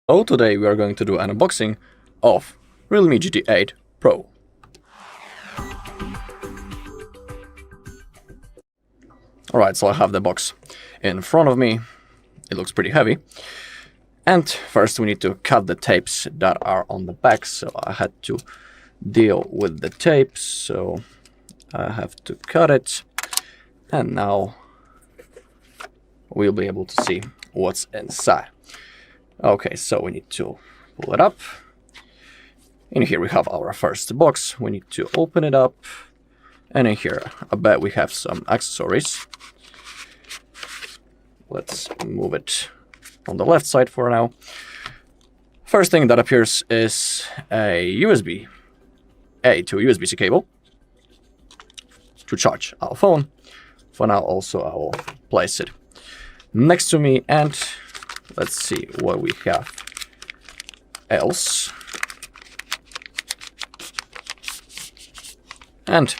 So today we are going to do an unboxing of Realme GT8 Pro. Alright, so I have the box in front of me. It looks pretty heavy. And first we need to cut the tapes that are on the back, so I had to deal with the tape, so I have to cut it. And now we'll be able to see what's inside. Okay, so we need to pull it up. In here we have our first box. We need to open it up. And in here, I bet we have some accessories. Let's move it on the left side for now. First thing that appears is a USB-A to USB-C cable to charge our phone. For now, also, I will place it next to me, and let's see what we have else. And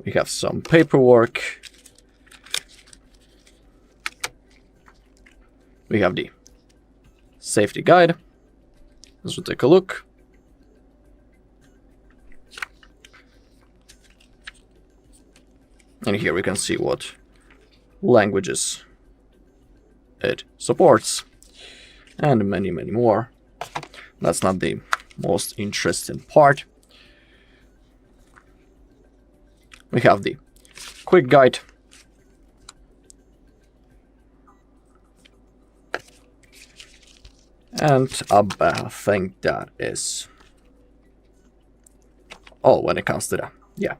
we have some paperwork. We have the safety guide. Let's take a look. And here we can see what languages it supports, and many more. That's not the most interesting part. We have the quick guide, and I think that is all when it comes to that. Yeah.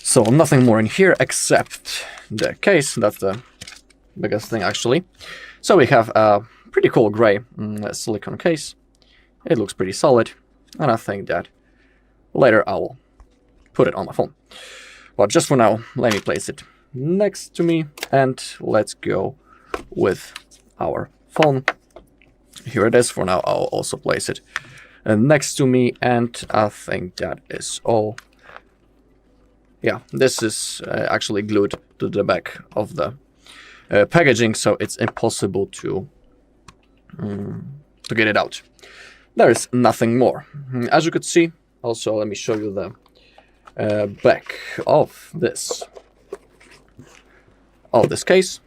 So nothing more in here except the case. That's the biggest thing, actually. So we have a pretty cool gray silicone case. It looks pretty solid, and I think that later I will put it on my phone. But just for now, let me place it next to me, and let's go with our phone. Here it is. For now, I'll also place it next to me, and I think that is all. Yeah, this is actually glued to the back of the packaging, so it's impossible to get it out. There is nothing more. As you could see, also let me show you the back of this case.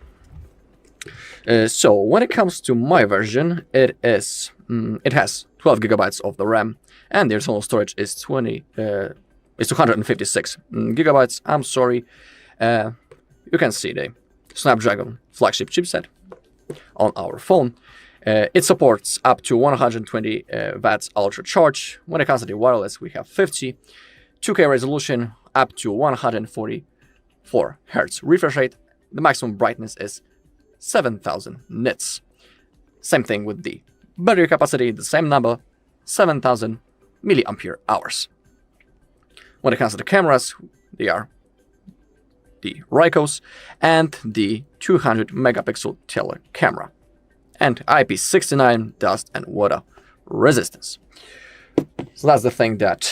So when it comes to my version, it has 12 gigabytes of the RAM, and the internal storage is 256 gigabytes. I'm sorry. You can see the Snapdragon flagship chipset on our phone. It supports up to 120 watts ultra charge. When it comes to the wireless, we have 50, 2K resolution, up to 144 Hz refresh rate. The maximum brightness is 7000 nits. Same thing with the battery capacity, the same number, 7000 milliampere hours. When it comes to the cameras, they are the Rikos and the 200 megapixel tele camera, and IP69 dust and water resistance. So that's the thing that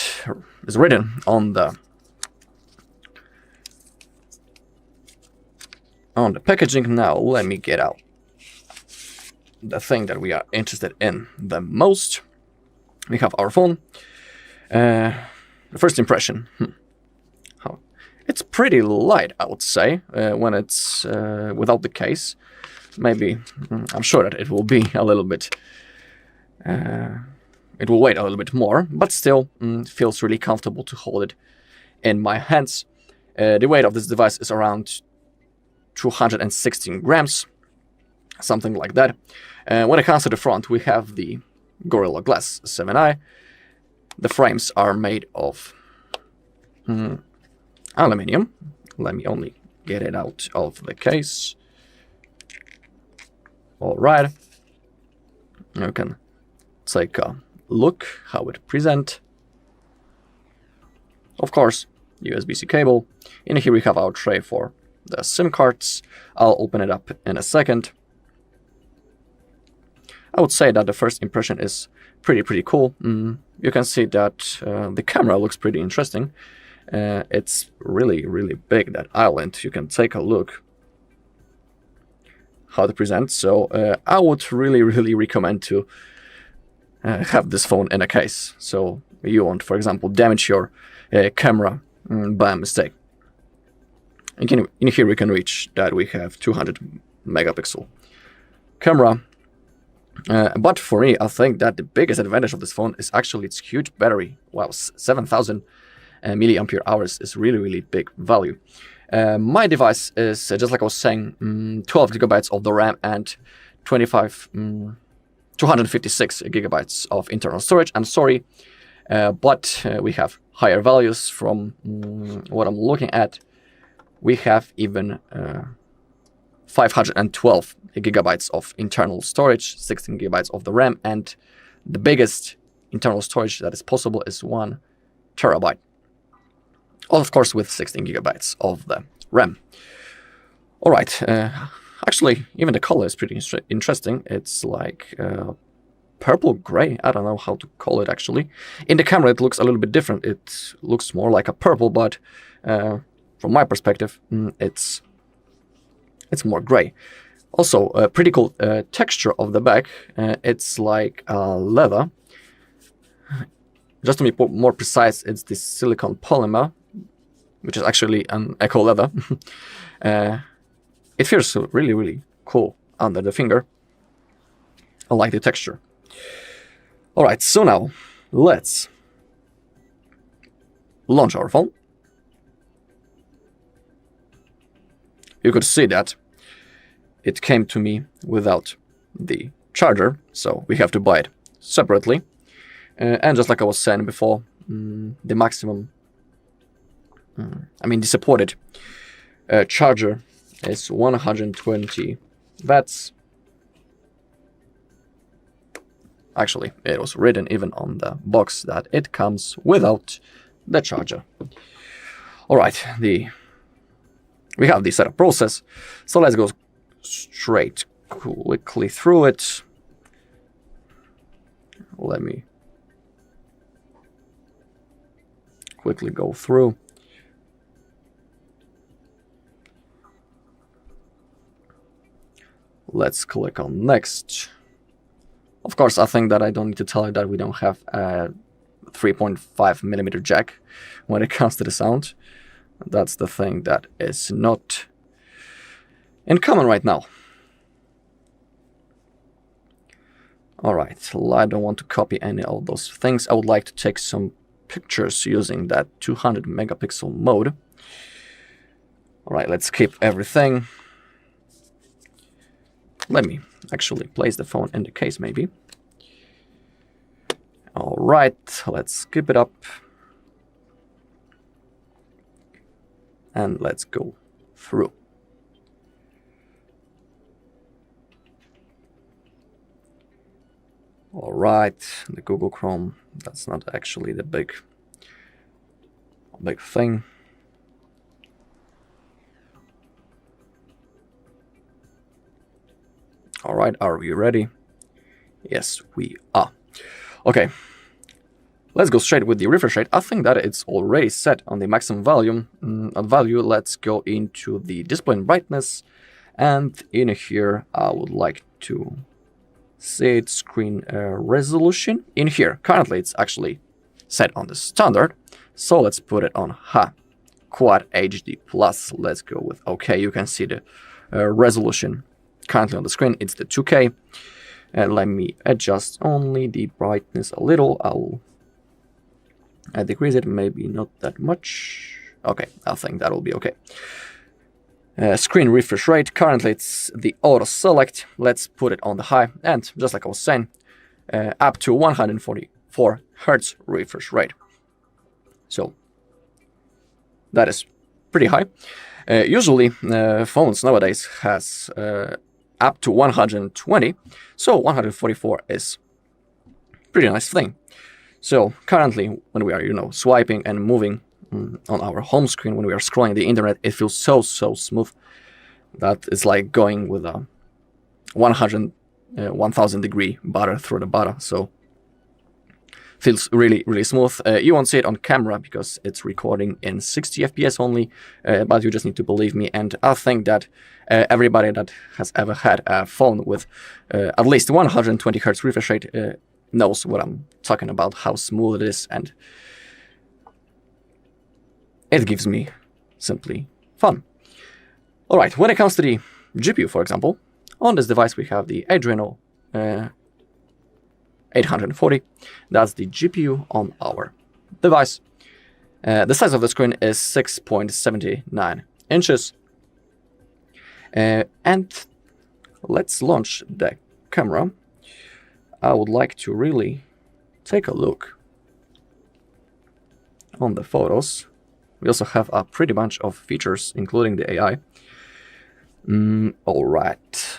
is written on the packaging. Now let me get out the thing that we are interested in the most. We have our phone. The first impression, it's pretty light, I would say, when it's without the case. Maybe, I'm sure that it will be a little bit, it will weigh a little bit more, but still feels really comfortable to hold it in my hands. The weight of this device is around 216 grams, something like that. When it comes to the front, we have the Gorilla Glass 7i. The frames are made of aluminium. Let me only get it out of the case. All right. You can take a look how it presents. Of course, USB-C cable. In here we have our tray for the SIM cards. I'll open it up in a second. I would say that the first impression is pretty cool. You can see that the camera looks pretty interesting. It's really big, that island. You can take a look how to present. So I would really recommend to have this phone in a case. So you won't, for example, damage your camera by mistake. In here we can reach that we have 200 megapixel camera. But for me, I think that the biggest advantage of this phone is actually its huge battery. Wow, 7,000 milliampere hours is really big value. My device is, just like I was saying, 12 gigabytes of the RAM and 256 gigabytes of internal storage. I'm sorry, but we have higher values from what I'm looking at. We have even 512 gigabytes of internal storage, 16 gigabytes of the RAM, and the biggest internal storage that is possible is 1 terabyte. Of course, with 16 gigabytes of the RAM. All right. Actually, even the color is pretty interesting. It's like purple gray. I don't know how to call it actually. In the camera, it looks a little bit different. It looks more like a purple, but from my perspective, it's more gray. Also, a pretty cool texture of the back. It's like leather. Just to be more precise, it's this silicone polymer, which is actually an eco leather. It feels really cool under the finger. I like the texture. All right, so now let's launch our phone. You could see that it came to me without the charger, so we have to buy it separately. And just like I was saying before, the maximum, the supported charger is 120 watts. Actually, it was written even on the box that it comes without the charger. All right, we have the setup process, so let's go straight quickly through it. Let me quickly go through. Let's click on next. Of course, I think that I don't need to tell you that we don't have a 3.5 millimeter jack when it comes to the sound. That's the thing that is not in common right now. All right, I don't want to copy any of those things. I would like to take some pictures using that 200 megapixel mode. All right, let's keep everything. Let me actually place the phone in the case, maybe. All right, let's skip it up. And let's go through. All right, the Google Chrome, that's not actually the big thing. All right, are we ready? Yes, we are. Okay, let's go straight with the refresh rate. I think that it's already set on the maximum value. Let's go into the display and brightness. And in here, I would like to see its screen resolution. In here, currently it's actually set on the standard. So let's put it on high. Quad HD Plus. Let's go with OK. You can see the resolution currently on the screen. It's the 2K. And let me adjust only the brightness a little. I'll decrease it, maybe not that much. Okay, I think that will be okay. Screen refresh rate. Currently it's the auto select. Let's put it on the high. And just like I was saying, up to 144 Hertz refresh rate. So that is pretty high. Usually phones nowadays has up to 120, so 144 is pretty nice thing. So currently when we are swiping and moving on our home screen, when we are scrolling the internet, it feels so smooth that it's like going with a 1000 degree butter through the butter. So feels really, really smooth. You won't see it on camera because it's recording in 60 FPS only, but you just need to believe me. And I think that everybody that has ever had a phone with at least 120 Hz refresh rate knows what I'm talking about, how smooth it is, and it gives me simply fun. All right, when it comes to the GPU, for example, on this device we have the Adreno 840. That's the GPU on our device. The size of the screen is 6.79 inches. And let's launch the camera. I would like to really take a look on the photos. We also have a pretty bunch of features, including the AI. All right.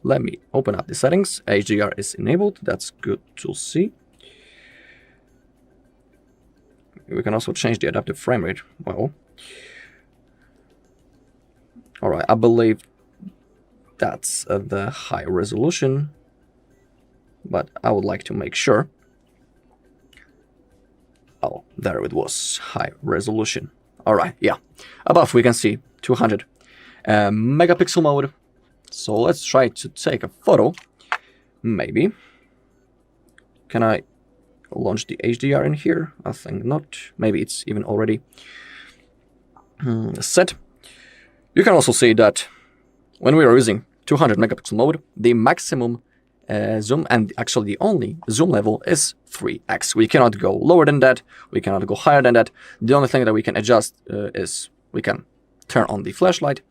Let me open up the settings. HDR is enabled. That's good to see. We can also change the adaptive frame rate. Well, all right. I believe that's the high resolution, but I would like to make sure. Oh, there it was, high resolution. All right, yeah. Above we can see 200 megapixel mode. So let's try to take a photo. Maybe. Can I launch the HDR in here? I think not. Maybe it's even already set. You can also see that when we are using 200 megapixel mode, the maximum zoom, and actually the only zoom level, is 3x. We cannot go lower than that. We cannot go higher than that. The only thing that we can adjust is we can turn on the flashlight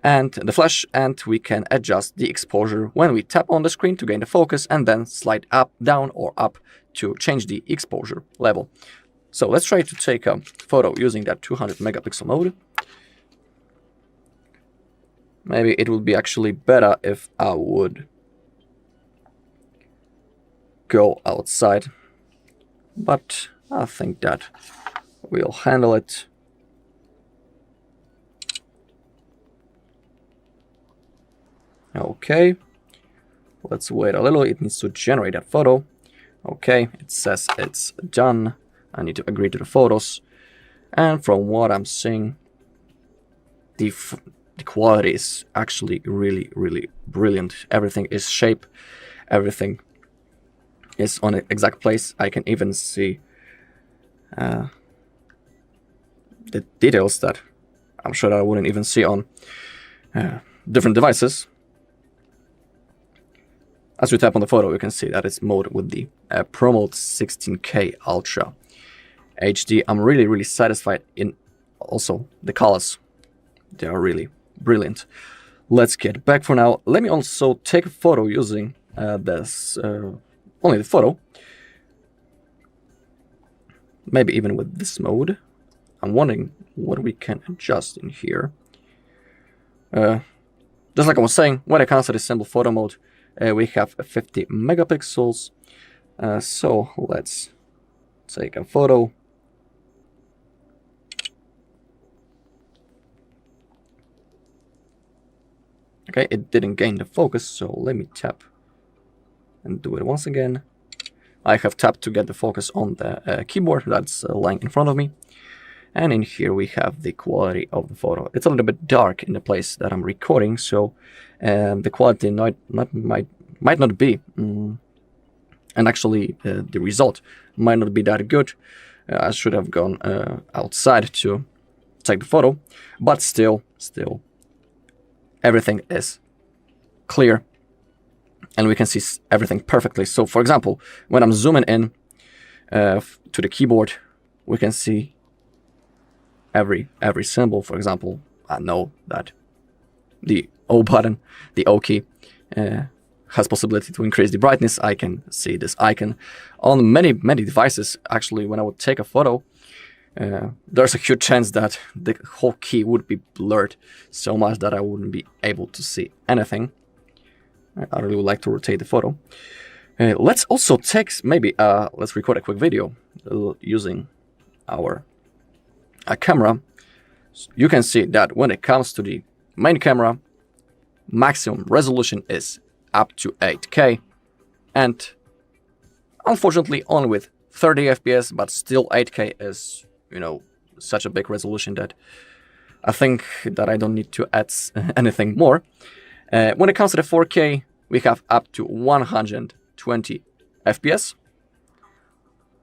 and the flash, and we can adjust the exposure when we tap on the screen to gain the focus, and then slide up, down, or up to change the exposure level. So let's try to take a photo using that 200 megapixel mode. Maybe it would be actually better if I would go outside, but I think that we'll handle it. Okay, let's wait a little. It needs to generate that photo. Okay, it says it's done. I need to agree to the photos, and from what I'm seeing, the quality is actually really, really brilliant. Everything is shape, everything is on the exact place. I can even see the details that I'm sure that I wouldn't even see on different devices. As we tap on the photo, you can see that it's mode with the Pro Mode 16K Ultra HD. I'm really, really satisfied in also the colors. They are really brilliant. Let's get back for now. Let me also take a photo using this only the photo. Maybe even with this mode. I'm wondering what we can adjust in here. Just like I was saying, when it comes to the simple photo mode, we have 50 megapixels. So let's take a photo. Okay, it didn't gain the focus, so let me tap and do it once again. I have tapped to get the focus on the keyboard that's lying in front of me. And in here we have the quality of the photo. It's a little bit dark in the place that I'm recording, so the quality might not be, and actually the result might not be that good. I should have gone outside to take the photo, but still, everything is clear, and we can see everything perfectly. So, for example, when I'm zooming in to the keyboard, we can see every symbol. For example, I know that the O button, the O key, has possibility to increase the brightness. I can see this icon on many devices. Actually, when I would take a photo, there's a huge chance that the whole key would be blurred so much that I wouldn't be able to see anything. I really would like to rotate the photo. Let's also take let's record a quick video using our camera. You can see that when it comes to the main camera, maximum resolution is up to 8K, and Unfortunately, only with 30 FPS, but still 8K is, you know, such a big resolution that I think that I don't need to add anything more. When it comes to the 4K, we have up to 120 FPS.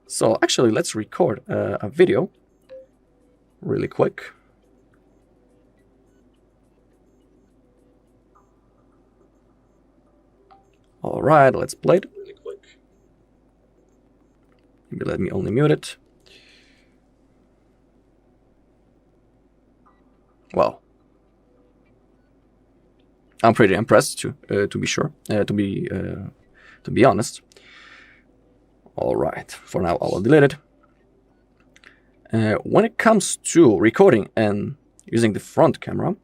So actually, let's record a video really quick. All right, let's play it really quick. Maybe let me only mute it. Well, I'm pretty impressed to be sure, to be honest. All right, for now I will delete it. When it comes to recording and using the front camera,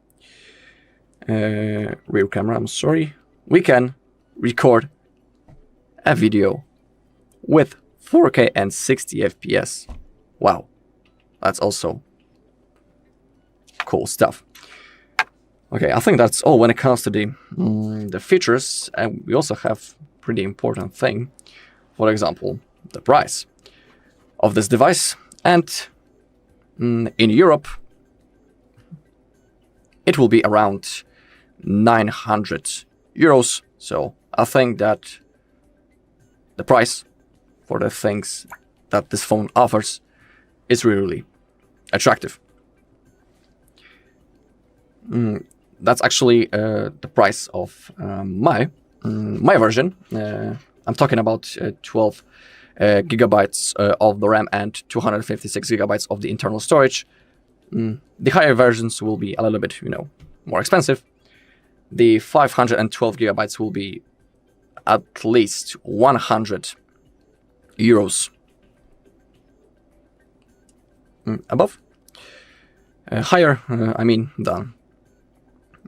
rear camera, I'm sorry, we can record a video with 4K and 60 FPS. Wow, that's also cool stuff. Okay, I think that's all when it comes to the features, and we also have pretty important thing. For example, the price of this device, and in Europe, it will be around 900 euros. So I think that the price for the things that this phone offers is really attractive. That's actually the price of my version. I'm talking about 12 gigabytes of the RAM and 256 gigabytes of the internal storage. The higher versions will be a little bit, you know, more expensive. The 512 gigabytes will be at least 100 euros above. Higher, I mean, than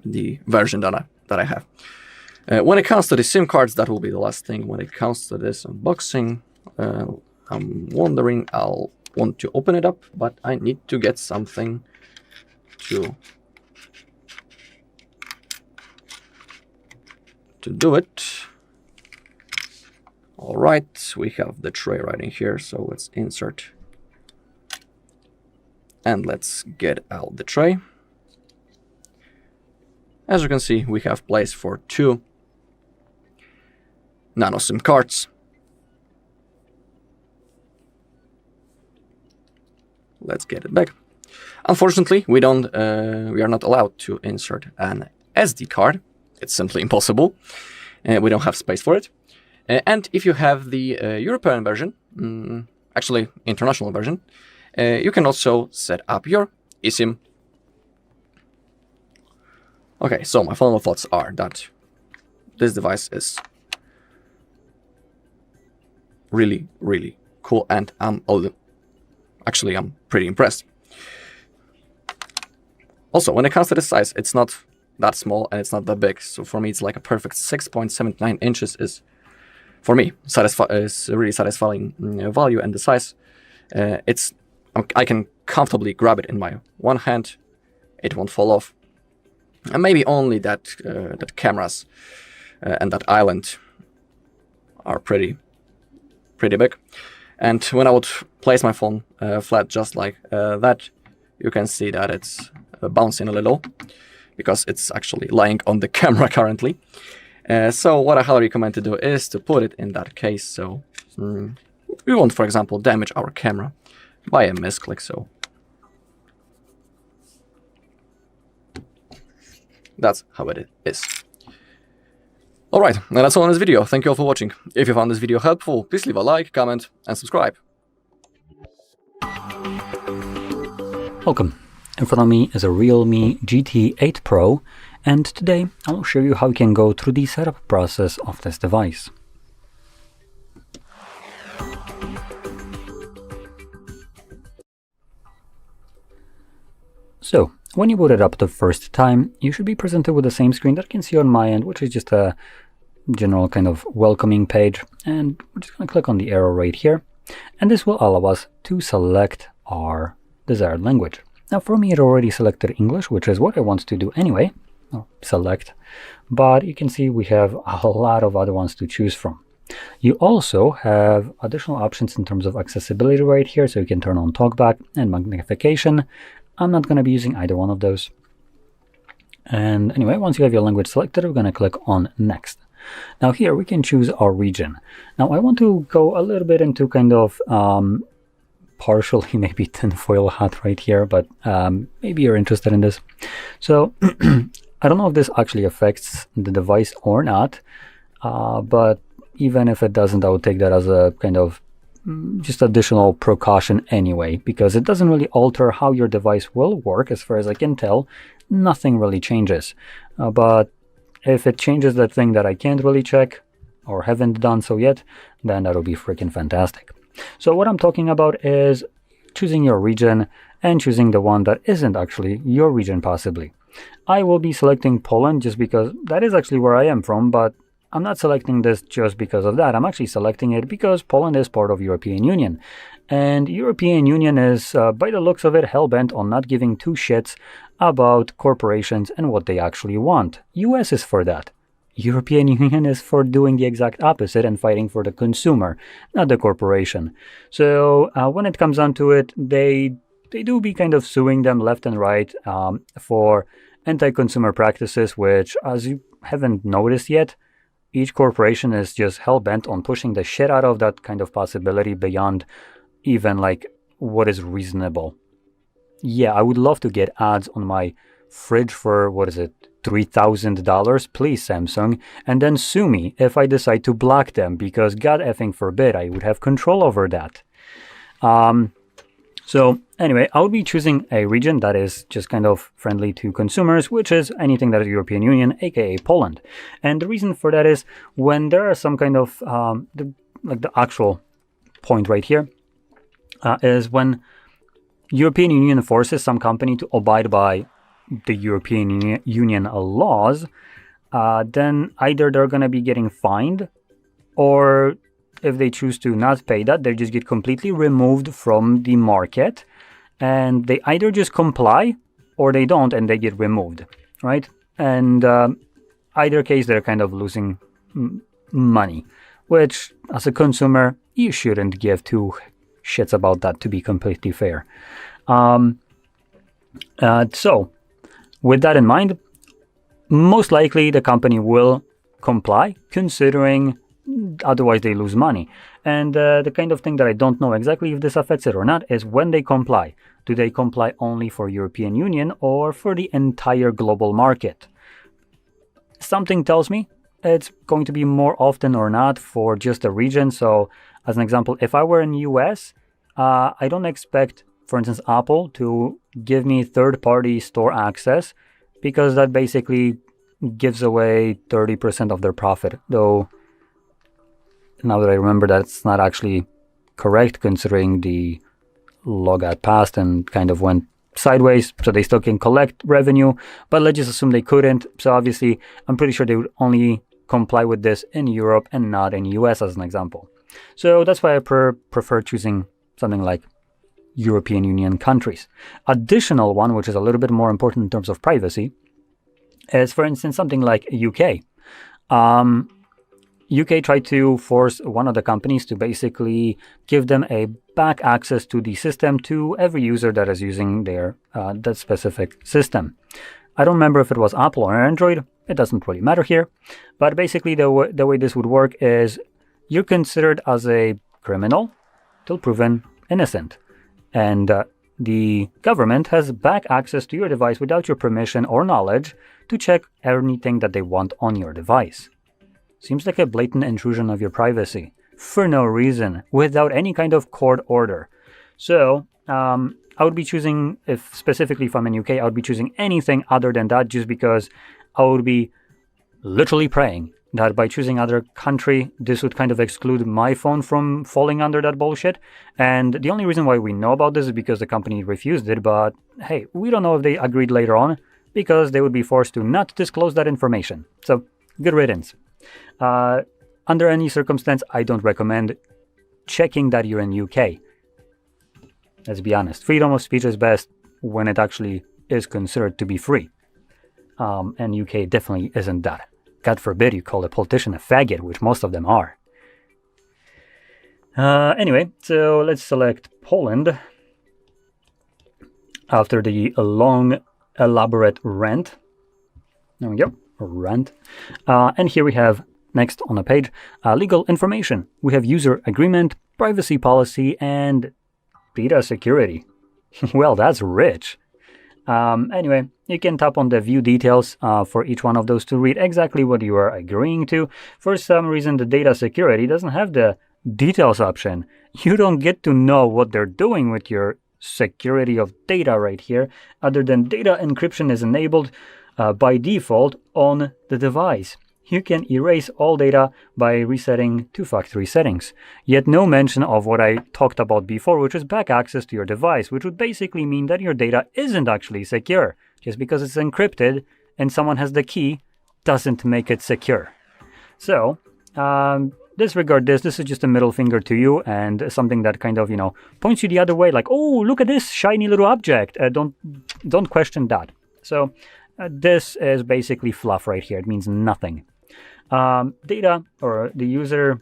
the version that I have. When it comes to the SIM cards, that will be the last thing. When it comes to this unboxing, I'm wondering, I'll want to open it up, but I need to get something to do it. All right, we have the tray right in here, so let's insert and let's get out the tray. As you can see, we have place for 2 nano SIM cards. Let's get it back. Unfortunately, we are not allowed to insert an SD card. It's simply impossible. We don't have space for it. And if you have the European version, actually international version, you can also set up your eSIM. Okay, so my final thoughts are that this device is really, really cool, and I'm pretty impressed. Also, when it comes to the size, it's not that small and it's not that big. So for me, it's like a perfect 6.79 inches is, for me, is a really satisfying value, and the size, I can comfortably grab it in my one hand. It won't fall off. And maybe only that cameras and that island are pretty big. And when I would place my phone flat just like that, you can see that it's bouncing a little because it's actually lying on the camera currently. So what I highly recommend to do is to put it in that case, so we won't, for example, damage our camera by a misclick. So that's how it is. Alright, and that's all in this video. Thank you all for watching. If you found this video helpful, please leave a like, comment, and subscribe. Welcome. In front of me is a Realme GT8 Pro, and today I will show you how you can go through the setup process of this device. So, when you boot it up the first time, you should be presented with the same screen that you can see on my end, which is just a general kind of welcoming page. And we're just going to click on the arrow right here, and this will allow us to select our desired language. Now for me, it already selected English, which is what I want to do anyway. I'll select, but you can see we have a lot of other ones to choose from. You also have additional options in terms of accessibility right here, so you can turn on talkback and magnification. I'm not going to be using either one of those. And anyway, once you have your language selected, we're going to click on Next. Now here we can choose our region. Now I want to go a little bit into kind of partially maybe tinfoil hat right here, but maybe you're interested in this. So I don't know if this actually affects the device or not, but even if it doesn't, I would take that as a kind of just additional precaution anyway, because it doesn't really alter how your device will work. As far as I can tell, nothing really changes. But if it changes that thing that I can't really check or haven't done so yet, then that'll be freaking fantastic. So what I'm talking about is choosing your region and choosing the one that isn't actually your region possibly. I will be selecting Poland just because that is actually where I am from, but I'm not selecting this just because of that. I'm actually selecting it because Poland is part of European Union. And European Union is, by the looks of it, hell-bent on not giving two shits about corporations and what they actually want. US is for that. European Union is for doing the exact opposite and fighting for the consumer, not the corporation. So when it comes down to it, they do be kind of suing them left and right for anti-consumer practices, which, as you haven't noticed yet, each corporation is just hell-bent on pushing the shit out of that kind of possibility beyond even like what is reasonable. Yeah, I would love to get ads on my fridge for, what is it, $3,000, please Samsung, and then sue me if I decide to block them, because God effing forbid I would have control over that. So anyway, I'll be choosing a region that is just kind of friendly to consumers, which is anything that is European Union, aka Poland. And the reason for that is when there are some kind of, the actual point right here, is when European Union forces some company to abide by the European Union laws, then either they're going to be getting fined, or if they choose to not pay that, they just get completely removed from the market, and they either just comply or they don't and they get removed, right? And either case, they're kind of losing money, which as a consumer, you shouldn't give two shits about that, to be completely fair. So with that in mind, most likely the company will comply, considering otherwise they lose money. And the kind of thing that I don't know exactly if this affects it or not is when they comply. Do they comply only for European Union or for the entire global market? Something tells me it's going to be more often or not for just a region. So as an example, if I were in US, I don't expect, for instance, Apple to give me third-party store access, because that basically gives away 30% of their profit. Though now that I remember, that's not actually correct, considering the law got passed and kind of went sideways, so they still can collect revenue, but let's just assume they couldn't. So obviously, I'm pretty sure they would only comply with this in Europe and not in US, as an example. So that's why I prefer choosing something like European Union countries. Additional one, which is a little bit more important in terms of privacy, is, for instance, something like UK. UK tried to force one of the companies to basically give them a back access to the system to every user that is using their that specific system. I don't remember if it was Apple or Android. It doesn't really matter here. But basically the way this would work is you're considered as a criminal till proven innocent. And the government has back access to your device without your permission or knowledge to check anything that they want on your device. Seems like a blatant intrusion of your privacy for no reason, without any kind of court order. So I would be choosing, specifically if I'm in UK, I would be choosing anything other than that, just because I would be literally praying that by choosing other country, this would kind of exclude my phone from falling under that bullshit. And the only reason why we know about this is because the company refused it. But hey, we don't know if they agreed later on, because they would be forced to not disclose that information. So good riddance. Under any circumstance, I don't recommend checking that you're in UK. Let's be honest. Freedom of speech is best when it actually is considered to be free. And UK definitely isn't that. God forbid you call a politician a faggot, which most of them are. Anyway, so let's select Poland after the long, elaborate rant. There we go, rant. And here we have, next on the page, legal information. We have user agreement, privacy policy, and data security. Well, that's rich. Anyway, you can tap on the view details for each one of those to read exactly what you are agreeing to. For some reason, the data security doesn't have the details option. You don't get to know what they're doing with your security of data right here, other than data encryption is enabled by default on the device. You can erase all data by resetting two-factor settings. Yet no mention of what I talked about before, which is back access to your device, which would basically mean that your data isn't actually secure. Just because it's encrypted and someone has the key doesn't make it secure. So, disregard this. This is just a middle finger to you and something that kind of, points you the other way, like, oh, look at this shiny little object. Don't question that. So, this is basically fluff right here. It means nothing. Data or the user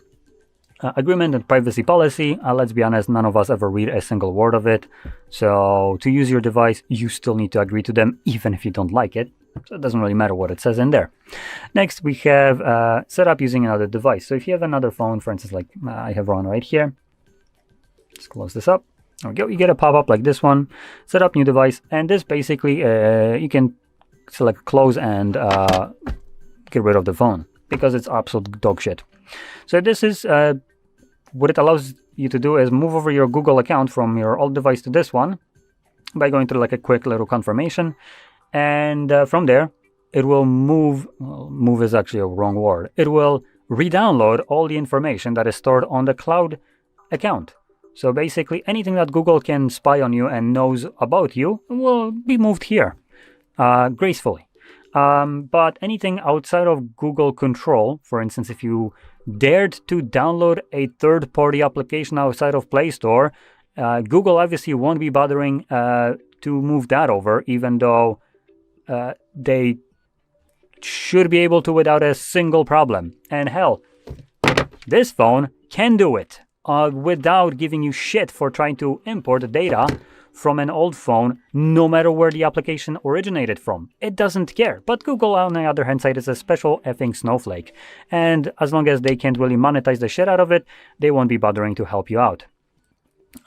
agreement and privacy policy, let's be honest, none of us ever read a single word of it. So to use your device, you still need to agree to them, even if you don't like it. So it doesn't really matter what it says in there. Next, we have set up using another device. So if you have another phone, for instance, like I have one right here, let's close this up. There we go. You get a pop-up like this one, set up new device, and this basically, you can select close and get rid of the phone, because it's absolute dog shit. So this is what it allows you to do is move over your Google account from your old device to this one by going through like a quick little confirmation, and from there it will move. Well, move is actually a wrong word. It will re-download all the information that is stored on the cloud account. So basically anything that Google can spy on you and knows about you will be moved here gracefully. But anything outside of Google control, for instance, if you dared to download a third-party application outside of Play Store, Google obviously won't be bothering to move that over, even though they should be able to without a single problem. And hell, this phone can do it without giving you shit for trying to import data from an old phone, no matter where the application originated from. It doesn't care. But Google, on the other hand side, is a special effing snowflake. And as long as they can't really monetize the shit out of it, they won't be bothering to help you out.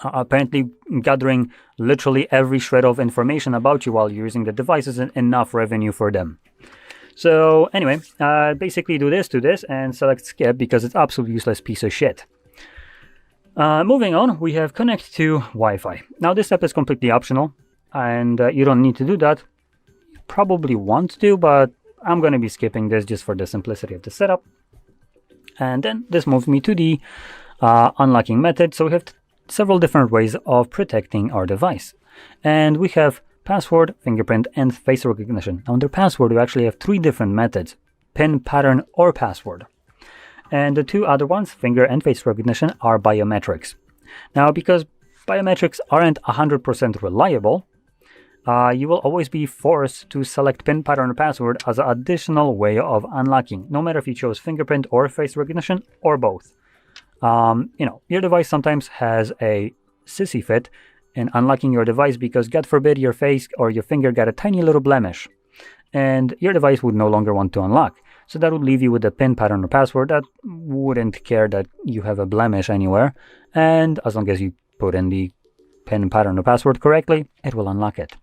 Apparently, gathering literally every shred of information about you while you're using the device isn't enough revenue for them. So anyway, basically do this, and select skip because it's absolutely useless piece of shit. Moving on, we have connect to Wi-Fi. Now this step is completely optional, and you don't need to do that. You probably want to, but I'm going to be skipping this just for the simplicity of the setup. And then this moves me to the unlocking method. So we have several different ways of protecting our device. And we have password, fingerprint, and face recognition. Now under password, we actually have three different methods: PIN, pattern, or password. And the two other ones, finger and face recognition, are biometrics. Now, because biometrics aren't 100% reliable, you will always be forced to select PIN, pattern, or password as an additional way of unlocking, no matter if you chose fingerprint or face recognition or both. Your device sometimes has a sissy fit in unlocking your device because, God forbid, your face or your finger got a tiny little blemish, and your device would no longer want to unlock. So that would leave you with a PIN, pattern, or password that wouldn't care that you have a blemish anywhere. And as long as you put in the PIN, pattern, or password correctly, it will unlock it.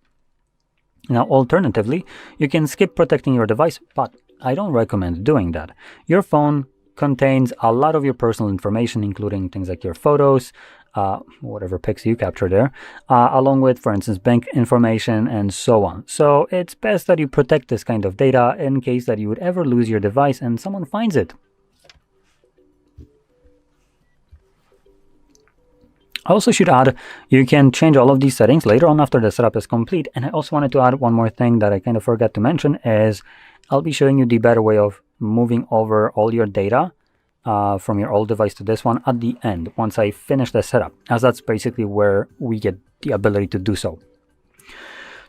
Now, alternatively, you can skip protecting your device, but I don't recommend doing that. Your phone contains a lot of your personal information, including things like your photos, whatever pics you capture there, along with, for instance, bank information and so on. So it's best that you protect this kind of data in case that you would ever lose your device and someone finds it. I also should add, you can change all of these settings later on after the setup is complete. And I also wanted to add one more thing that I kind of forgot to mention is I'll be showing you the better way of moving over all your data from your old device to this one at the end, once I finish the setup, as that's basically where we get the ability to do so.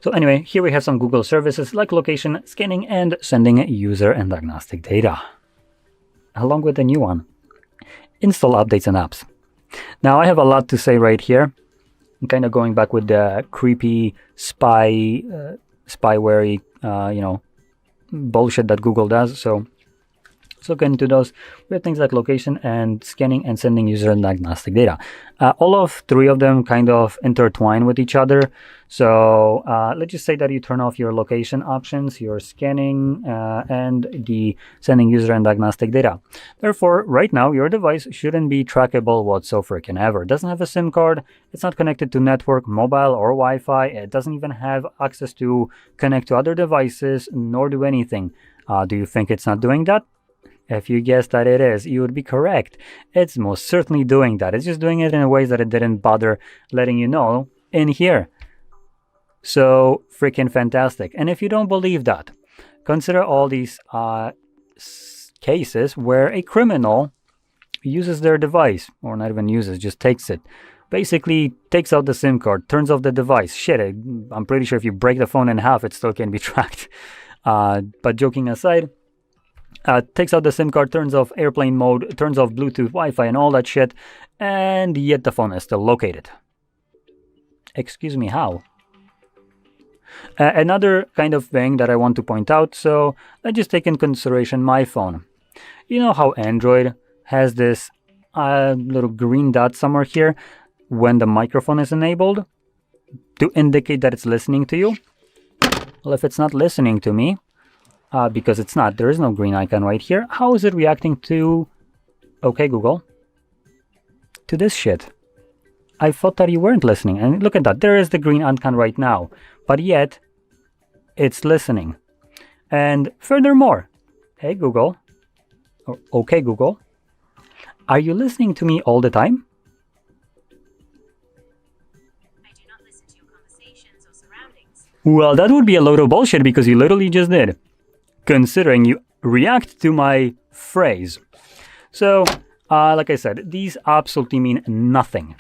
So anyway, here we have some Google services like location, scanning, and sending user and diagnostic data. Along with the new one, install updates and apps. Now, I have a lot to say right here. I'm kind of going back with the creepy spyware, bullshit that Google does. So let's look into those. We have things like location and scanning and sending user diagnostic data. All of three of them kind of intertwine with each other. So let's just say that you turn off your location options, your scanning, and the sending user and diagnostic data. Therefore, right now, your device shouldn't be trackable whatsoever. It doesn't have a SIM card. It's not connected to network, mobile, or Wi-Fi. It doesn't even have access to connect to other devices, nor do anything. Do you think it's not doing that? If you guessed that it is, you would be correct. It's most certainly doing that. It's just doing it in ways that it didn't bother letting you know in here. So freaking fantastic. And if you don't believe that, consider all these cases where a criminal uses their device, or not even uses, just takes it. Basically takes out the SIM card, turns off the device. Shit, I'm pretty sure if you break the phone in half, it still can be tracked. But joking aside, takes out the SIM card, turns off airplane mode, turns off Bluetooth, Wi-Fi, and all that shit, and yet the phone is still located. Excuse me, how? Another kind of thing that I want to point out, so let's just take in consideration my phone. You know how Android has this little green dot somewhere here when the microphone is enabled to indicate that it's listening to you? Well, if it's not listening to me, because it's not, there is no green icon right here, how is it reacting to, okay Google, to this shit? I thought that you weren't listening, and look at that, there is the green icon right now, but yet it's listening. And furthermore, hey Google, or okay Google, are you listening to me all the time? I do not listen to your conversations or surroundings. Well, that would be a load of bullshit because you literally just did, considering you react to my phrase. So, like I said, these absolutely mean nothing.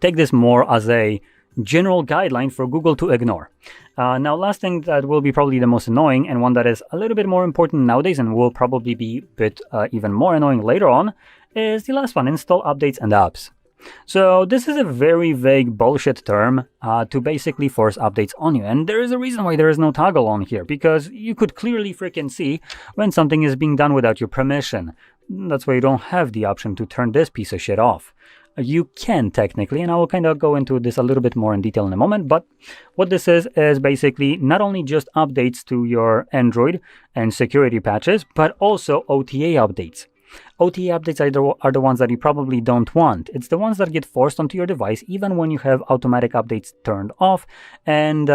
Take this more as a general guideline for Google to ignore. Now, last thing that will be probably the most annoying, and one that is a little bit more important nowadays and will probably be a bit even more annoying later on, is the last one, install updates and apps. So this is a very vague bullshit term to basically force updates on you. And there is a reason why there is no toggle on here, because you could clearly freaking see when something is being done without your permission. That's why you don't have the option to turn this piece of shit off. You can technically, and I will kind of go into this a little bit more in detail in a moment, but what this is basically not only just updates to your Android and security patches, but also OTA updates. OTA updates are the ones that you probably don't want. It's the ones that get forced onto your device even when you have automatic updates turned off and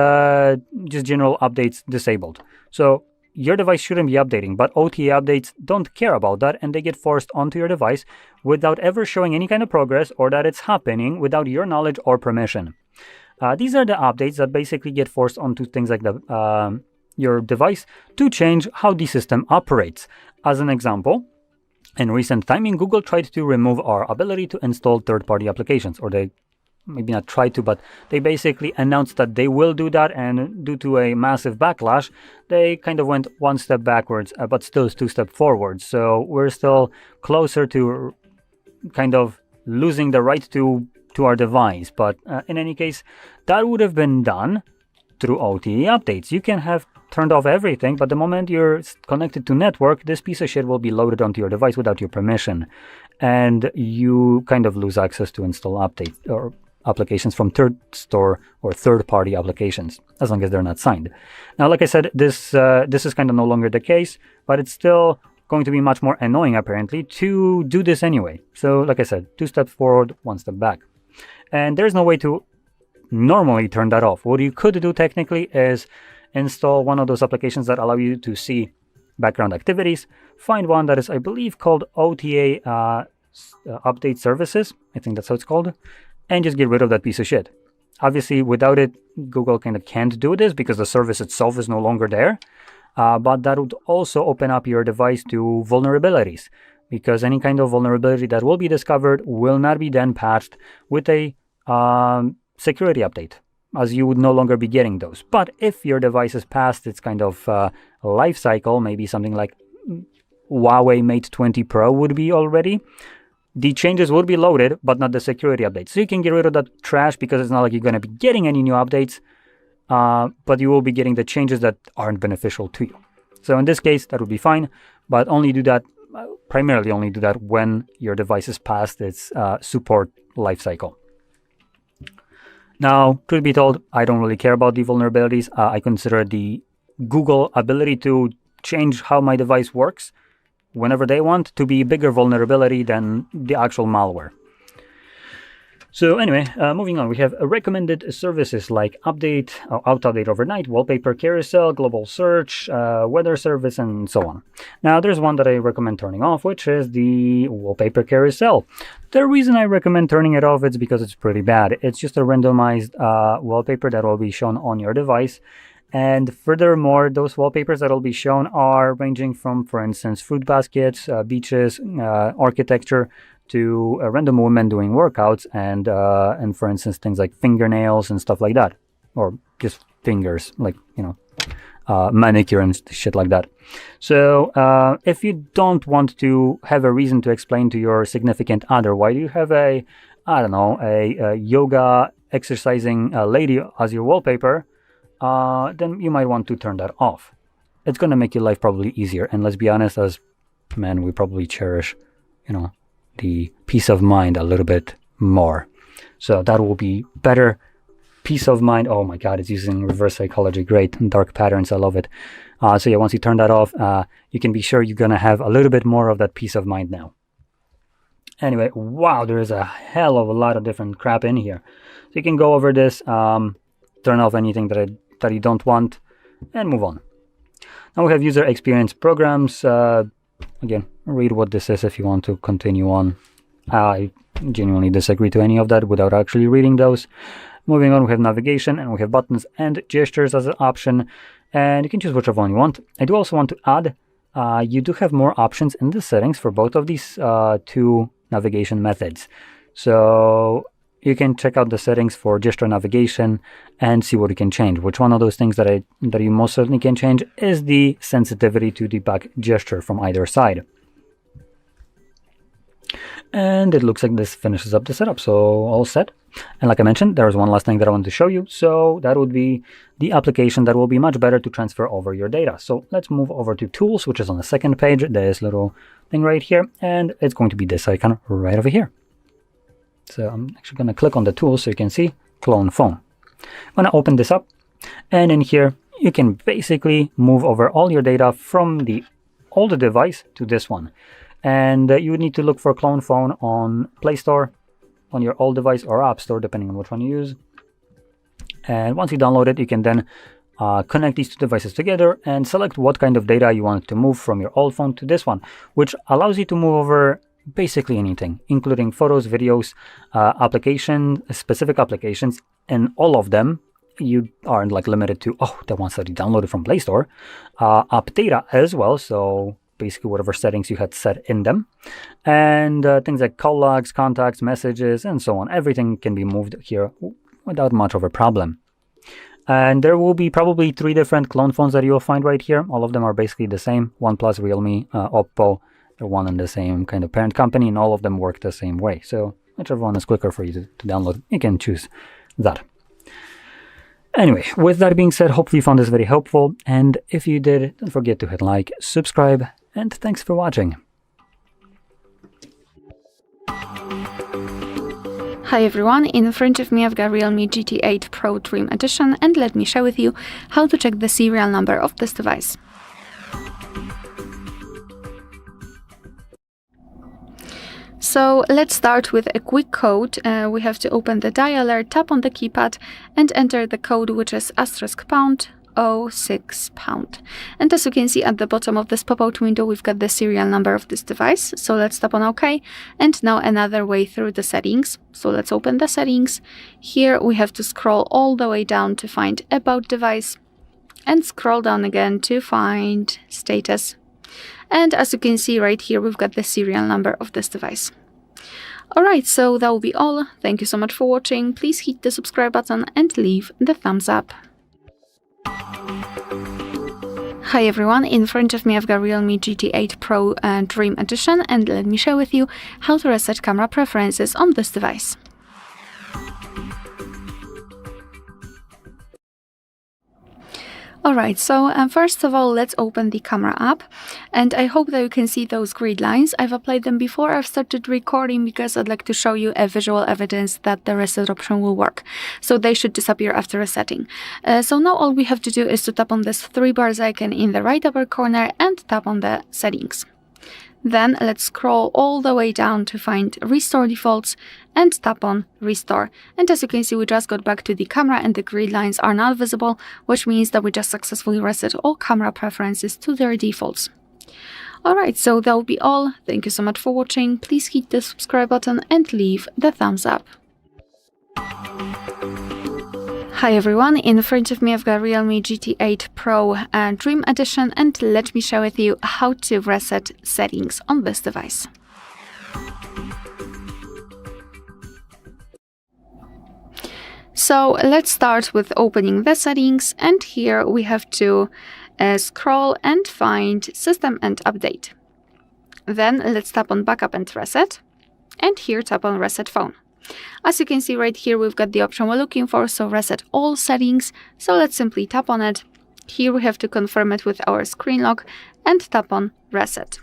just general updates disabled. So your device shouldn't be updating, but OTA updates don't care about that, and they get forced onto your device without ever showing any kind of progress or that it's happening without your knowledge or permission. These are the updates that basically get forced onto things like your device to change how the system operates. As an example, in recent timing, Google tried to remove our ability to install third-party applications, or they maybe not try to, but they basically announced that they will do that, and due to a massive backlash, they kind of went one step backwards, but still 2 steps forward. So we're still closer to kind of losing the right to our device. But in any case, that would have been done through OTA updates. You can have turned off everything, but the moment you're connected to network, this piece of shit will be loaded onto your device without your permission, and you kind of lose access to install updates or applications from third-party applications, as long as they're not signed. Now, like I said, this is kind of no longer the case, but it's still going to be much more annoying, apparently, to do this anyway. So, like I said, 2 steps forward, 1 step back. And there's no way to normally turn that off. What you could do technically is install one of those applications that allow you to see background activities. Find one that is, I believe, called OTA Update Services. I think that's how it's called. And just get rid of that piece of shit. Obviously, without it, Google kind of can't do this because the service itself is no longer there. But that would also open up your device to vulnerabilities, because any kind of vulnerability that will be discovered will not be then patched with a security update, as you would no longer be getting those. But if your device is past its kind of life cycle, maybe something like Huawei Mate 20 Pro would be already, the changes will be loaded, but not the security updates. So you can get rid of that trash because it's not like you're going to be getting any new updates, but you will be getting the changes that aren't beneficial to you. So in this case, that would be fine, but only do that, primarily only do that when your device is past its support lifecycle. Now, truth be told, I don't really care about the vulnerabilities. I consider the Google ability to change how my device works whenever they want to be a bigger vulnerability than the actual malware. So anyway, moving on, we have recommended services like auto update overnight, wallpaper carousel, global search, weather service, and so on. Now there's one that I recommend turning off, which is the wallpaper carousel. The reason I recommend turning it off is because it's pretty bad. It's just a randomized wallpaper that will be shown on your device. And furthermore, those wallpapers that will be shown are ranging from, for instance, fruit baskets, beaches, architecture, to random women doing workouts, and for instance, things like fingernails and stuff like that, or just fingers, like, you know, manicure and shit like that. So if you don't want to have a reason to explain to your significant other why do you have a, I don't know, a yoga exercising lady as your wallpaper, then you might want to turn that off. It's going to make your life probably easier. And let's be honest, as men, we probably cherish, you know, the peace of mind a little bit more. So that will be better. Peace of mind. Oh my God, it's using reverse psychology. Great. Dark patterns. I love it. So yeah, once you turn that off, you can be sure you're going to have a little bit more of that peace of mind now. Anyway, wow, there is a hell of a lot of different crap in here. So you can go over this, turn off anything that you don't want, and move on. Now we have user experience programs. Again, read what this is if you want to continue on. I genuinely disagree to any of that without actually reading those. Moving on, we have navigation, and we have buttons and gestures as an option, and you can choose whichever one you want. I do also want to add, you do have more options in the settings for both of these two navigation methods. So you can check out the settings for gesture navigation and see what you can change. Which one of those things that you most certainly can change is the sensitivity to the back gesture from either side. And it looks like this finishes up the setup, so all set. And like I mentioned, there's one last thing that I want to show you. So that would be the application that will be much better to transfer over your data. So let's move over to Tools, which is on the second page, this little thing right here, and it's going to be this icon right over here. So I'm actually going to click on the tool so you can see Clone Phone. I'm going to open this up, and in here you can basically move over all your data from the older device to this one. And you would need to look for Clone Phone on Play Store, on your old device, or App Store, depending on which one you use. And once you download it, you can then connect these two devices together and select what kind of data you want to move from your old phone to this one, which allows you to move over basically anything, including photos, videos, specific applications, and all of them. You aren't like limited to, the ones that you downloaded from Play Store. App data as well, so basically whatever settings you had set in them. And things like call logs, contacts, messages, and so on. Everything can be moved here without much of a problem. And there will be probably 3 different clone phones that you will find right here. All of them are basically the same. OnePlus, Realme, Oppo. They're one and the same kind of parent company, and all of them work the same way. So whichever one is quicker for you to download, you can choose that. Anyway, with that being said, hopefully you found this very helpful. And if you did, don't forget to hit like, subscribe, and thanks for watching. Hi everyone, in front of me I've got Realme GT8 Pro Trim Edition, and let me share with you how to check the serial number of this device. So let's start with a quick code. We have to open the dialer, tap on the keypad, and enter the code, which is *##06#. And as you can see at the bottom of this pop-out window, we've got the serial number of this device. So let's tap on OK. And now another way through the settings. So let's open the settings. Here we have to scroll all the way down to find About Device, and scroll down again to find Status. And as you can see right here, we've got the serial number of this device. Alright, so that will be all. Thank you so much for watching. Please hit the subscribe button and leave the thumbs up. Hi everyone, in front of me I've got Realme GT8 Pro Dream Edition, and let me share with you how to reset camera preferences on this device. Alright, so first of all, let's open the camera app, and I hope that you can see those grid lines. I've applied them before I've started recording because I'd like to show you a visual evidence that the reset option will work. So they should disappear after resetting. So now all we have to do is to tap on this 3 bars icon in the right upper corner and tap on the settings. Then let's scroll all the way down to find Restore Defaults and tap on Restore. And as you can see, we just got back to the camera and the grid lines are not visible, which means that we just successfully reset all camera preferences to their defaults. Alright, so that will be all. Thank you so much for watching. Please hit the subscribe button and leave the thumbs up. Hi everyone, in front of me I've got Realme GT8 Pro Dream Edition, and let me share with you how to reset settings on this device. So let's start with opening the settings, and here we have to scroll and find System and Update. Then let's tap on Backup and Reset, and here tap on Reset Phone. As you can see right here, we've got the option we're looking for, so reset all settings. So let's simply tap on it. Here we have to confirm it with our screen lock and tap on reset.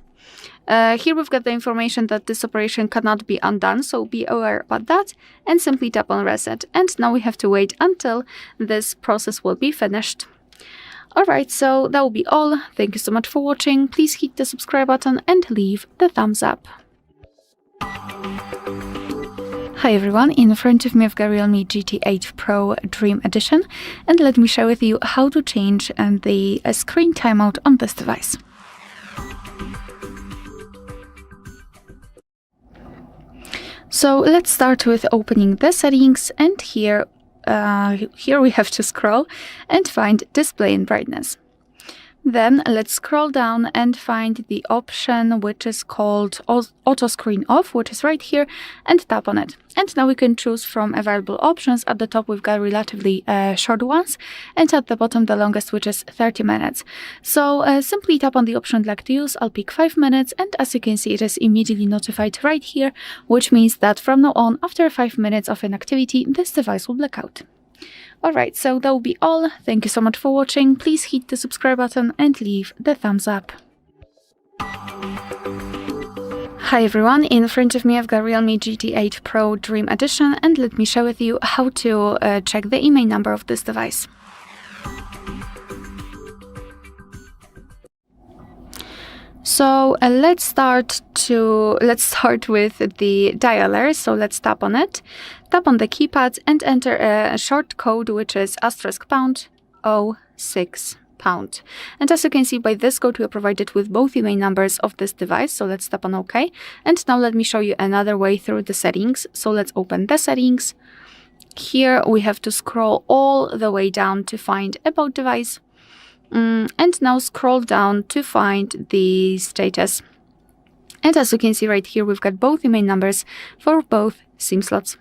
Here we've got the information that this operation cannot be undone, so be aware about that, and simply tap on reset. And now we have to wait until this process will be finished. Alright, so that will be all. Thank you so much for watching. Please hit the subscribe button and leave the thumbs up. Hi everyone, in front of me I've got Realme GT8 Pro Dream Edition, and let me share with you how to change the screen timeout on this device. So let's start with opening the settings, and here we have to scroll and find Display and Brightness. Then let's scroll down and find the option which is called Auto Screen Off, which is right here, and tap on it. And now we can choose from available options. At the top we've got relatively short ones, and at the bottom the longest, which is 30 minutes. So simply tap on the option I'd like to use. I'll pick 5 minutes, and as you can see, it is immediately notified right here, which means that from now on, after 5 minutes of inactivity, this device will black out. Alright, so that will be all. Thank you so much for watching. Please hit the subscribe button and leave the thumbs up. Hi everyone, in front of me I've got Realme GT8 Pro Dream Edition, and let me share with you how to check the IMEI number of this device. So let's start with the dialer. So let's tap on it, tap on the keypad and enter a short code which is *06#. And as you can see, by this code we are provided with both IMEI numbers of this device. So let's tap on OK. And now let me show you another way through the settings. So let's open the settings. Here we have to scroll all the way down to find About Device. And now scroll down to find the status. And as you can see right here, we've got both IMEI numbers for both SIM slots.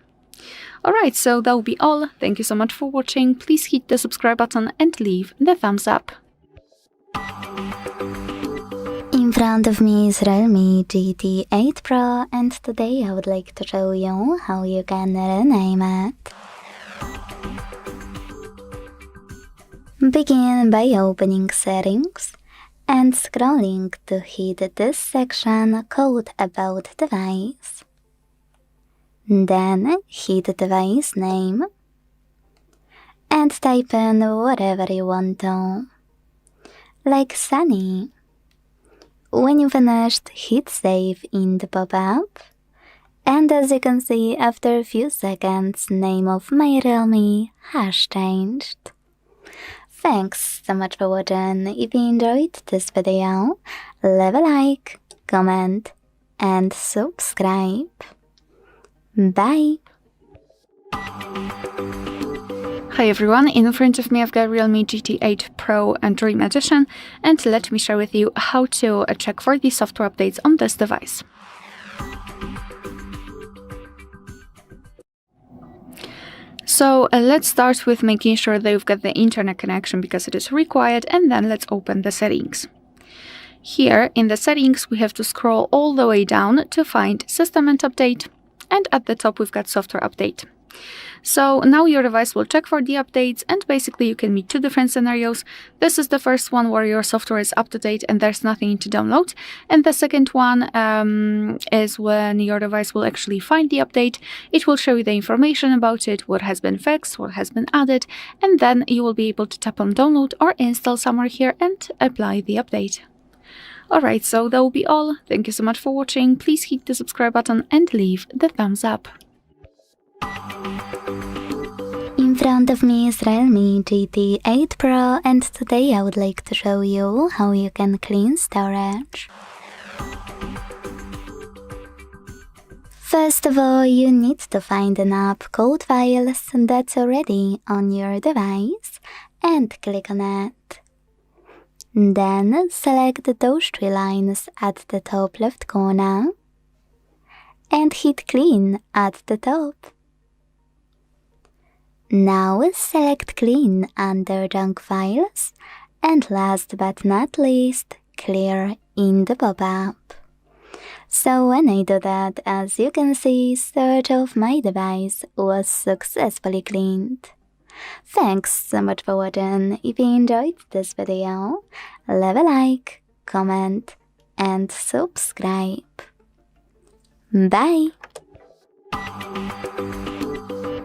Alright, so that will be all. Thank you so much for watching. Please hit the subscribe button and leave the thumbs up. In front of me is Realme GT8 Pro, and today I would like to show you how you can rename it. Begin by opening Settings and scrolling to hit this section called About Device. Then hit Device Name and type in whatever you want to, like Sunny. When you finished, hit Save in the pop-up, and as you can see, after a few seconds, name of my Realme has changed. Thanks so much for watching. If you enjoyed this video, leave a like, comment, and subscribe. Bye! Hi everyone, in front of me I've got Realme GT8 Pro and Dream Edition, and let me share with you how to check for the software updates on this device. So let's start with making sure that you've got the internet connection because it is required, and then let's open the settings. Here in the settings, we have to scroll all the way down to find System and Update, and at the top we've got Software Update. So now your device will check for the updates, and basically you can meet two different scenarios. This is the first one where your software is up to date and there's nothing to download. And the second one is when your device will actually find the update. It will show you the information about it, what has been fixed, what has been added, and then you will be able to tap on download or install somewhere here and apply the update. Alright, so that will be all. Thank you so much for watching. Please hit the subscribe button and leave the thumbs up. In front of me is Realme GT8 Pro, and today I would like to show you how you can clean storage. First of all, you need to find an app called Files that's already on your device and click on it. Then select those three lines at the top left corner and hit Clean at the top. Now select Clean under Junk Files, and last but not least, Clear in the pop-up. So when I do that, as you can see, storage of my device was successfully cleaned. Thanks so much for watching. If you enjoyed this video, leave a like, comment, and subscribe. Bye!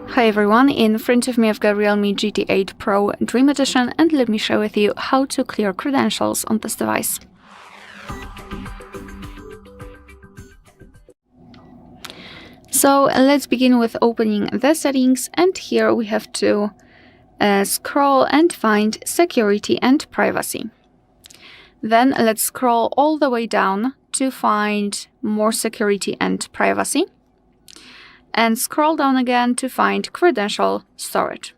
Hi everyone, in front of me I've got Realme GT8 Pro Dream Edition, and let me share with you how to clear credentials on this device. So let's begin with opening the settings, and here we have to scroll and find Security and Privacy. Then let's scroll all the way down to find More Security and Privacy, and scroll down again to find Credential Storage.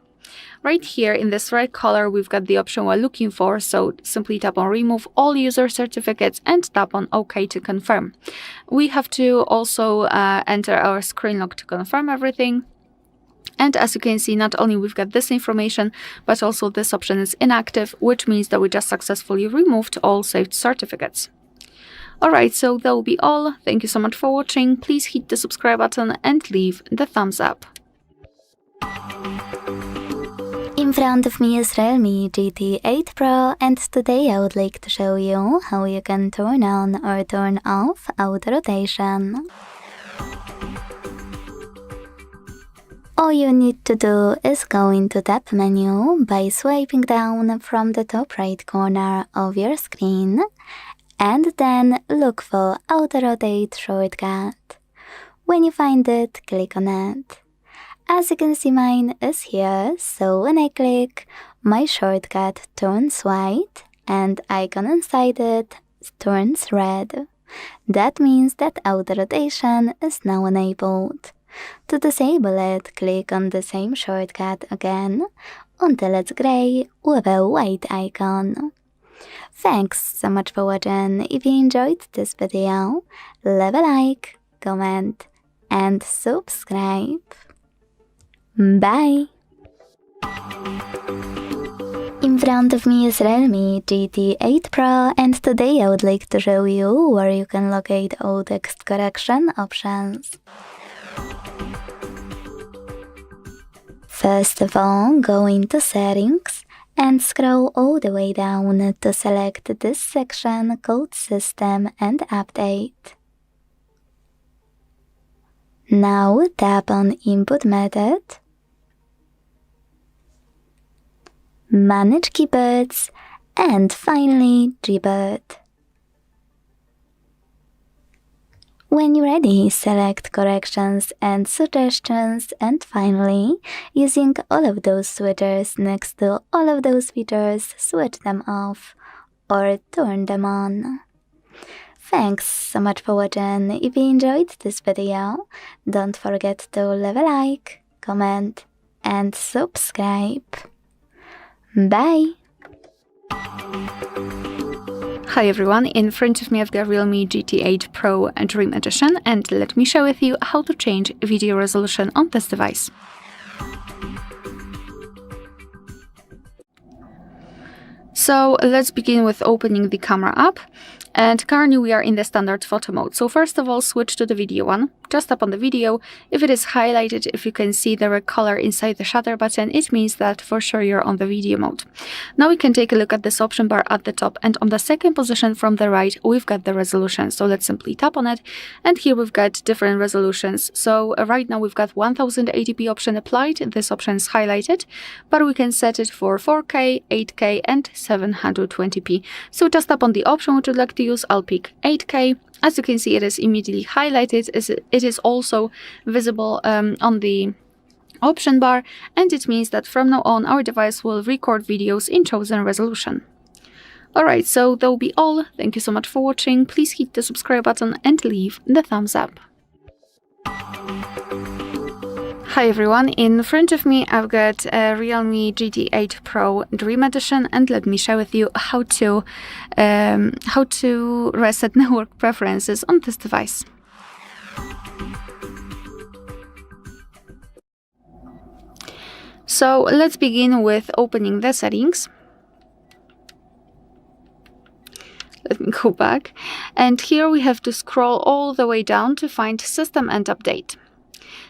Right here in this red color, we've got the option we're looking for, so simply tap on Remove All User Certificates and tap on OK to confirm. We have to also enter our screen lock to confirm everything. And as you can see, not only we've got this information, but also this option is inactive, which means that we just successfully removed all saved certificates. Alright, so that will be all. Thank you so much for watching. Please hit the subscribe button and leave the thumbs up. In front of me is Realme GT8 Pro, and today I would like to show you how you can turn on or turn off auto rotation. All you need to do is go into Tap menu by swiping down from the top right corner of your screen, and then look for Auto Rotate shortcut. When you find it, click on it. As you can see, mine is here, so when I click, my shortcut turns white and icon inside it turns red. That means that auto rotation is now enabled. To disable it, click on the same shortcut again until it's gray with a white icon. Thanks so much for watching. If you enjoyed this video, leave a like, comment, and subscribe. Bye! In front of me is Realme GT8 Pro, and today I would like to show you where you can locate all text correction options. First of all, go into Settings and scroll all the way down to select this section called System and Update. Now tap on Input Method, Manage Keyboards, and finally Gboard. When you're ready, select Corrections and Suggestions, and finally, using all of those switchers next to all of those features, switch them off or turn them on. Thanks so much for watching. If you enjoyed this video, don't forget to leave a like, comment, and subscribe. Bye! Hi everyone, in front of me I've got Realme GT8 Pro Dream Edition, and let me share with you how to change video resolution on this device. So let's begin with opening the camera app. And currently we are in the standard photo mode. So first of all, switch to the video one. Just tap on the video. If it is highlighted, if you can see the red color inside the shutter button, it means that for sure you're on the video mode. Now we can take a look at this option bar at the top, and on the second position from the right, we've got the resolution. So let's simply tap on it, and here we've got different resolutions. So right now we've got 1080p option applied. This option is highlighted, but we can set it for 4K, 8K, and 720p. So just tap on the option which you'd like to use. I'll pick 8K. As you can see, it is immediately highlighted. It is also visible on the option bar, and it means that from now on our device will record videos in chosen resolution. Alright, so that will be all. Thank you so much for watching. Please hit the subscribe button and leave the thumbs up. Hi everyone, in front of me I've got a Realme GT8 Pro Dream Edition, and let me share with you how to reset network preferences on this device. So let's begin with opening the settings. Let me go back, and here we have to scroll all the way down to find System and Update.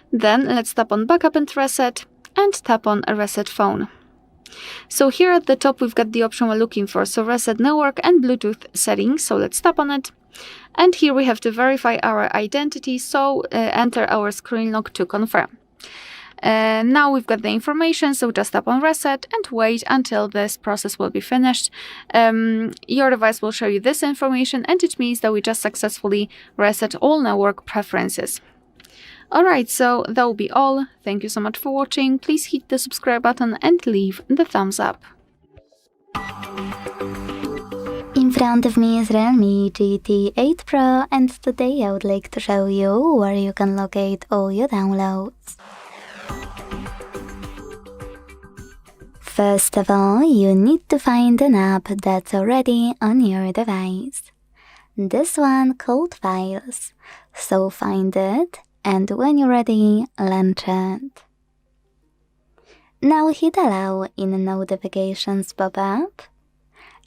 Then let's tap on Backup and Reset, and tap on Reset Phone. So here at the top we've got the option we're looking for, so Reset Network and Bluetooth settings, so let's tap on it. And here we have to verify our identity, so enter our screen lock to confirm. Now we've got the information, so just tap on Reset and wait until this process will be finished. Your device will show you this information, and it means that we just successfully reset all network preferences. Alright, so that will be all. Thank you so much for watching. Please hit the subscribe button and leave the thumbs up. In front of me is Realme GT8 Pro, and today I would like to show you where you can locate all your downloads. First of all, you need to find an app that's already on your device. This one called Files. So find it, and when you're ready, launch it. Now hit Allow in Notifications pop-up.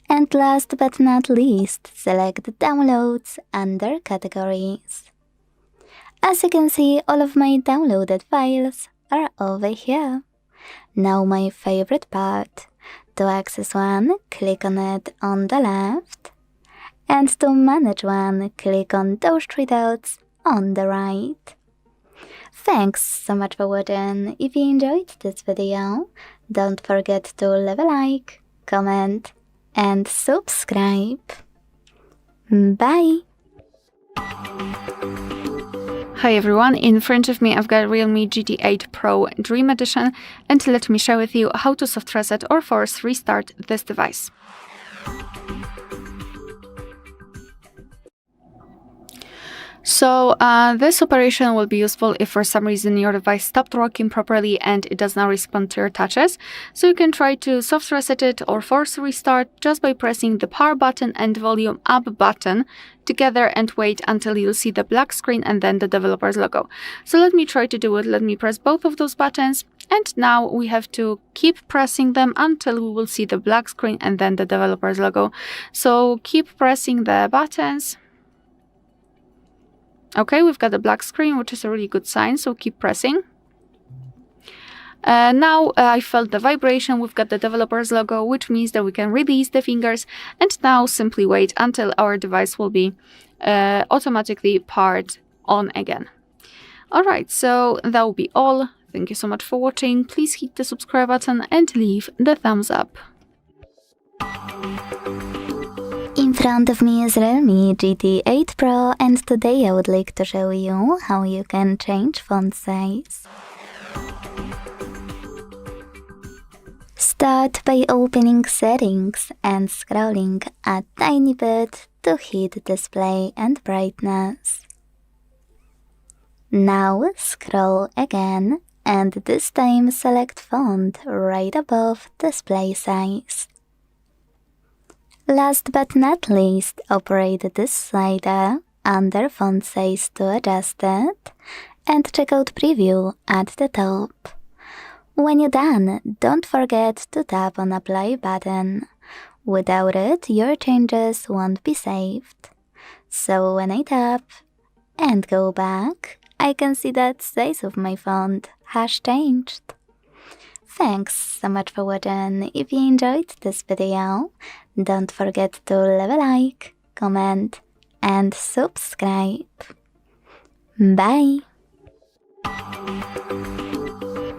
And last but not least, select Downloads under Categories. As you can see, all of my downloaded files are over here. Now my favorite part. To access one, click on it on the left. And to manage one, click on those three dots on the right. Thanks so much for watching. If you enjoyed this video, don't forget to leave a like, comment, and subscribe. Bye! Hi everyone, in front of me I've got Realme GT8 Pro Dream Edition, and let me share with you how to soft reset or force restart this device. So this operation will be useful if for some reason your device stopped working properly and it does not respond to your touches. So you can try to soft reset it or force restart just by pressing the power button and volume up button together and wait until you see the black screen and then the developer's logo. So let me try to do it. Let me press both of those buttons, and now we have to keep pressing them until we will see the black screen and then the developer's logo. So keep pressing the buttons. Okay, we've got the black screen, which is a really good sign, so keep pressing. Now I felt the vibration, we've got the developer's logo, which means that we can release the fingers, and now simply wait until our device will be automatically powered on again. Alright, so that will be all. Thank you so much for watching. Please hit the subscribe button and leave the thumbs up. In front of me is Realme GT8 Pro, and today I would like to show you how you can change font size. Start by opening Settings and scrolling a tiny bit to hit Display and Brightness. Now scroll again, and this time select Font right above Display Size. Last but not least, operate this slider under Font Size to adjust it, and check out Preview at the top. When you're done, don't forget to tap on Apply button. Without it, your changes won't be saved. So when I tap and go back, I can see that size of my font has changed. Thanks so much for watching. If you enjoyed this video, don't forget to leave a like, comment, and subscribe. Bye!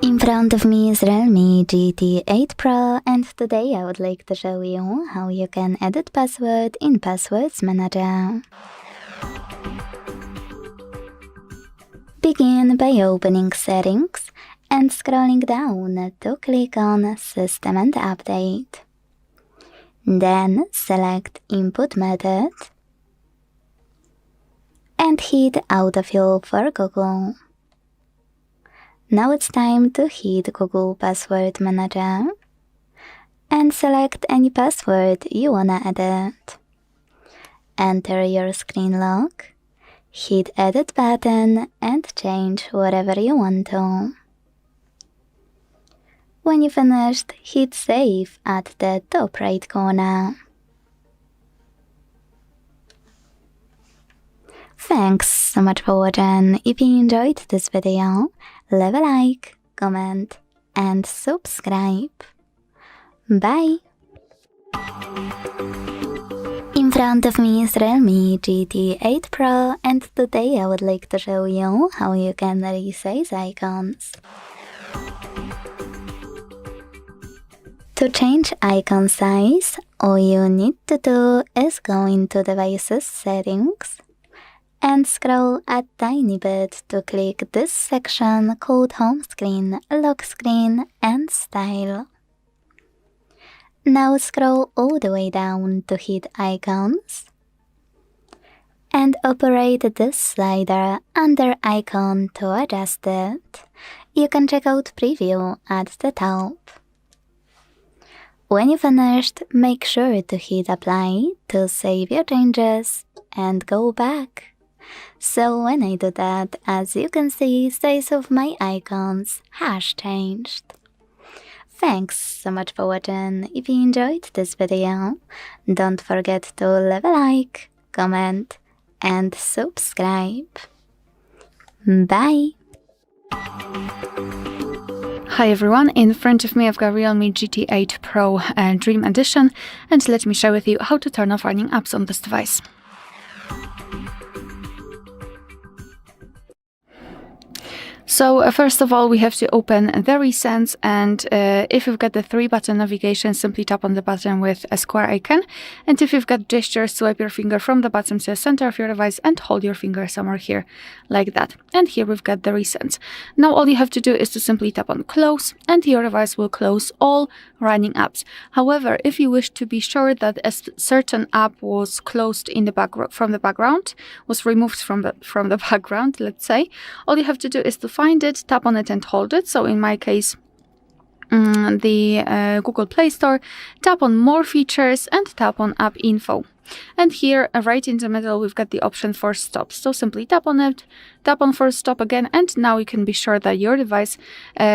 In front of me is Realme GT8 Pro, and today I would like to show you how you can edit password in Passwords Manager. Begin by opening Settings and scrolling down to click on System and Update. Then select Input Method and hit Autofill for Google. Now it's time to hit Google Password Manager and select any password you wanna edit. Enter your screen lock, hit Edit button and change whatever you want to. When you finished, hit Save at the top right corner. Thanks so much for watching. If you enjoyed this video, leave a like, comment, and subscribe. Bye! In front of me is Realme GT8 Pro, and today I would like to show you how you can resize icons. To change icon size, all you need to do is go into Devices Settings and scroll a tiny bit to click this section called Home Screen, Lock Screen, and Style. Now scroll all the way down to hit Icons and operate this slider under Icon to adjust it. You can check out Preview at the top. When you finished, make sure to hit Apply to save your changes and go back. So when I do that, as you can see, size of my icons has changed. Thanks so much for watching. If you enjoyed this video, don't forget to leave a like, comment, and subscribe. Bye! Hi everyone, in front of me I've got Realme GT8 Pro Dream Edition, and let me share with you how to turn off running apps on this device. So first of all, we have to open the recents, and if you've got the 3-button navigation, simply tap on the button with a square icon. And if you've got gestures, swipe your finger from the bottom to the center of your device and hold your finger somewhere here, like that. And here we've got the recents. Now all you have to do is to simply tap on Close, and your device will close all running apps. However, if you wish to be sure that a certain app was closed in the background, was removed from the background, let's say, all you have to do is to find it, tap on it and hold it. So in my case, the Google Play Store, tap on More Features and tap on App Info. And here, right in the middle, we've got the option for stop. So simply tap on it, tap on for stop again, and now you can be sure that your device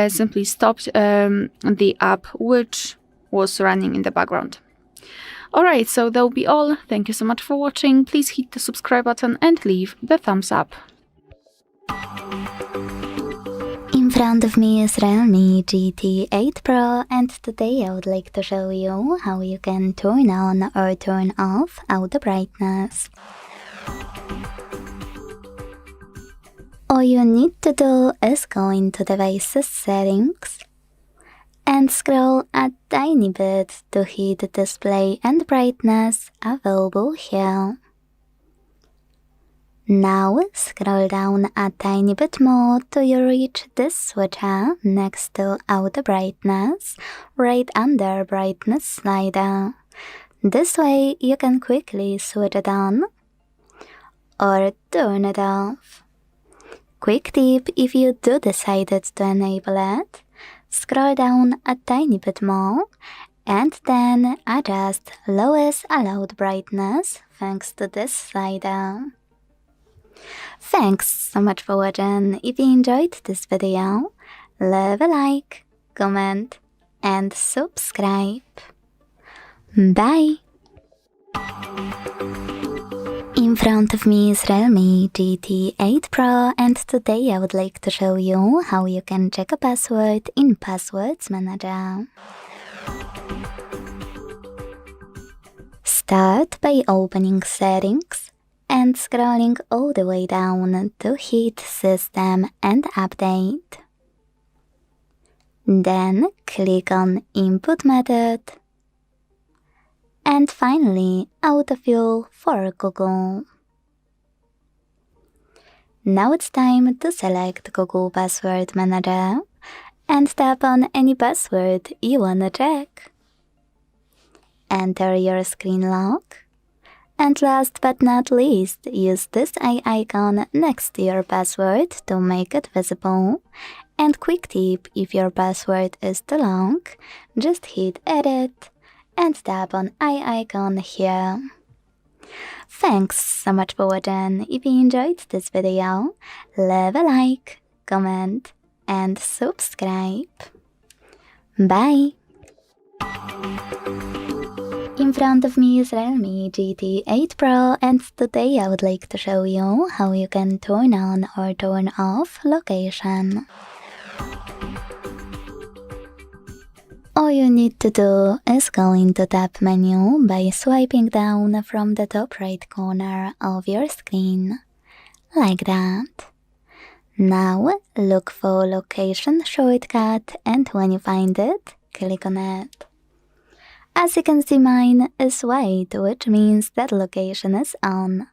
simply stopped the app which was running in the background. Alright, so that will be all. Thank you so much for watching. Please hit the subscribe button and leave the thumbs up. In front of me is Realme GT8 Pro, and today I would like to show you how you can turn on or turn off auto brightness. All you need to do is go into Devices Settings and scroll a tiny bit to hit Display and Brightness available here. Now scroll down a tiny bit more till you reach this switcher next to Auto Brightness, right under Brightness slider. This way you can quickly switch it on or turn it off. Quick tip: if you do decide to enable it, scroll down a tiny bit more and then adjust lowest allowed brightness thanks to this slider. Thanks so much for watching. If you enjoyed this video, leave a like, comment, and subscribe. Bye! In front of me is Realme GT8 Pro, and today I would like to show you how you can check a password in Passwords Manager. Start by opening Settings and scrolling all the way down to hit System and Update. Then click on Input Method. And finally, Autofill for Google. Now it's time to select Google Password Manager and tap on any password you wanna check. Enter your screen lock. And last but not least, use this eye icon next to your password to make it visible. And quick tip, if your password is too long, just hit Edit and tap on eye icon here. Thanks so much for watching. If you enjoyed this video, leave a like, comment and subscribe. Bye! In front of me is Realme GT8 Pro, and today I would like to show you how you can turn on or turn off location. All you need to do is go into Tap menu by swiping down from the top right corner of your screen, like that. Now look for Location shortcut, and when you find it, click on it. As you can see, mine is white, which means that location is on,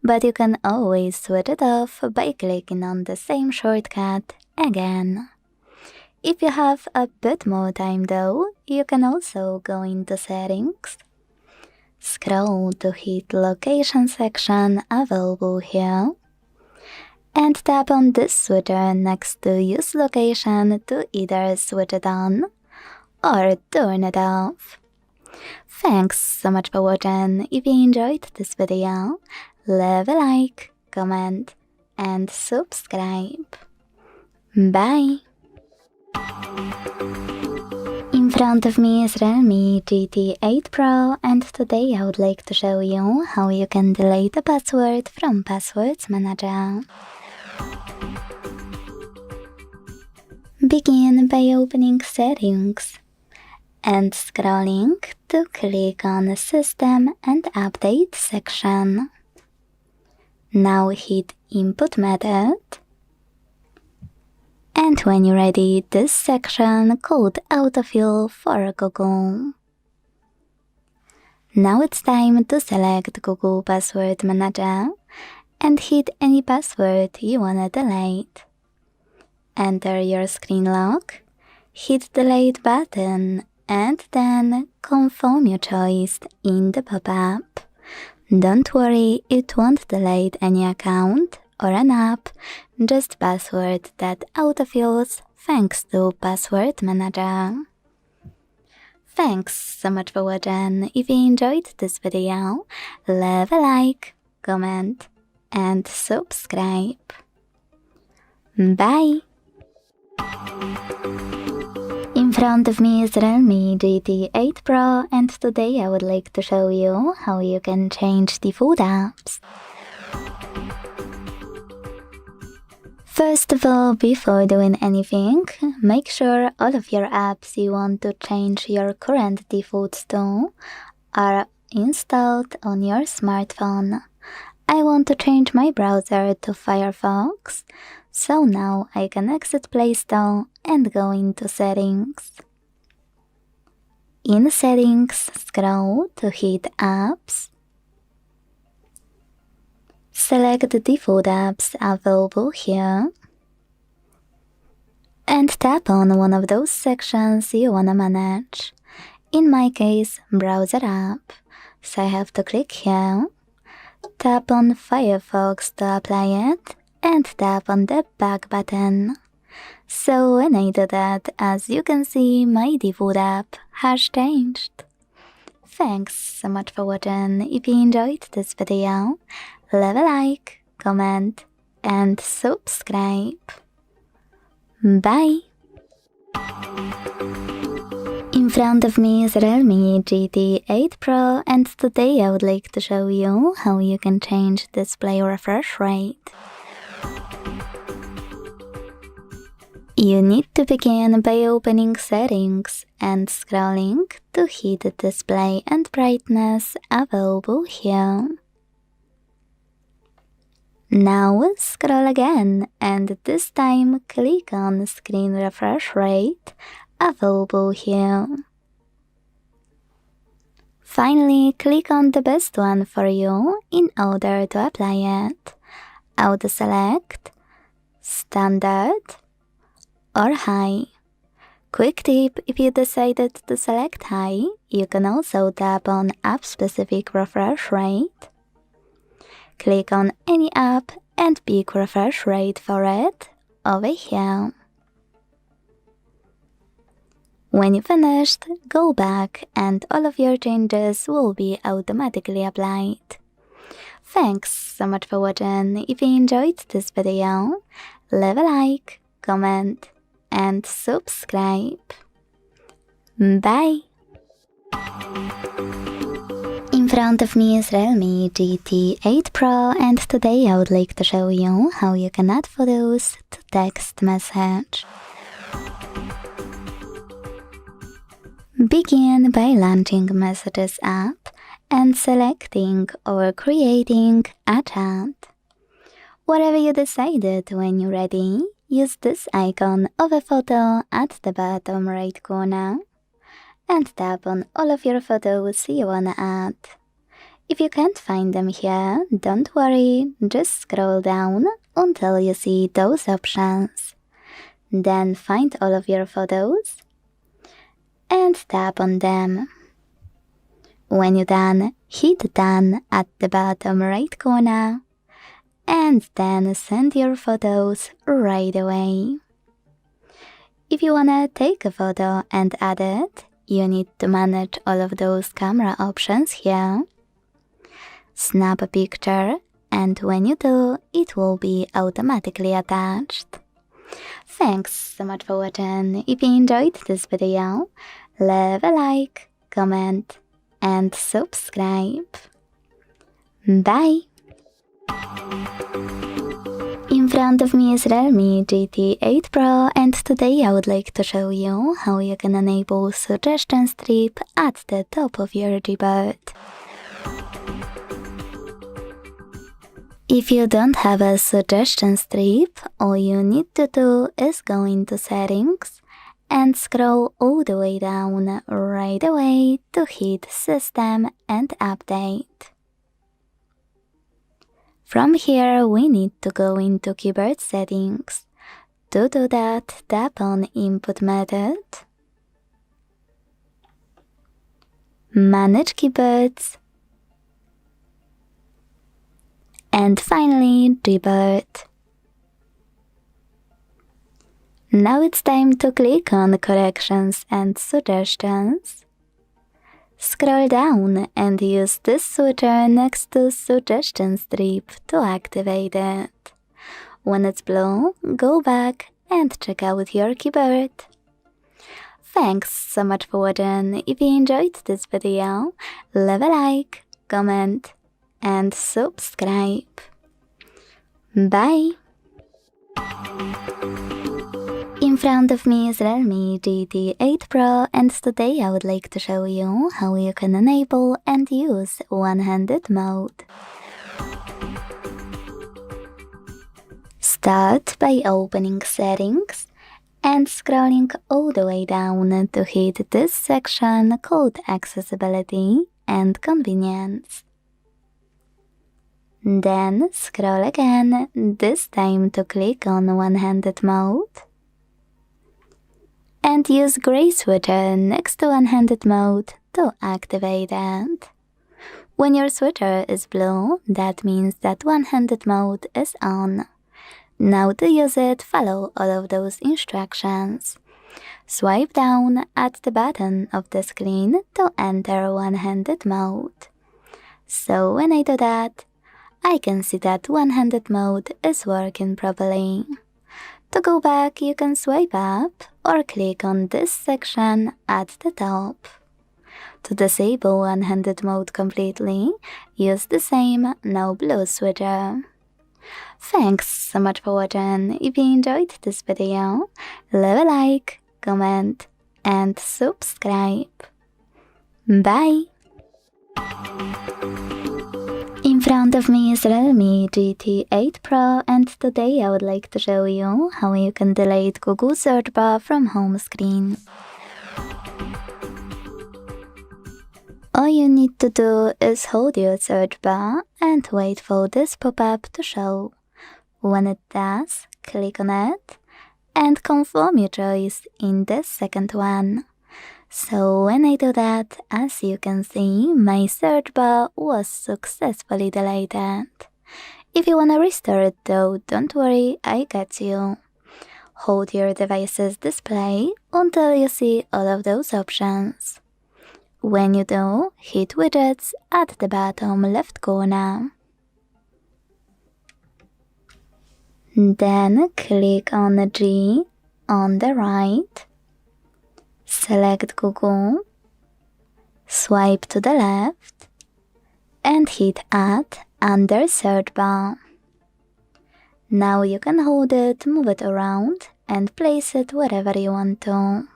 but you can always switch it off by clicking on the same shortcut again. If you have a bit more time though, you can also go into Settings, scroll to hit Location section available here, and tap on this switcher next to Use Location to either switch it on or turn it off. Thanks so much for watching. If you enjoyed this video, leave a like, comment and subscribe. Bye! In front of me is Realme GT8 Pro, and today I would like to show you how you can delete a password from Passwords Manager. Begin by opening Settings and scrolling to click on System and Update section. Now hit Input Method. And when you're ready, this section called Autofill for Google. Now it's time to select Google Password Manager and hit any password you wanna delete. Enter your screen lock, hit Delete button, and then confirm your choice in the pop-up. Don't worry, it won't delete any account or an app, just password that autofills thanks to Password Manager. Thanks so much for watching. If you enjoyed this video, leave a like, comment and subscribe. Bye! In front of me is Realme GT8 Pro, and today I would like to show you how you can change default apps. First of all, before doing anything, make sure all of your apps you want to change your current defaults to are installed on your smartphone. I want to change my browser to Firefox, so now I can exit Play Store and go into Settings. In Settings, scroll to hit Apps. Select the default apps available here and tap on one of those sections you wanna manage. In my case, Browser app, so I have to click here, tap on Firefox to apply it, and tap on the back button. So when I do that, as you can see, my default app has changed. Thanks so much for watching. If you enjoyed this video, leave a like, comment and subscribe. Bye! In In front of me is Realme GT8 Pro, and today I would like to show you how you can change display refresh rate. You need to begin by opening Settings and scrolling to hit the display and brightness available here. Now scroll again and this time click on Screen Refresh Rate available here. Finally, click on the best one for you in order to apply it. Auto Select, Standard, or High. Quick tip, if you decided to select High, you can also tap on App Specific Refresh Rate. Click on any app and pick refresh rate for it over here. When you finished, go back and all of your changes will be automatically applied. Thanks so much for watching. If you enjoyed this video, leave a like, comment, and subscribe. Bye! In front of me is Realme GT8 Pro, and today I would like to show you how you can add photos to text message. Begin by launching Messages app and selecting or creating a chat. Whatever you decided when you're ready, use this icon of a photo at the bottom right corner and tap on all of your photos you wanna add. If you can't find them here, don't worry, just scroll down until you see those options. Then find all of your photos and tap on them. When you're done, hit Done at the bottom right corner and then send your photos right away. If you wanna take a photo and add it, you need to manage all of those camera options here. Snap a picture, and when you do, it will be automatically attached. Thanks so much for watching. If you enjoyed this video, leave a like, comment, and subscribe. Bye! In front of me is Realme GT8 Pro, and today I would like to show you how you can enable suggestion strip at the top of your Gboard. If you don't have a suggestion strip, all you need to do is go into Settings and scroll all the way down right away to hit System and Update. From here, we need to go into Keyboard Settings. To do that, tap on Input Method, Manage Keyboards, and finally Gboard. Now it's time to click on Corrections and Suggestions. Scroll down and use this switcher next to Suggestion Strip to activate it. When it's blue, go back and check out your keyboard. Thanks so much for watching. If you enjoyed this video, leave a like, comment, and subscribe. Bye! In front of me is Realme GT8 Pro, and today I would like to show you how you can enable and use one-handed mode. Start by opening Settings and scrolling all the way down to hit this section called Accessibility and Convenience. Then scroll again, this time to click on one-handed mode. And use gray switcher next to one-handed mode to activate it. When your switcher is blue, that means that one-handed mode is on. Now to use it, follow all of those instructions. Swipe down at the bottom of the screen to enter one-handed mode. So when I do that, I can see that one-handed mode is working properly. To go back, you can swipe up or click on this section at the top. To disable one-handed mode completely, use the same no blue switcher. Thanks so much for watching. If you enjoyed this video, leave a like, comment and subscribe. Bye! In front of me is Realme GT8 Pro, and today I would like to show you how you can delete Google search bar from home screen. All you need to do is hold your search bar and wait for this pop-up to show. When it does, click on it and confirm your choice in the second one. So when I do that, as you can see, my search bar was successfully deleted. If you wanna restore it though, don't worry, I got you. Hold your device's display until you see all of those options. When you do, hit widgets at the bottom left corner. Then click on G on the right. Select Google. Swipe to the left. And hit Add under search bar. Now you can hold it, move it around, and place it wherever you want to.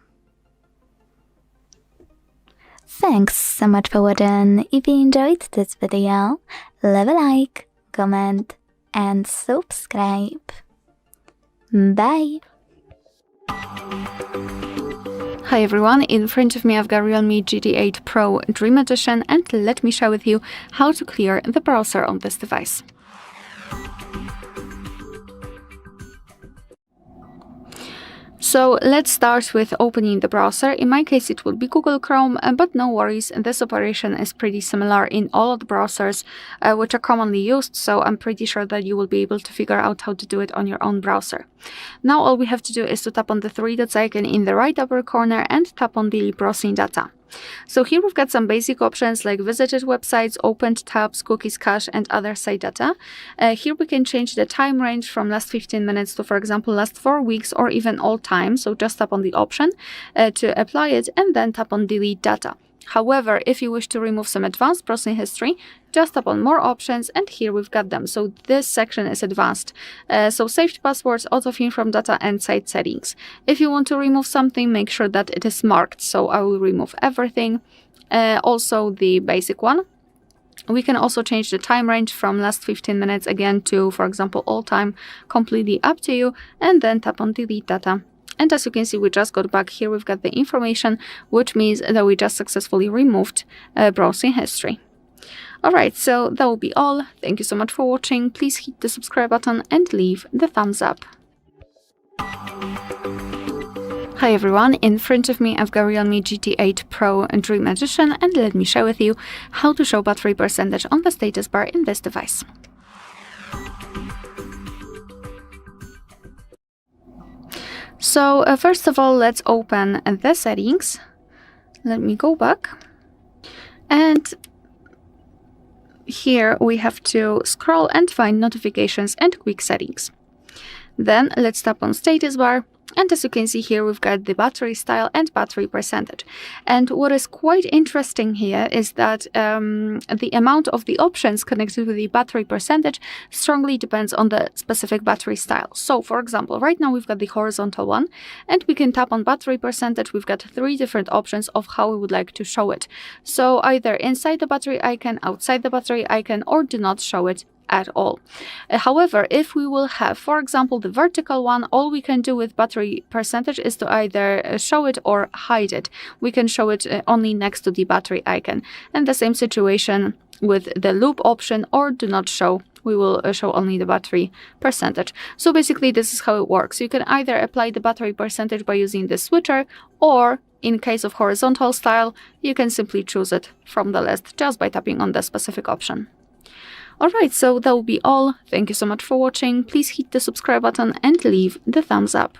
Thanks so much for watching. If you enjoyed this video, leave a like, comment and subscribe. Bye! Hi everyone, in front of me I've got Realme GT8 Pro Dream Edition, and let me share with you how to clear the browser on this device. So let's start with opening the browser. In my case it will be Google Chrome, but no worries, this operation is pretty similar in all of the browsers which are commonly used, so I'm pretty sure that you will be able to figure out how to do it on your own browser. Now all we have to do is to tap on the three dots icon in the right upper corner and tap on the browsing data. So here we've got some basic options like visited websites, opened tabs, cookies, cache and other site data. Here we can change the time range from last 15 minutes to, for example, last 4 weeks or even all time. So just tap on the option to apply it and then tap on delete data. However, if you wish to remove some advanced browsing history, just tap on more options and here we've got them. So this section is advanced. So saved passwords, autofill from data and site settings. If you want to remove something, make sure that it is marked. So I will remove everything. Also the basic one. We can also change the time range from last 15 minutes again to, for example, all time, completely up to you, and then tap on delete data. And as you can see, we just got back here, we've got the information, which means that we just successfully removed browsing history. Alright, so that will be all. Thank you so much for watching. Please hit the subscribe button and leave the thumbs up. Hi everyone, in front of me I've got Realme GT8 Pro Dream Edition, and let me share with you how to show battery percentage on the status bar in this device. So first of all, let's open the settings. Let me go back. And here we have to scroll and find notifications and quick settings. Then let's tap on status bar. And as you can see here, we've got the battery style and battery percentage. And what is quite interesting here is that the amount of the options connected with the battery percentage strongly depends on the specific battery style. So for example, right now we've got the horizontal one, and we can tap on battery percentage. We've got 3 different options of how we would like to show it. So either inside the battery icon, outside the battery icon, or do not show it at all. However, if we will have, for example, the vertical one, all we can do with battery percentage is to either show it or hide it. We can show it only next to the battery icon. And the same situation with the loop option or do not show. We will show only the battery percentage. So basically this is how it works. You can either apply the battery percentage by using the switcher, or in case of horizontal style, you can simply choose it from the list just by tapping on the specific option. Alright, so that will be all. Thank you so much for watching. Please hit the subscribe button and leave the thumbs up.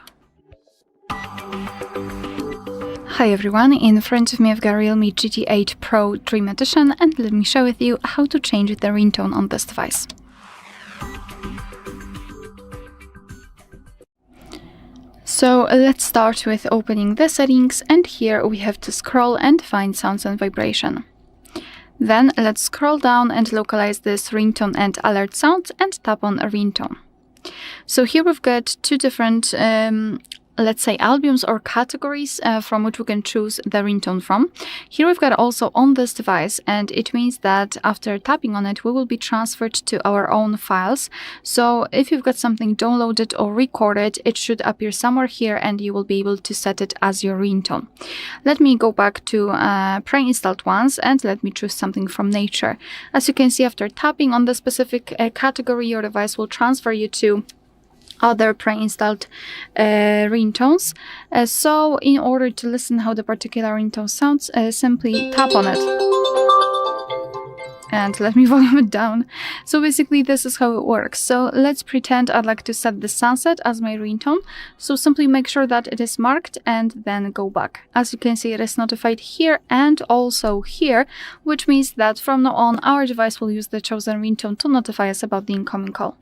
Hi everyone, in front of me I've got Realme GT8 Pro Dream Edition, and let me share with you how to change the ringtone on this device. So let's start with opening the settings, and here we have to scroll and find sounds and vibration. Then let's scroll down and localize this ringtone and alert sounds and tap on a ringtone. So here we've got two different, let's say, albums or categories from which we can choose the ringtone from. Here we've got also on this device, and it means that after tapping on it, we will be transferred to our own files. So if you've got something downloaded or recorded, it should appear somewhere here and you will be able to set it as your ringtone. Let me go back to pre-installed ones and let me choose something from nature. As you can see, after tapping on the specific category, your device will transfer you to other pre-installed ringtones. So in order to listen how the particular ringtone sounds, simply tap on it. And let me volume it down. So basically this is how it works. So let's pretend I'd like to set the sunset as my ringtone. So simply make sure that it is marked and then go back. As you can see, it is notified here and also here, which means that from now on our device will use the chosen ringtone to notify us about the incoming call.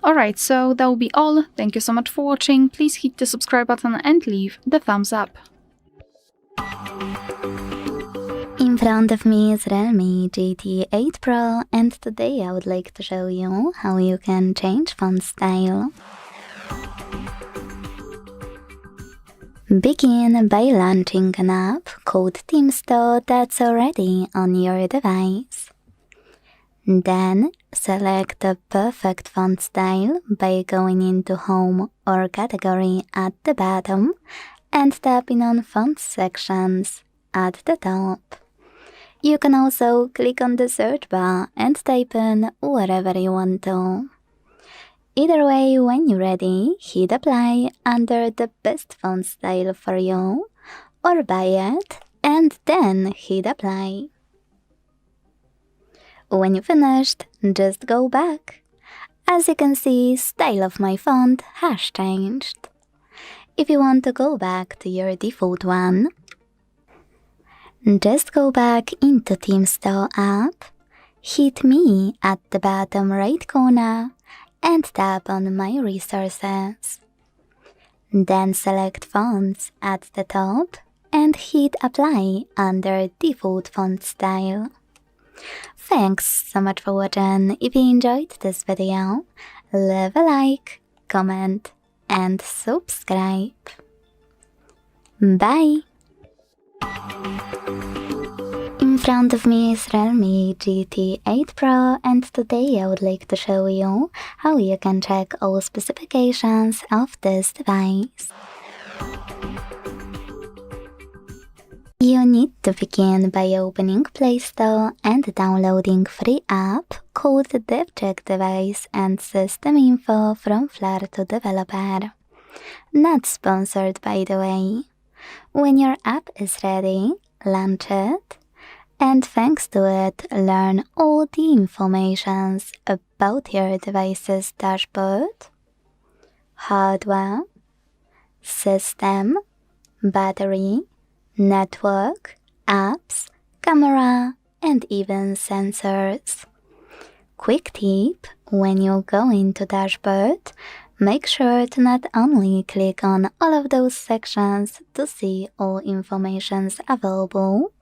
Alright, so that will be all. Thank you so much for watching. Please hit the subscribe button and leave the thumbs up. In front of me is Realme GT8 Pro, and today I would like to show you how you can change font style. Begin by launching an app called ThemeStore that's already on your device. Then select the perfect font style by going into Home or Category at the bottom and tapping on Font Sections at the top. You can also click on the search bar and type in whatever you want to. Either way, when you're ready, hit Apply under the best font style for you, or buy it and then hit Apply. When you finished, just go back. As you can see, style of my font has changed. If you want to go back to your default one, just go back into ThemeStore app, hit Me at the bottom right corner and tap on My Resources. Then select Fonts at the top and hit Apply under Default Font Style. Thanks so much for watching. If you enjoyed this video, leave a like, comment and subscribe. Bye! In front of me is Realme GT8 Pro, and today I would like to show you how you can check all specifications of this device. You need to begin by opening Play Store and downloading free app called DevCheck Device and System Info from Flarto Developer. Not sponsored, by the way. When your app is ready, launch it, and thanks to it, learn all the informations about your device's dashboard, hardware, system, battery, network, apps, camera, and even sensors. Quick tip: when you go into dashboard, make sure to not only click on all of those sections to see all informations available,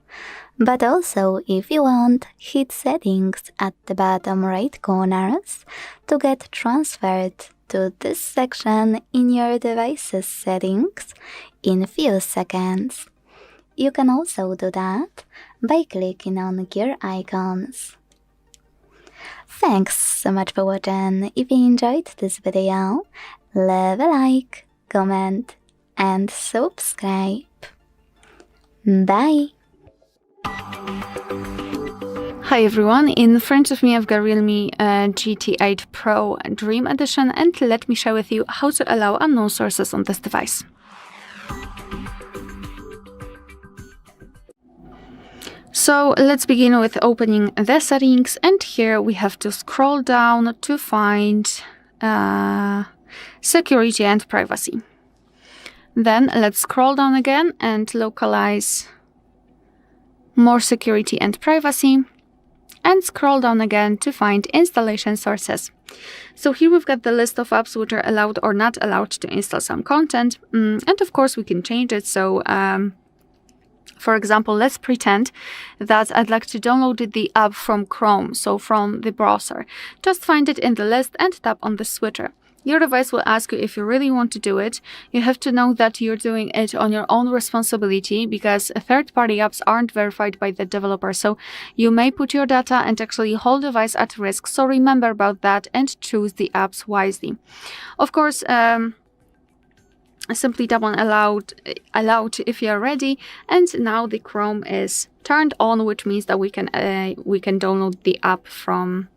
but also, if you want, hit settings at the bottom right corners to get transferred to this section in your device's settings in a few seconds. You can also do that by clicking on gear icons. Thanks so much for watching. If you enjoyed this video, leave a like, comment and subscribe. Bye! Hi everyone, in front of me I've got Realme GT8 Pro Dream Edition, and let me share with you how to allow unknown sources on this device. So let's begin with opening the settings, and here we have to scroll down to find security and privacy. Then let's scroll down again and localize more security and privacy. and scroll down again to find installation sources. So here we've got the list of apps which are allowed or not allowed to install some content, and of course we can change it. So for example, let's pretend that I'd like to download the app from Chrome, so from the browser. Just find it in the list and tap on the switcher. Your device will ask you if you really want to do it. You have to know that you're doing it on your own responsibility because third-party apps aren't verified by the developer. So you may put your data and actually whole device at risk. So remember about that and choose the apps wisely. Of course, simply tap on allowed if you're ready, and now the Chrome is turned on, which means that we can download the app from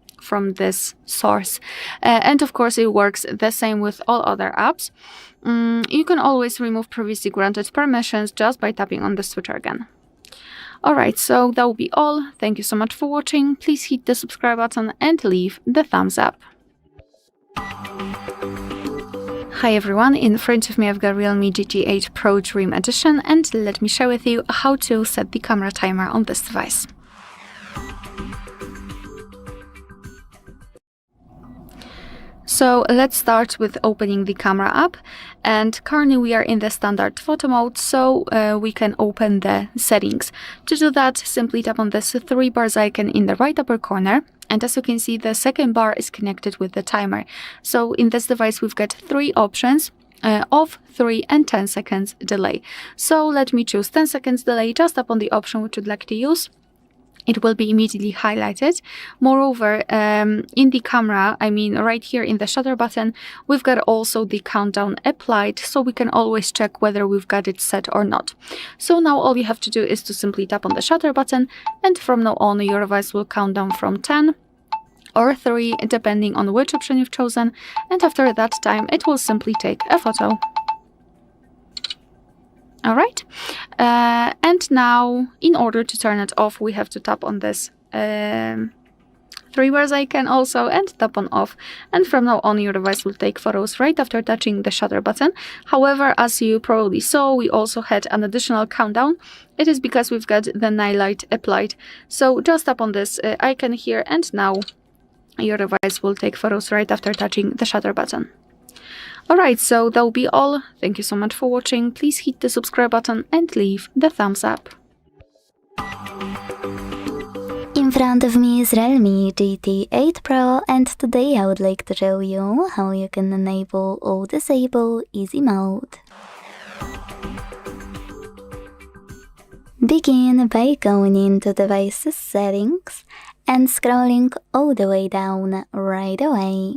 this source. And of course it works the same with all other apps. You can always remove previously granted permissions just by tapping on the switcher again. Alright, so that will be all. Thank you so much for watching. Please hit the subscribe button and leave the thumbs up. Hi everyone, in front of me I've got Realme GT8 Pro Dream Edition, and let me share with you how to set the camera timer on this device. So let's start with opening the camera app, and currently we are in the standard photo mode, so we can open the settings. To do that, simply tap on this 3 bars icon in the right upper corner, and as you can see, the second bar is connected with the timer. So in this device we've got 3 options, off, 3 and 10 seconds delay. So let me choose 10 seconds delay. Just tap on the option which you'd like to use. It will be immediately highlighted. Moreover, in the camera, I mean right here in the shutter button, we've got also the countdown applied, so we can always check whether we've got it set or not. So now all you have to do is to simply tap on the shutter button, and from now on your device will count down from 10 or 3, depending on which option you've chosen, and after that time it will simply take a photo. Alright, and now in order to turn it off we have to tap on this 3 bars icon also and tap on off, and from now on your device will take photos right after touching the shutter button. However, as you probably saw, we also had an additional countdown. It is because we've got the night light applied. So just tap on this icon here, and now your device will take photos right after touching the shutter button. Alright, so that will be all. Thank you so much for watching. Please hit the subscribe button and leave the thumbs up. In front of me is Realme GT8 Pro, and today I would like to show you how you can enable or disable easy mode. Begin by going into devices settings and scrolling all the way down right away.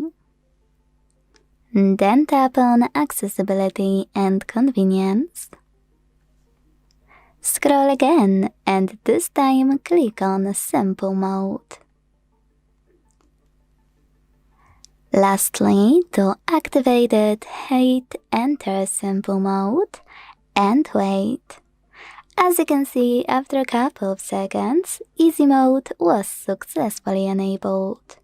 Then tap on Accessibility and Convenience. Scroll again, and this time click on Simple Mode. Lastly, to activate it, hit Enter Simple Mode and wait. As you can see, after a couple of seconds, Easy Mode was successfully enabled.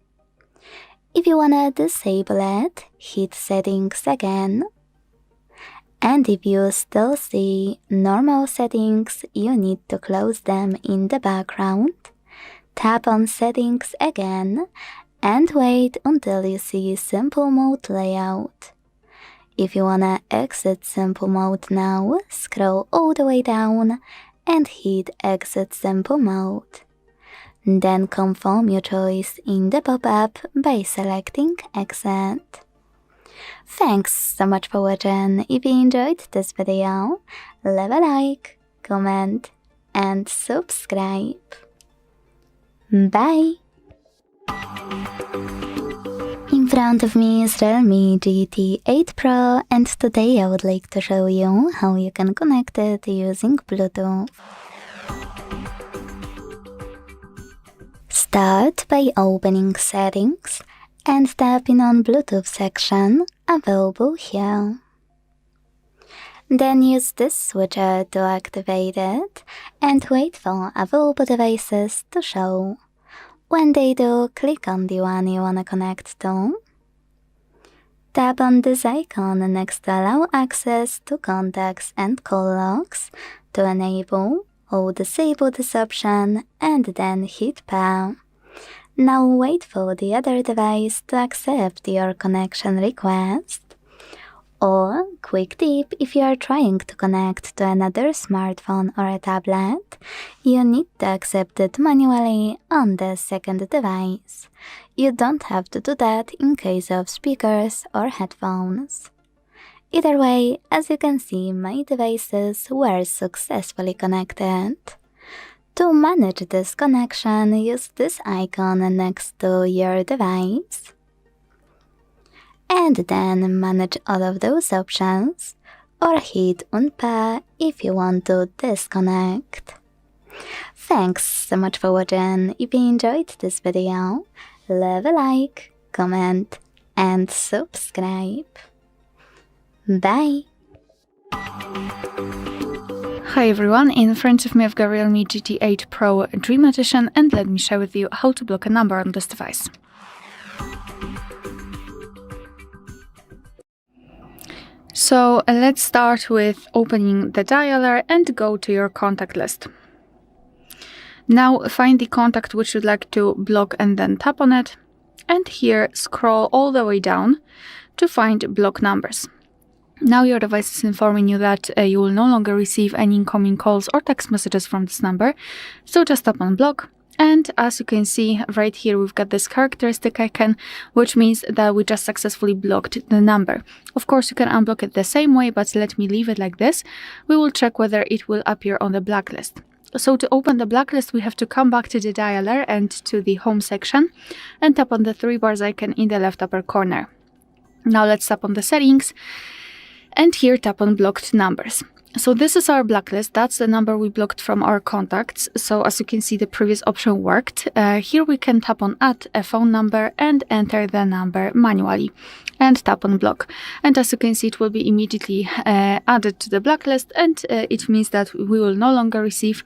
If you wanna disable it, hit Settings again. And if you still see normal settings, you need to close them in the background. Tap on Settings again and wait until you see Simple Mode Layout. If you wanna exit Simple Mode now, scroll all the way down and hit Exit Simple Mode. Then confirm your choice in the pop-up by selecting Exit. Thanks so much for watching. If you enjoyed this video, leave a like, comment and subscribe. Bye! In front of me is Realme GT8 Pro, and today I would like to show you how you can connect it using Bluetooth. Start by opening Settings and tapping on Bluetooth section available here. Then use this switcher to activate it and wait for available devices to show. When they do, click on the one you want to connect to. Tap on this icon next to allow access to contacts and call logs to enable or disable this option, and then hit power. Now wait for the other device to accept your connection request. Or, quick tip, if you are trying to connect to another smartphone or a tablet, you need to accept it manually on the second device. You don't have to do that in case of speakers or headphones. Either way, as you can see, my devices were successfully connected. To manage this connection, use this icon next to your device. And then manage all of those options, or hit unpair if you want to disconnect. Thanks so much for watching. If you enjoyed this video, leave a like, comment, and subscribe. Bye! Hi everyone, in front of me I've got Realme GT8 Pro Dream Edition, and let me share with you how to block a number on this device. So let's start with opening the dialer and go to your contact list. Now find the contact which you'd like to block and then tap on it, and here scroll all the way down to find block numbers. Now your device is informing you that you will no longer receive any incoming calls or text messages from this number, so just tap on block. And as you can see right here, we've got this characteristic icon, which means that we just successfully blocked the number. Of course, you can unblock it the same way, but let me leave it like this. We will check whether it will appear on the blacklist. So to open the blacklist, we have to come back to the dialer and to the home section and tap on the three bars icon in the left upper corner. Now let's tap on the settings and here tap on blocked numbers. So this is our blacklist. That's the number we blocked from our contacts. So as you can see, the previous option worked. Here we can tap on add a phone number and enter the number manually and tap on block. And as you can see, it will be immediately added to the blacklist, and it means that we will no longer receive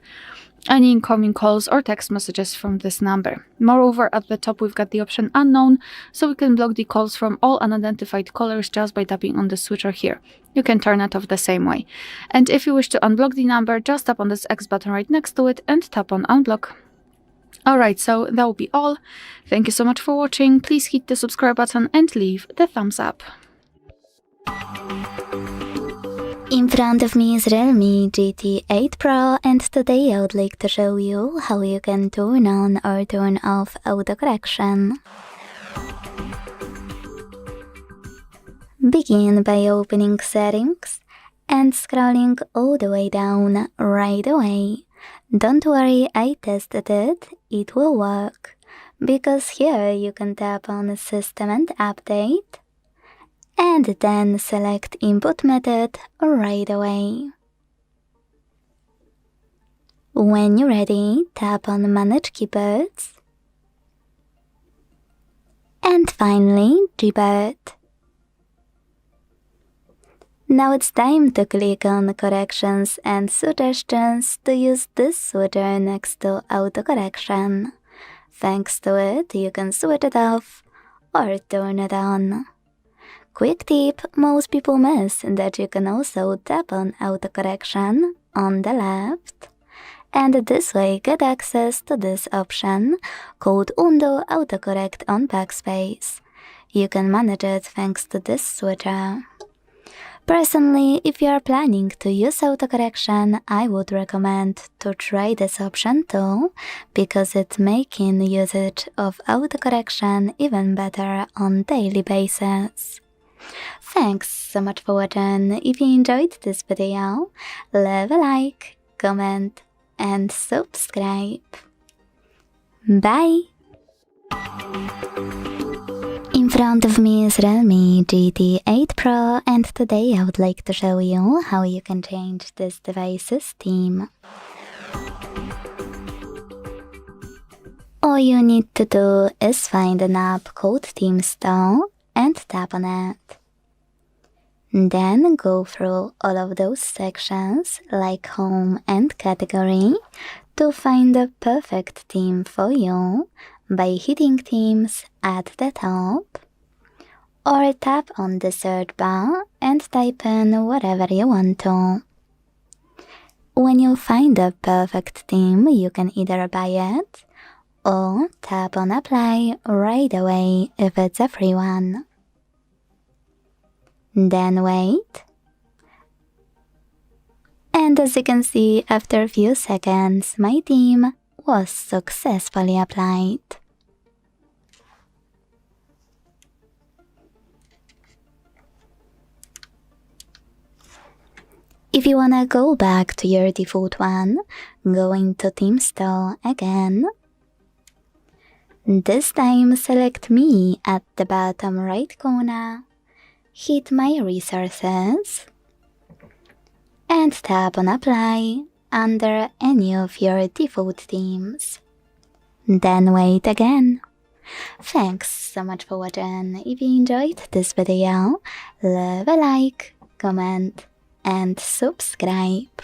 any incoming calls or text messages from this number. Moreover, at the top we've got the option unknown, so we can block the calls from all unidentified callers just by tapping on the switcher here. You can turn it off the same way. And if you wish to unblock the number, just tap on this X button right next to it and tap on unblock. Alright, so that will be all. Thank you so much for watching. Please hit the subscribe button and leave the thumbs up. In front of me is Realme GT8 Pro, and today I would like to show you how you can turn on or turn off autocorrection. Begin by opening settings and scrolling all the way down right away. Don't worry, I tested it, it will work, because here you can tap on System and Update, and then select Input Method right away. When you're ready, tap on Manage Keyboards, and finally Gboard. Now it's time to click on Corrections and Suggestions to use this switcher next to Autocorrection. Thanks to it, you can switch it off or turn it on. Quick tip, most people miss that you can also tap on autocorrection on the left, and this way get access to this option called Undo Autocorrect on Backspace. You can manage it thanks to this switcher. Personally, if you are planning to use autocorrection, I would recommend to try this option too, because it's making usage of autocorrection even better on daily basis. Thanks so much for watching. If you enjoyed this video, leave a like, comment, and subscribe. Bye! In front of me is Realme GT8 Pro, and today I would like to show you how you can change this device's theme. All you need to do is find an app called Theme Store and tap on it. Then go through all of those sections like Home and Category to find the perfect theme for you by hitting Themes at the top, or tap on the search bar and type in whatever you want to. When you find the perfect theme, you can either buy it or tap on Apply right away if it's a free one. Then wait. And as you can see, after a few seconds, my theme was successfully applied. If you wanna go back to your default one, go into Theme Store again. This time select Me at the bottom right corner, hit My Resources, and tap on Apply under any of your default themes. Then wait again. Thanks so much for watching. If you enjoyed this video, leave a like, comment, and subscribe.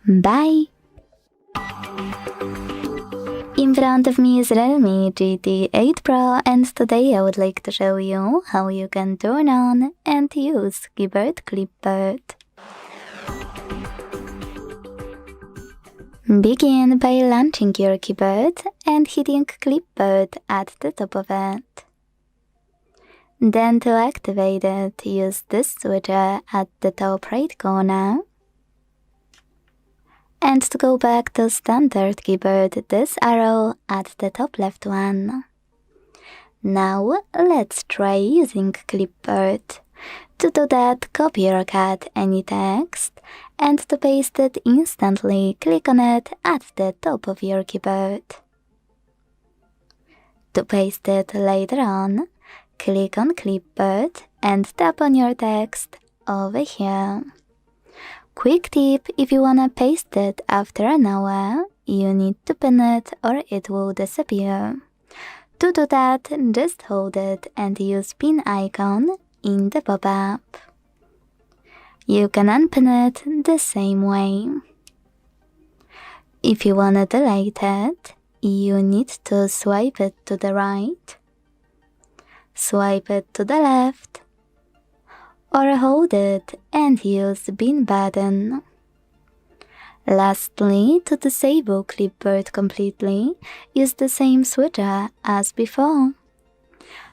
Bye! In front of me is Realme GT8 Pro, and today I would like to show you how you can turn on and use Gboard Clipboard. Begin by launching your keyboard and hitting Clipboard at the top of it. Then to activate it, use this switcher at the top right corner. And to go back to standard keyboard, this arrow at the top left one. Now let's try using Clipboard. To do that, copy or cut any text, and to paste it instantly, click on it at the top of your keyboard. To paste it later on, click on Clipboard and tap on your text over here. Quick tip, if you wanna paste it after an hour, you need to pin it or it will disappear. To do that, just hold it and use pin icon in the pop-up. You can unpin it the same way. If you wanna delete it, you need to swipe it to the right, swipe it to the left, or hold it and use the bin button. Lastly, to disable Clipboard completely, use the same switcher as before.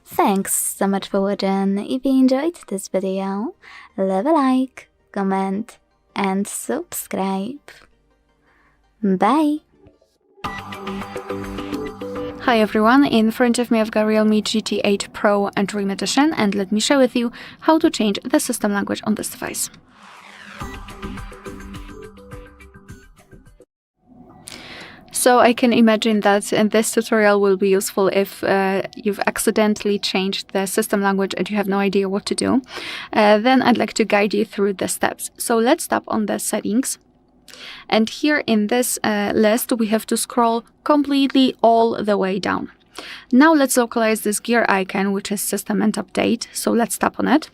Thanks so much for watching. If you enjoyed this video, leave a like, comment, and subscribe. Bye! Hi everyone, in front of me I've got Realme GT8 Pro and Dream Edition, and let me share with you how to change the system language on this device. So I can imagine that this tutorial will be useful if you've accidentally changed the system language and you have no idea what to do. Then I'd like to guide you through the steps. So let's tap on the settings. And here in this list, we have to scroll completely all the way down. Now let's localize this gear icon, which is System and Update. So let's tap on it.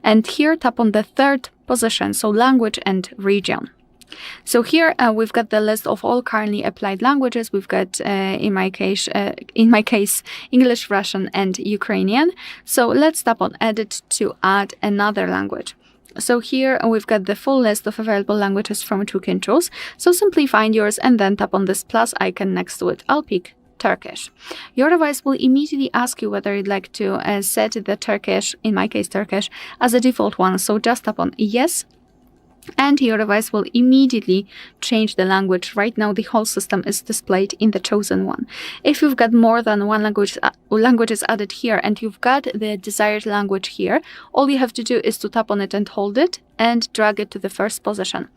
And here tap on the third position, so Language and Region. So here we've got the list of all currently applied languages. We've got, in my case, English, Russian, and Ukrainian. So let's tap on Edit to add another language. So here we've got the full list of available languages from which we can choose. So simply find yours and then tap on this plus icon next to it. I'll pick Turkish. Your device will immediately ask you whether you'd like to set the Turkish, in my case Turkish, as a default one. So just tap on Yes, and your device will immediately change the language. Right now the whole system is displayed in the chosen one. If you've got more than one languages added here and you've got the desired language here, all you have to do is to tap on it and hold it and drag it to the first position.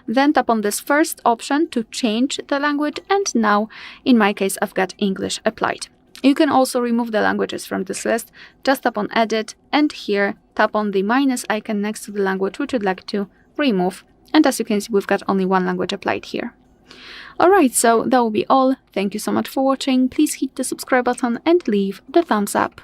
Then tap on this first option to change the language, and now in my case I've got English applied. You can also remove the languages from this list. Just tap on Edit and here tap on the minus icon next to the language which you'd like to remove, and as you can see we've got only one language applied here. Alright, so that will be all. Thank you so much for watching. Please hit the subscribe button and leave the thumbs up.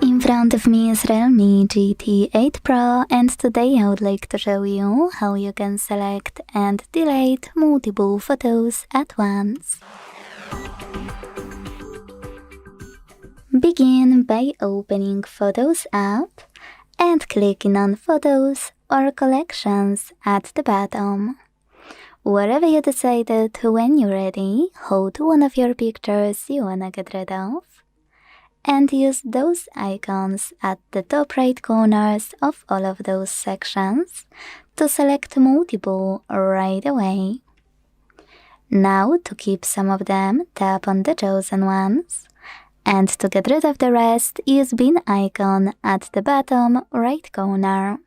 In front of me is Realme GT8 Pro, and today I would like to show you how you can select and delete multiple photos at once. Begin by opening Photos app and clicking on Photos or Collections at the bottom. Wherever you decided, when you're ready, hold one of your pictures you wanna get rid of and use those icons at the top right corners of all of those sections to select multiple right away. Now, to keep some of them, tap on the chosen ones, and to get rid of the rest, use bin icon at the bottom right corner.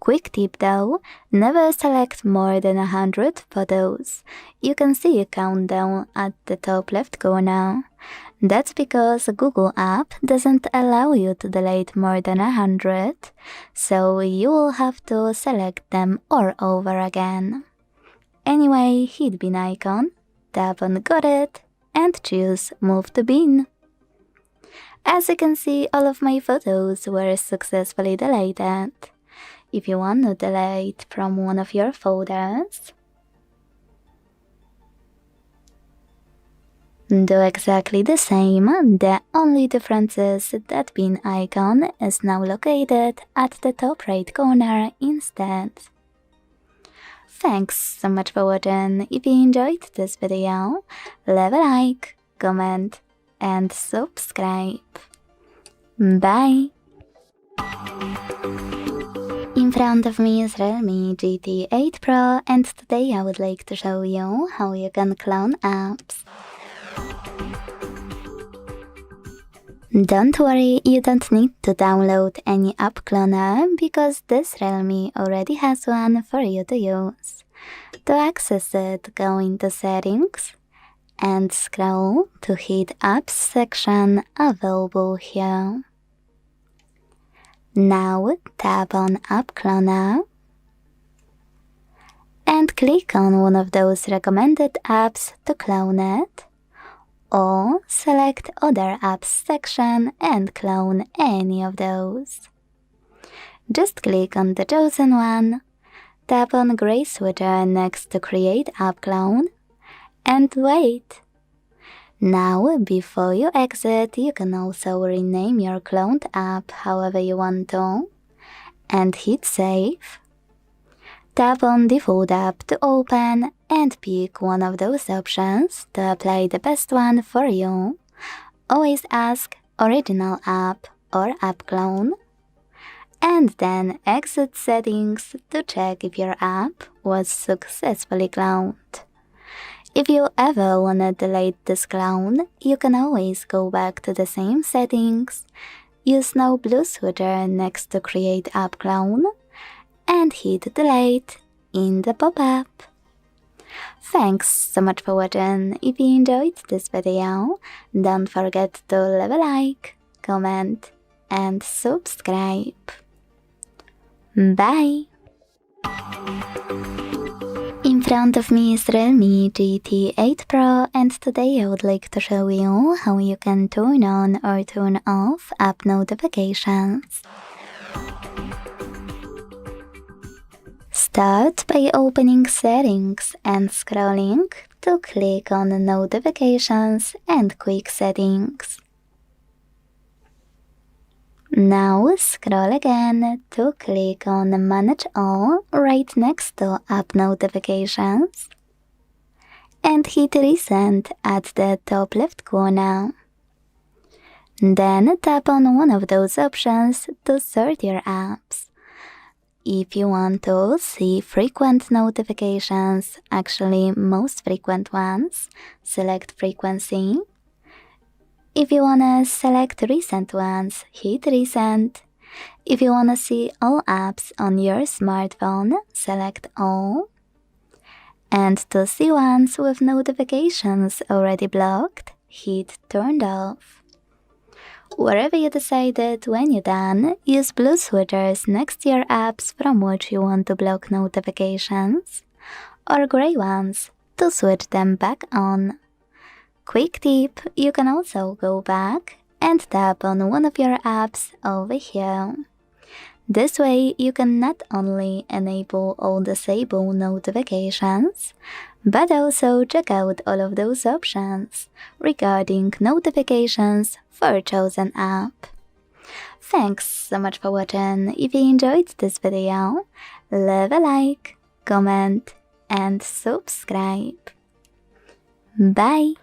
Quick tip though, never select more than 100 photos. You can see a countdown at the top left corner. That's because Google app doesn't allow you to delete more than 100, so you will have to select them all over again. Anyway, hit bin icon, tap on got it, and choose move to bin. As you can see, all of my photos were successfully deleted. If you want to delete from one of your folders, do exactly the same. The only difference is that bin icon is now located at the top right corner instead. Thanks so much for watching. If you enjoyed this video, leave a like, comment, and subscribe. Bye! In front of me is Realme GT8 Pro, and today I would like to show you how you can clone apps. Don't worry, you don't need to download any app cloner because this Realme already has one for you to use. To access it, go into Settings and scroll to hit Apps section available here. Now tap on App Cloner and click on one of those recommended apps to clone it, or select Other Apps section and clone any of those. Just click on the chosen one, tap on gray switcher next to Create App Clone, and wait. Now, before you exit, you can also rename your cloned app however you want to, and hit Save. Tap on Default App to open and pick one of those options to apply the best one for you. Always ask Original App or App Clone, and then exit Settings to check if your app was successfully cloned. If you ever wanna delete this clone, you can always go back to the same settings, use now blue switcher next to Create App Clone, and hit Delete in the pop-up. Thanks so much for watching. If you enjoyed this video, don't forget to leave a like, comment, and subscribe. Bye! In front of me is Realme GT8 Pro, and today I would like to show you how you can turn on or turn off app notifications. Start by opening Settings and scrolling to click on Notifications and Quick Settings. Now scroll again to click on Manage All right next to App Notifications and hit Recent at the top left corner. Then tap on one of those options to sort your apps. If you want to see frequent notifications, actually most frequent ones, select Frequency. If you wanna select recent ones, hit Recent. If you wanna see all apps on your smartphone, select All. And to see ones with notifications already blocked, hit Turned Off. Wherever you decided, when you're done, use blue switchers next to your apps from which you want to block notifications, or gray ones to switch them back on. Quick tip, you can also go back and tap on one of your apps over here. This way you can not only enable or disable notifications, but also check out all of those options regarding notifications for a chosen app. Thanks so much for watching. If you enjoyed this video, leave a like, comment, and subscribe. Bye!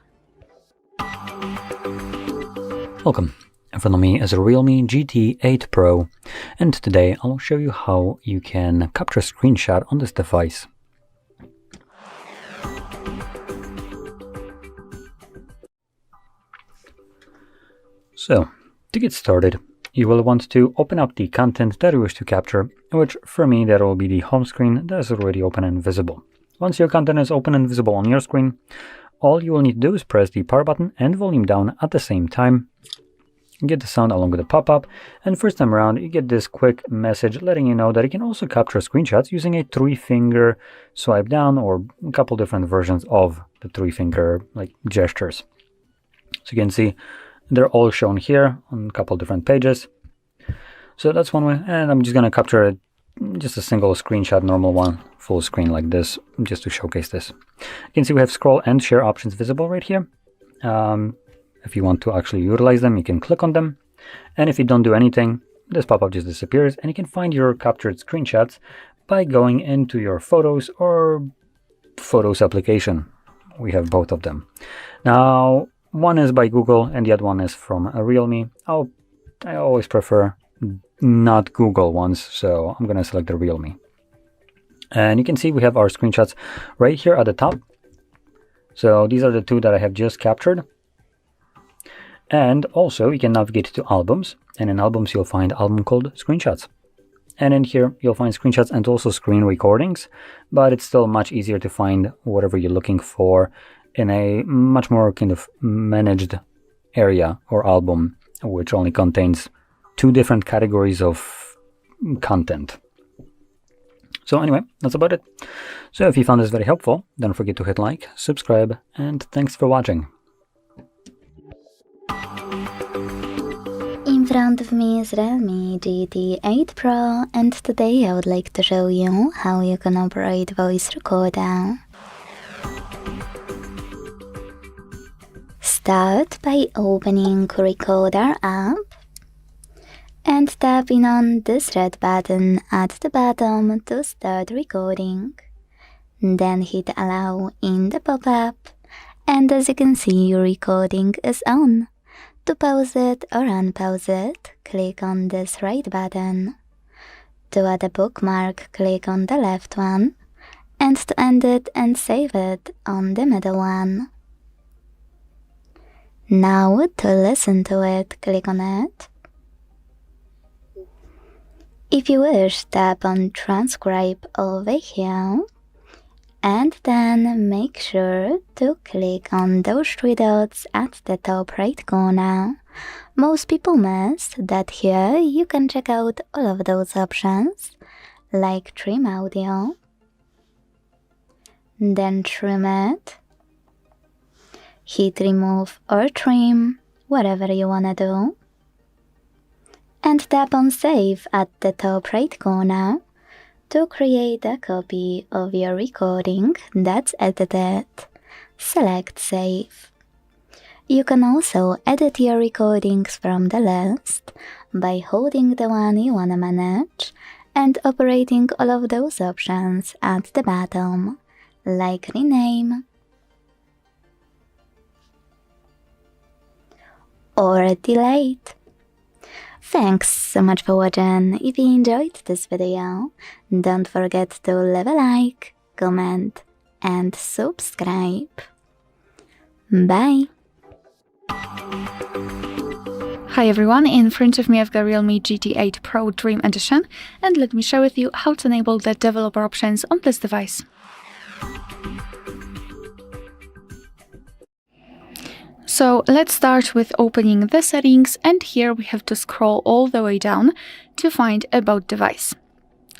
Welcome. In front of me is a Realme GT8 Pro, and today I'll show you how you can capture a screenshot on this device. So, to get started, you will want to open up the content that you wish to capture, which for me that will be the home screen that is already open and visible. Once your content is open and visible on your screen, all you will need to do is press the power button and volume down at the same time. Get the sound along with the pop-up, and first time around you get this quick message letting you know that you can also capture screenshots using a 3-finger swipe down or a couple different versions of the 3-finger gestures. So you can see they're all shown here on a couple different pages. So that's one way, and I'm just going to capture just a single screenshot, normal one, full screen like this, just to showcase this. You can see we have scroll and share options visible right here. If you want to actually utilize them, you can click on them. And if you don't do anything, this pop-up just disappears, and you can find your captured screenshots by going into your Photos or Photos application. We have both of them. Now, one is by Google and the other one is from a Realme. I always prefer not Google ones, so I'm going to select the Realme. And you can see we have our screenshots right here at the top. So these are the two that I have just captured. And also you can navigate to albums, and in albums you'll find an album called screenshots. And in here you'll find screenshots and also screen recordings, but it's still much easier to find whatever you're looking for in a much more kind of managed area or album, which only contains 2 different categories of content. So anyway, that's about it. So if you found this very helpful, don't forget to hit like, subscribe, and thanks for watching. In front of me is Realme GT8 Pro, and today I would like to show you how you can operate voice recorder. Start by opening Recorder app and tapping on this red button at the bottom to start recording. Then hit allow in the pop-up, and as you can see your recording is on. To pause it or unpause it, click on this right button. To add a bookmark, click on the left one, and to end it and save it on the middle one. Now to listen to it, click on it. If you wish, tap on transcribe over here, and then make sure to click on those 3 dots at the top right corner. Most people miss that here you can check out all of those options, like trim audio, then trim it, hit remove or trim, whatever you wanna do, and tap on save at the top right corner to create a copy of your recording that's edited. Select Save. You can also edit your recordings from the list by holding the one you wanna manage and operating all of those options at the bottom, like rename or delete. Thanks so much for watching. If you enjoyed this video, don't forget to leave a like, comment, and subscribe. Bye! Hi everyone, in front of me I've got Realme GT8 Pro Dream Edition, and let me share with you how to enable the developer options on this device. So let's start with opening the settings, and here we have to scroll all the way down to find About Device.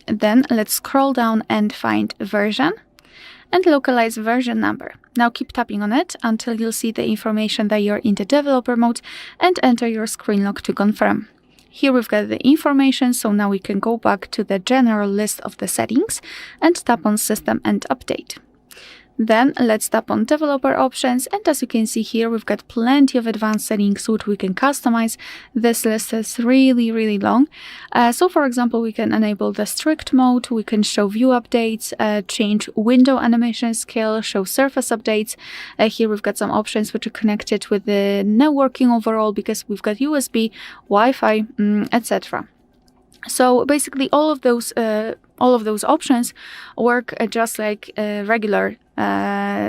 Then let's scroll down and find Version and localize version number. Now keep tapping on it until you'll see the information that you're in the developer mode, and enter your screen lock to confirm. Here we've got the information, so now we can go back to the general list of the settings and tap on System and Update. Then let's tap on developer options, and as you can see here, we've got plenty of advanced settings which we can customize. This list is really long. So for example, we can enable the strict mode, we can show view updates, change window animation scale, show surface updates. Here we've got some options which are connected with the networking overall, because we've got USB, Wi-Fi, etc. So basically all of those options work just like regular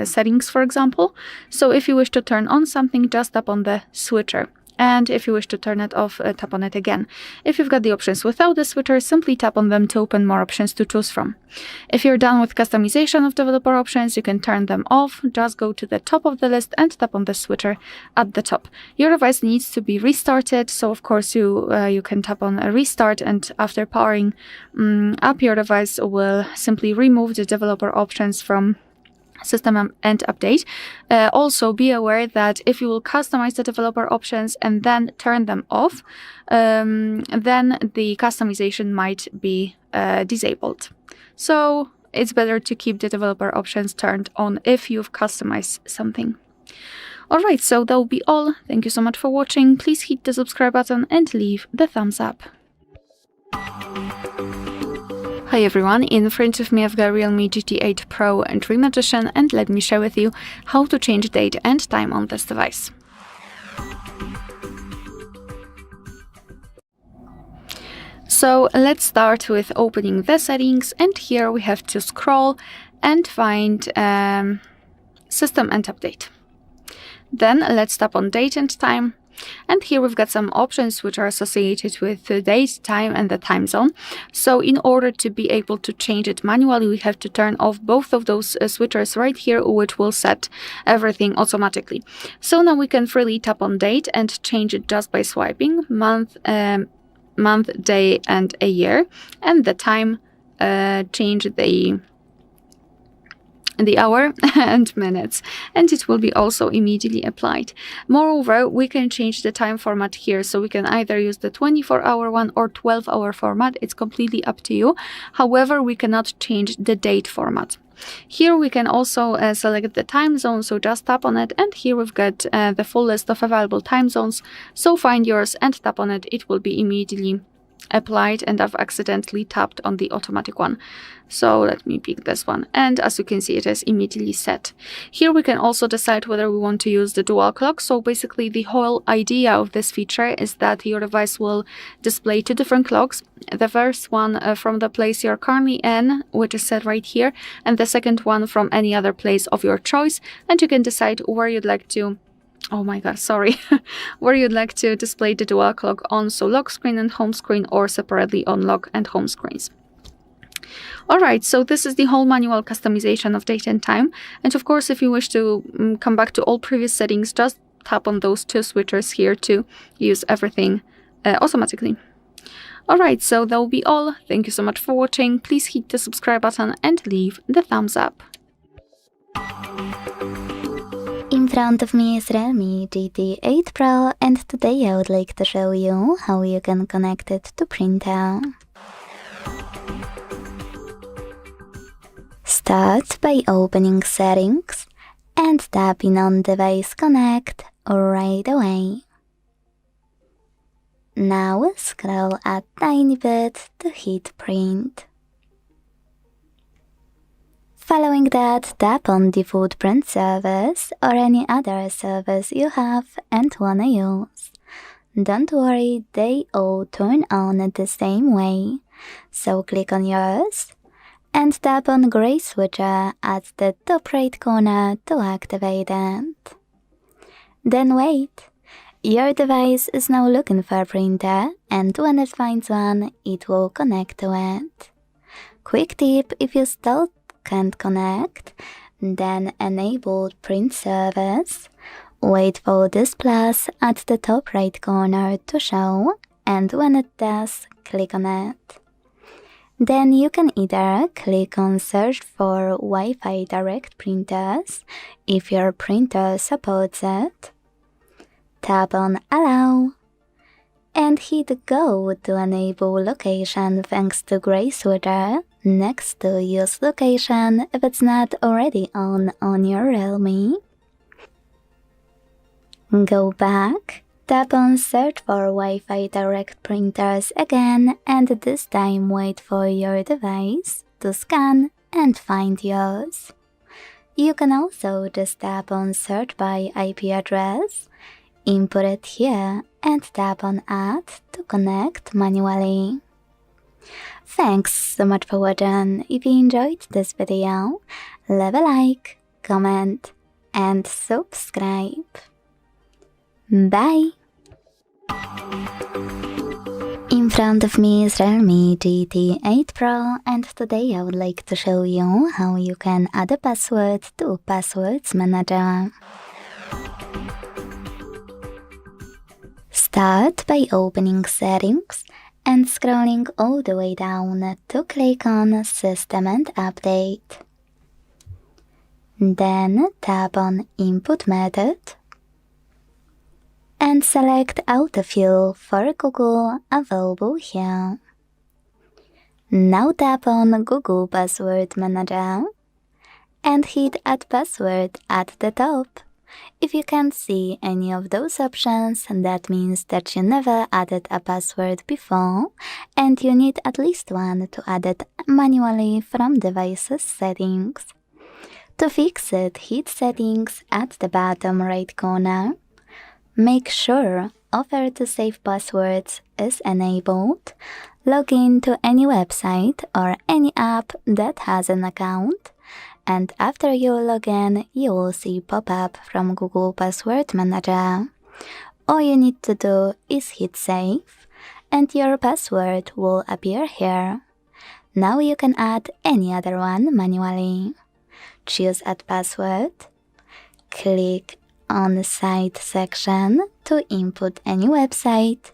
settings, for example. So if you wish to turn on something, just tap on the switcher. And if you wish to turn it off, tap on it again. If you've got the options without the switcher, simply tap on them to open more options to choose from. If you're done with customization of developer options, you can turn them off. Just go to the top of the list and tap on the switcher at the top. Your device needs to be restarted, so of course you can tap on a restart, and after powering up your device, will simply remove the developer options from system and update. Also be aware that if you will customize the developer options and then turn them off, then the customization might be disabled. So it's better to keep the developer options turned on if you've customized something. Alright, so that will be all. Thank you so much for watching. Please hit the subscribe button and leave the thumbs up. Hi everyone, in front of me I've got Realme GT8 Pro and Dream Edition, and let me share with you how to change date and time on this device. So let's start with opening the settings, and here we have to scroll and find System and Update. Then let's tap on Date and Time. And here we've got some options which are associated with the date, time, and the time zone. So in order to be able to change it manually, we have to turn off both of those switchers right here, which will set everything automatically. So now we can freely tap on date and change it just by swiping month, day, and a year, and the time, change the hour and minutes, and it will be also immediately applied. Moreover, we can change the time format here, so we can either use the 24-hour one or 12-hour format. It's completely up to you. However, we cannot change the date format. Here we can also select the time zone, so just tap on it, and here we've got the full list of available time zones. So find yours and tap on it. It will be immediately applied, and I've accidentally tapped on the automatic one, so let me pick this one, and as you can see, it is immediately set. Here we can also decide whether we want to use the dual clock. So basically the whole idea of this feature is that your device will display two different clocks. The first one from the place you're currently in, which is set right here, and the second one from any other place of your choice, and you can decide where you'd like to where you'd like to display the dual clock on, so lock screen and home screen, or separately on lock and home screens. Alright, so this is the whole manual customization of date and time, and of course if you wish to come back to all previous settings, just tap on those two switchers here to use everything automatically. Alright, so that will be all. Thank you so much for watching. Please hit the subscribe button and leave the thumbs up. In front of me is Realme GT8 Pro, and today I would like to show you how you can connect it to printer. Start by opening Settings and tapping on Device Connect right away. Now scroll a tiny bit to hit Print. Following that, tap on the footprint service or any other service you have and wanna use. Don't worry, they all turn on the same way, so click on yours and tap on gray switcher at the top right corner to activate it. Then wait. Your device is now looking for a printer, and when it finds one, it will connect to it. Quick tip: if you still can't connect, then enable print service. Wait for this plus at the top right corner to show, and when it does, click on it. Then you can either click on Search for Wi-Fi Direct Printers if your printer supports it, tap on Allow, and hit Go to enable location thanks to gray switcher, next to Use Location if it's not already on your Realme. Go back, tap on Search for Wi-Fi Direct Printers again, and this time wait for your device to scan and find yours. You can also just tap on Search by IP address, input it here, and tap on Add to connect manually. Thanks so much for watching. If you enjoyed this video, leave a like, comment, and subscribe. Bye! In front of me is Realme GT8 Pro, and today I would like to show you how you can add a password to Passwords Manager. Start by opening Settings and scrolling all the way down to click on System and Update. Then tap on Input Method and select Autofill for Google available here. Now tap on Google Password Manager and hit Add Password at the top. If you can't see any of those options, that means that you never added a password before and you need at least one to add it manually from device's settings. To fix it, hit Settings at the bottom right corner. Make sure Offer to Save Passwords is enabled. Log in to any website or any app that has an account. And after you log in, you will see pop-up from Google Password Manager. All you need to do is hit Save, and your password will appear here. Now you can add any other one manually. Choose Add Password, click on the Site section to input any website,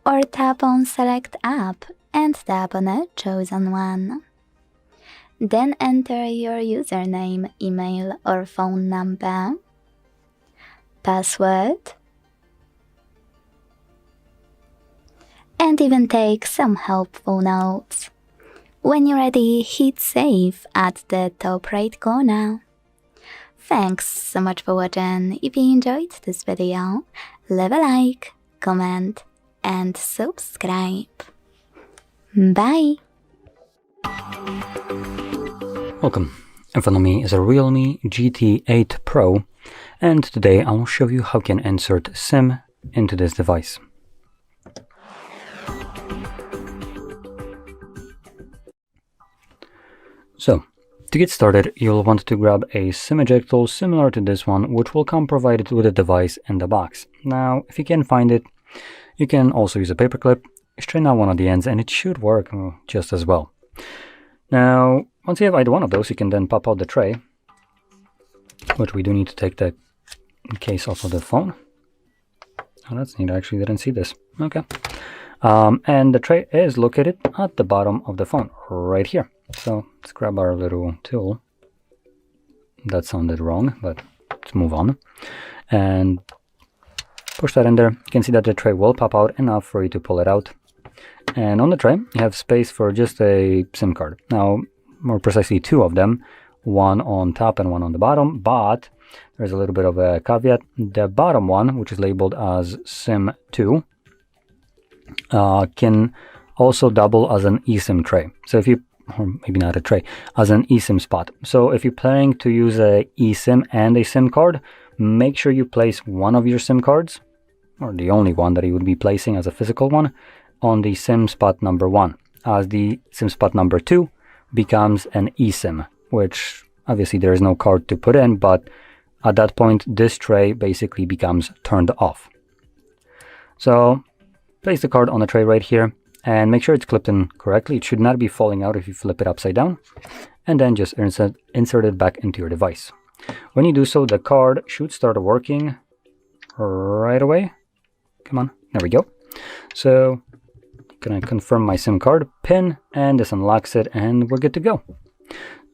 or tap on Select App and tap on a chosen one. Then enter your username, email or phone number, password, and even take some helpful notes. When you're ready, hit Save at the top right corner. Thanks so much for watching. If you enjoyed this video, leave a like, comment, and subscribe. Bye! Welcome. In front of me is a Realme GT8 Pro, and today I'll show you how you can insert SIM into this device. So, to get started, you'll want to grab a SIM eject tool similar to this one, which will come provided with the device in the box. Now, if you can't find it, you can also use a paperclip, straighten out one of the ends, and it should work just as well. Now, once you have either one of those, you can then pop out the tray, which we do need to take the case off of the phone. Oh, that's neat. I actually didn't see this. Okay. And the tray is located at the bottom of the phone, right here. So let's grab our little tool. That sounded wrong, but let's move on. And push that in there. You can see that the tray will pop out enough for you to pull it out. And on the tray, you have space for just a SIM card. Now, more precisely two of them, one on top and one on the bottom, but there's a little bit of a caveat. The bottom one, which is labeled as SIM 2, can also double as an eSIM tray. So if you, or maybe not a tray, as an eSIM spot. So if you're planning to use a eSIM and a SIM card, make sure you place one of your SIM cards, or the only one that you would be placing as a physical one, on the SIM spot number 1, as the SIM spot number 2 becomes an eSIM, which obviously there is no card to put in, but at that point this tray basically becomes turned off. So place the card on the tray right here and make sure it's clipped in correctly. It should not be falling out if you flip it upside down, and then just insert it back into your device. When you do so, the card should start working right away. Come on, there we go. So I'm gonna confirm my SIM card pin, and this unlocks it, and we're good to go.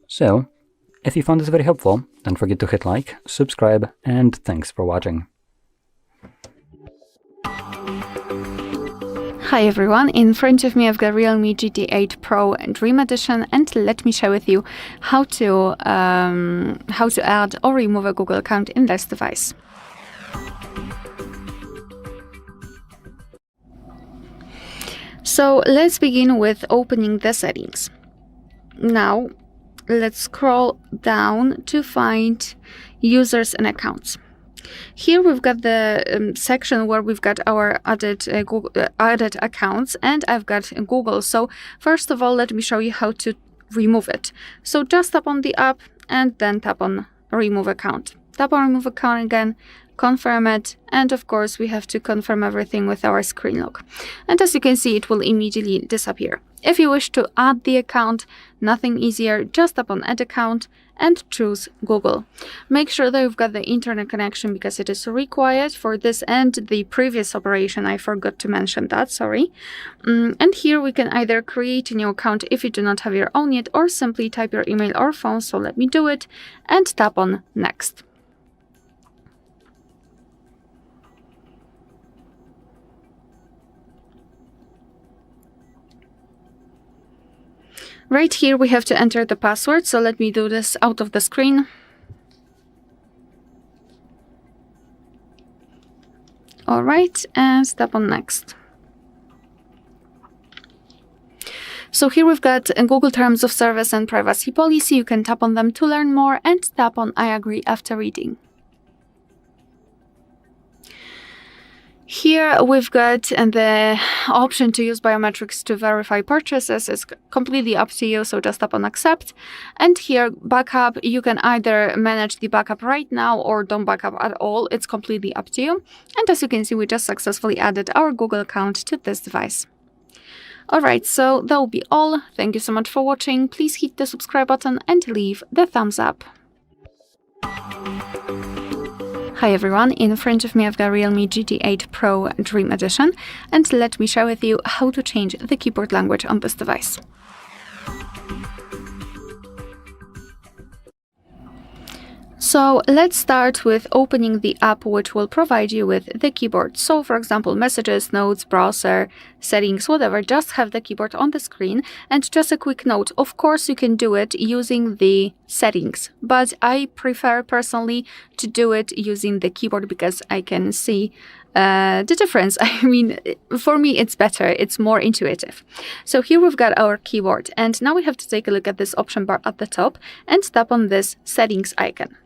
So if you found this very helpful, don't forget to hit like, subscribe, and thanks for watching. Hi everyone, in front of me I've got Realme GT8 Pro Dream Edition, and let me share with you how to add or remove a Google account in this device. So let's begin with opening the settings. Now let's scroll down to find users and accounts. Here we've got the section where we've got our added accounts, and I've got Google. So first of all, let me show you how to remove it. So just tap on the app and then tap on remove account. Tap on remove account again, confirm it, and of course we have to confirm everything with our screen lock. And as you can see, it will immediately disappear. If you wish to add the account, nothing easier, just tap on add account and choose Google. Make sure that you've got the internet connection because it is required for this and the previous operation. I forgot to mention that, sorry. And here we can either create a new account if you do not have your own yet, or simply type your email or phone. So let me do it and tap on next. Right here we have to enter the password, so let me do this out of the screen. Alright, and tap on next. So here we've got Google Terms of Service and Privacy Policy. You can tap on them to learn more and tap on I agree after reading. Here we've got the option to use biometrics to verify purchases. It's completely up to you, so just tap on accept. And here backup, you can either manage the backup right now or don't backup at all. It's completely up to you. And as you can see, we just successfully added our Google account to this device. Alright, so that will be all. Thank you so much for watching. Please hit the subscribe button and leave the thumbs up. Hi everyone, in front of me I've got Realme GT8 Pro Dream Edition, and let me share with you how to change the keyboard language on this device. So let's start with opening the app which will provide you with the keyboard. So for example, messages, notes, browser, settings, whatever, just have the keyboard on the screen. And just a quick note, of course you can do it using the settings, but I prefer personally to do it using the keyboard because I can see the difference. I mean, for me it's better, it's more intuitive. So here we've got our keyboard, and now we have to take a look at this option bar at the top and tap on this settings icon.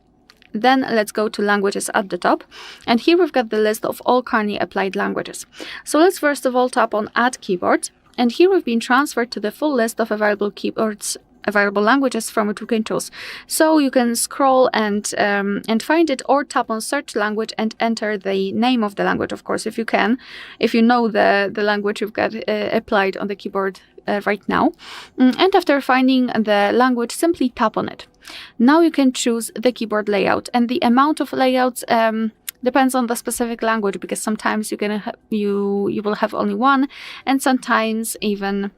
Then let's go to languages at the top, and here we've got the list of all currently applied languages. So let's first of all tap on add keyboard, and here we've been transferred to the full list of available keyboards, available languages from which we can choose. So you can scroll and find it, or tap on search language and enter the name of the language, of course, if you can, if you know the language you've got applied on the keyboard right now. And after finding the language, simply tap on it. Now you can choose the keyboard layout, and the amount of layouts depends on the specific language, because sometimes you will have only one, and sometimes even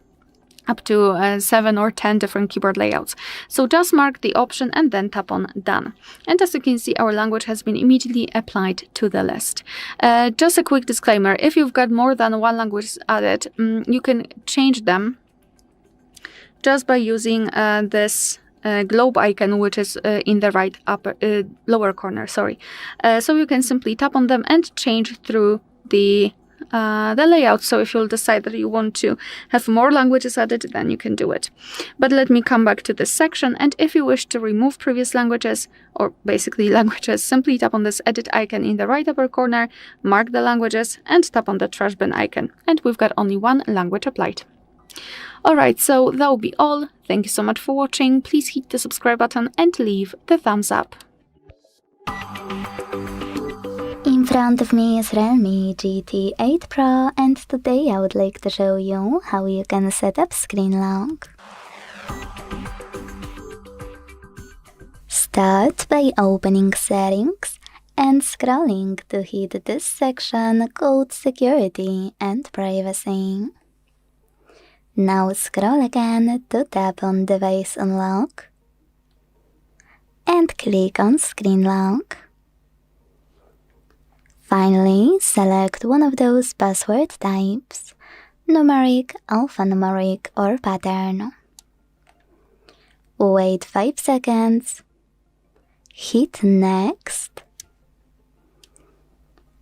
up to 7 or 10 different keyboard layouts. So just mark the option and then tap on done. And as you can see, our language has been immediately applied to the list. Just a quick disclaimer, if you've got more than one language added, you can change them just by using this globe icon, which is in the right lower corner, sorry. So you can simply tap on them and change through the layout. So if you'll decide that you want to have more languages added, then you can do it. But let me come back to this section, and if you wish to remove previous languages, or basically languages, simply tap on this edit icon in the right upper corner, mark the languages, and tap on the trash bin icon, and we've got only one language applied. Alright, so that will be all. Thank you so much for watching. Please hit the subscribe button and leave the thumbs up. In front of me is Realme GT8 Pro, and today I would like to show you how you can set up screen lock. Start by opening settings and scrolling to hit this section called security and privacy. Now scroll again to tap on device unlock and click on screen lock. Finally, select one of those password types. numeric, alphanumeric, or pattern. Wait 5 seconds. Hit next.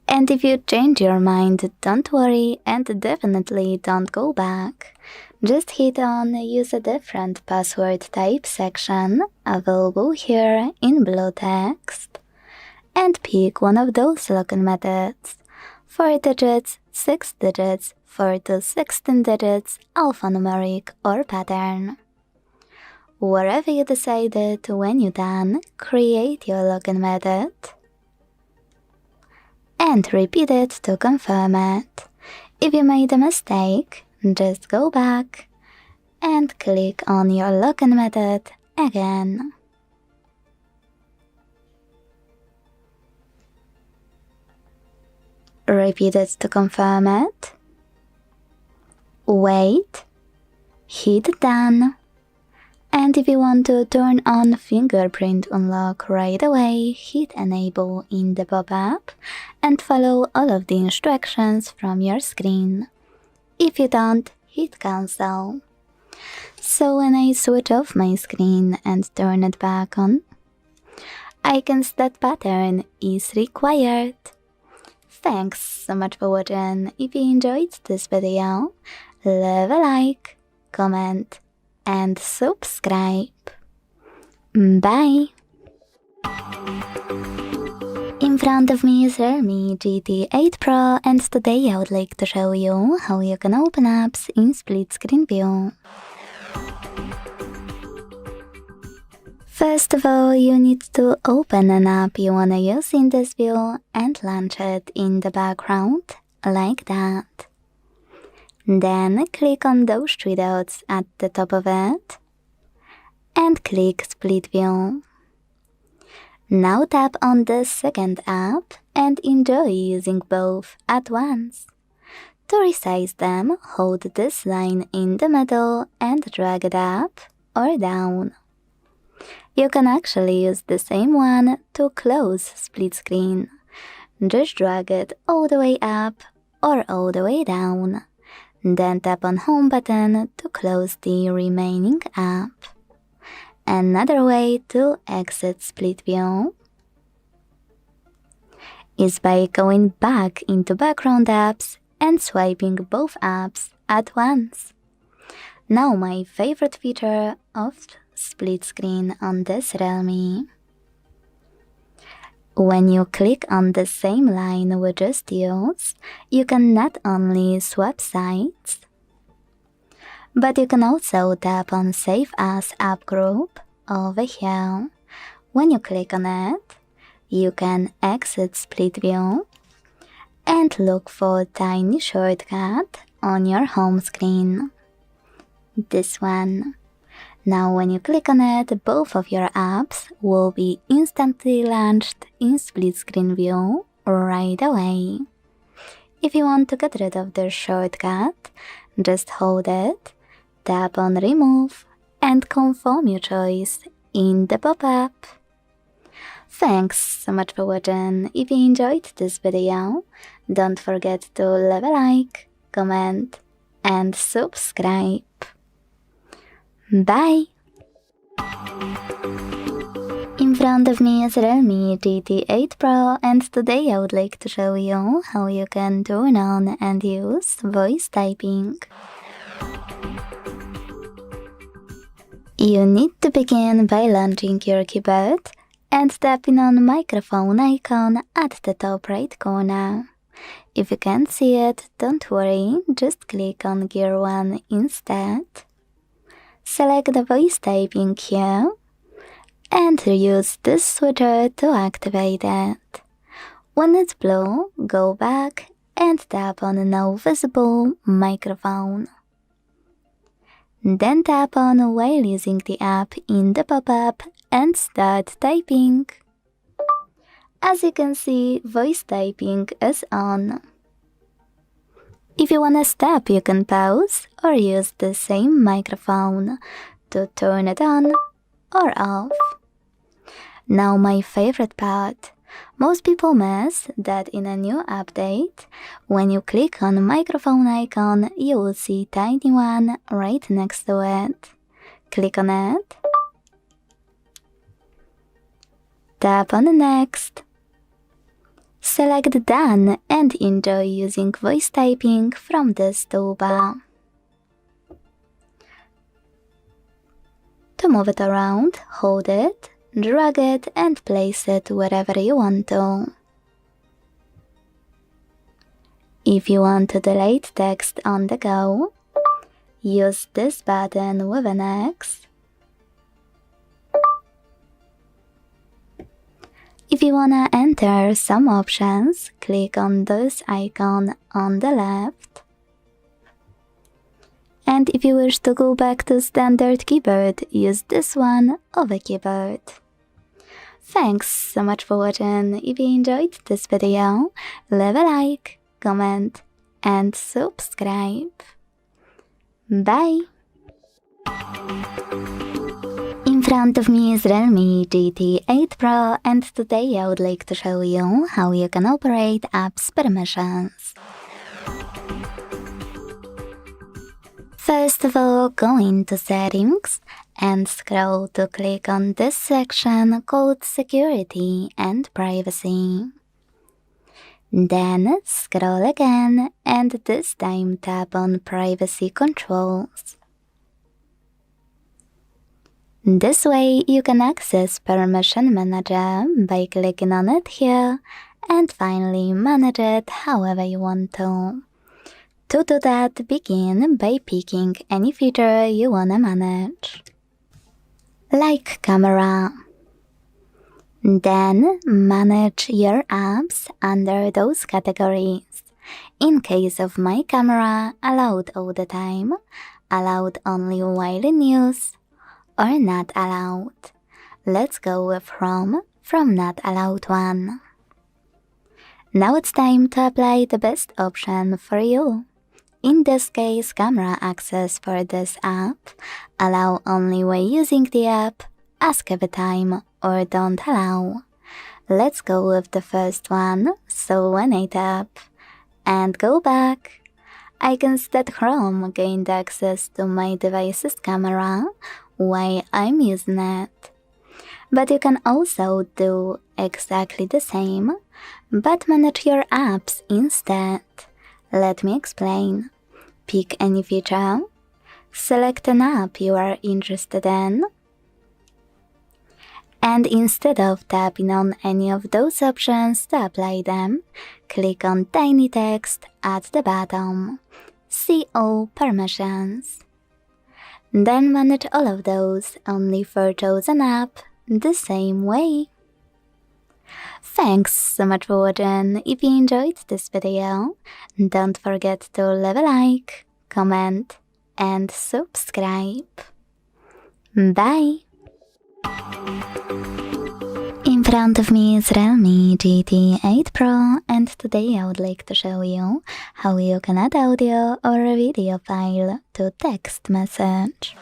And if you change your mind, don't worry and definitely don't go back. Just hit on Use a different password type section, available here in blue text, and pick one of those login methods. 4 digits, 6 digits, 4 to 16 digits, alphanumeric or pattern. Wherever you decided, when you're done, create your login method and repeat it to confirm it. If you made a mistake, just go back and click on your login method again. Repeat it to confirm it. Wait. Hit done. And if you want to turn on fingerprint unlock right away, hit enable in the pop-up and follow all of the instructions from your screen. If you don't, hit cancel. So when I switch off my screen and turn it back on, icons that pattern is required. Thanks so much for watching. If you enjoyed this video, leave a like, comment, and subscribe. Bye! In front of me is Realme GT8 Pro, and today I would like to show you how you can open apps in split screen view. First of all, you need to open an app you wanna use in this view and launch it in the background, like that. Then click on those 3 dots at the top of it and click Split View. Now tap on the second app and enjoy using both at once. To resize them, hold this line in the middle and drag it up or down. You can actually use the same one to close split screen. Just drag it all the way up or all the way down. Then tap on Home button to close the remaining app. Another way to exit split view is by going back into background apps and swiping both apps at once. Now my favorite feature of split screen on this Realme. When you click on the same line we just used, you can not only swap sides, but you can also tap on Save As App Group over here. When you click on it, you can exit split view and look for a tiny shortcut on your home screen. This one. Now when you click on it, both of your apps will be instantly launched in split screen view right away. If you want to get rid of the shortcut, just hold it, tap on Remove, and confirm your choice in the pop-up. Thanks so much for watching. If you enjoyed this video, don't forget to leave a like, comment, and subscribe. Bye! In front of me is Realme GT8 Pro, and today I would like to show you how you can turn on and use voice typing. You need to begin by launching your keyboard and tapping on microphone icon at the top right corner. If you can't see it, don't worry, just click on Gear 1 instead. Select the voice typing here and use this switcher to activate it. When it's blue, go back and tap on No Visible Microphone. Then tap on while using the app in the pop-up and start typing. As you can see, voice typing is on. If you wanna stop, you can pause or use the same microphone to turn it on or off. Now my favorite part, Most people miss that in a new update, when you click on microphone icon, you will see tiny one right next to it. Click on it. Tap on Next. Select Done and enjoy using voice typing from this toolbar. To move it around, hold it, drag it and place it wherever you want to. If you want to delete text on the go, use this button with an X. If you wanna enter some options, click on this icon on the left. And if you wish to go back to standard keyboard, use this one over keyboard. Thanks so much for watching. If you enjoyed this video, leave a like, comment and subscribe. Bye! In front of me is Realme GT8 Pro and today I would like to show you how you can operate apps permissions. First of all, go into Settings and scroll to click on this section called Security and Privacy. Then scroll again and this time tap on Privacy Controls. This way you can access Permission Manager by clicking on it here and finally manage it however you want to. To do that, begin by picking any feature you wanna manage, like camera. Then manage your apps under those categories. In case of my camera, allowed all the time, allowed only while in use, or not allowed. Let's go with from not allowed one. Now it's time to apply the best option for you. In this case, camera access for this app, allow only while using the app, ask every time, or don't allow. Let's go with the first one, so when I tap and go back, I can see that Chrome gained access to my device's camera while I'm using it. But you can also do exactly the same, but manage your apps instead. Let me explain. Pick any feature, select an app you are interested in, and instead of tapping on any of those options to apply them, click on tiny text at the bottom. See all permissions. Then manage all of those only for chosen app the same way. Thanks so much for watching. If you enjoyed this video, don't forget to leave a like, comment and subscribe. Bye! In front of me is Realme GT8 Pro and today I would like to show you how you can add audio or a video file to text message.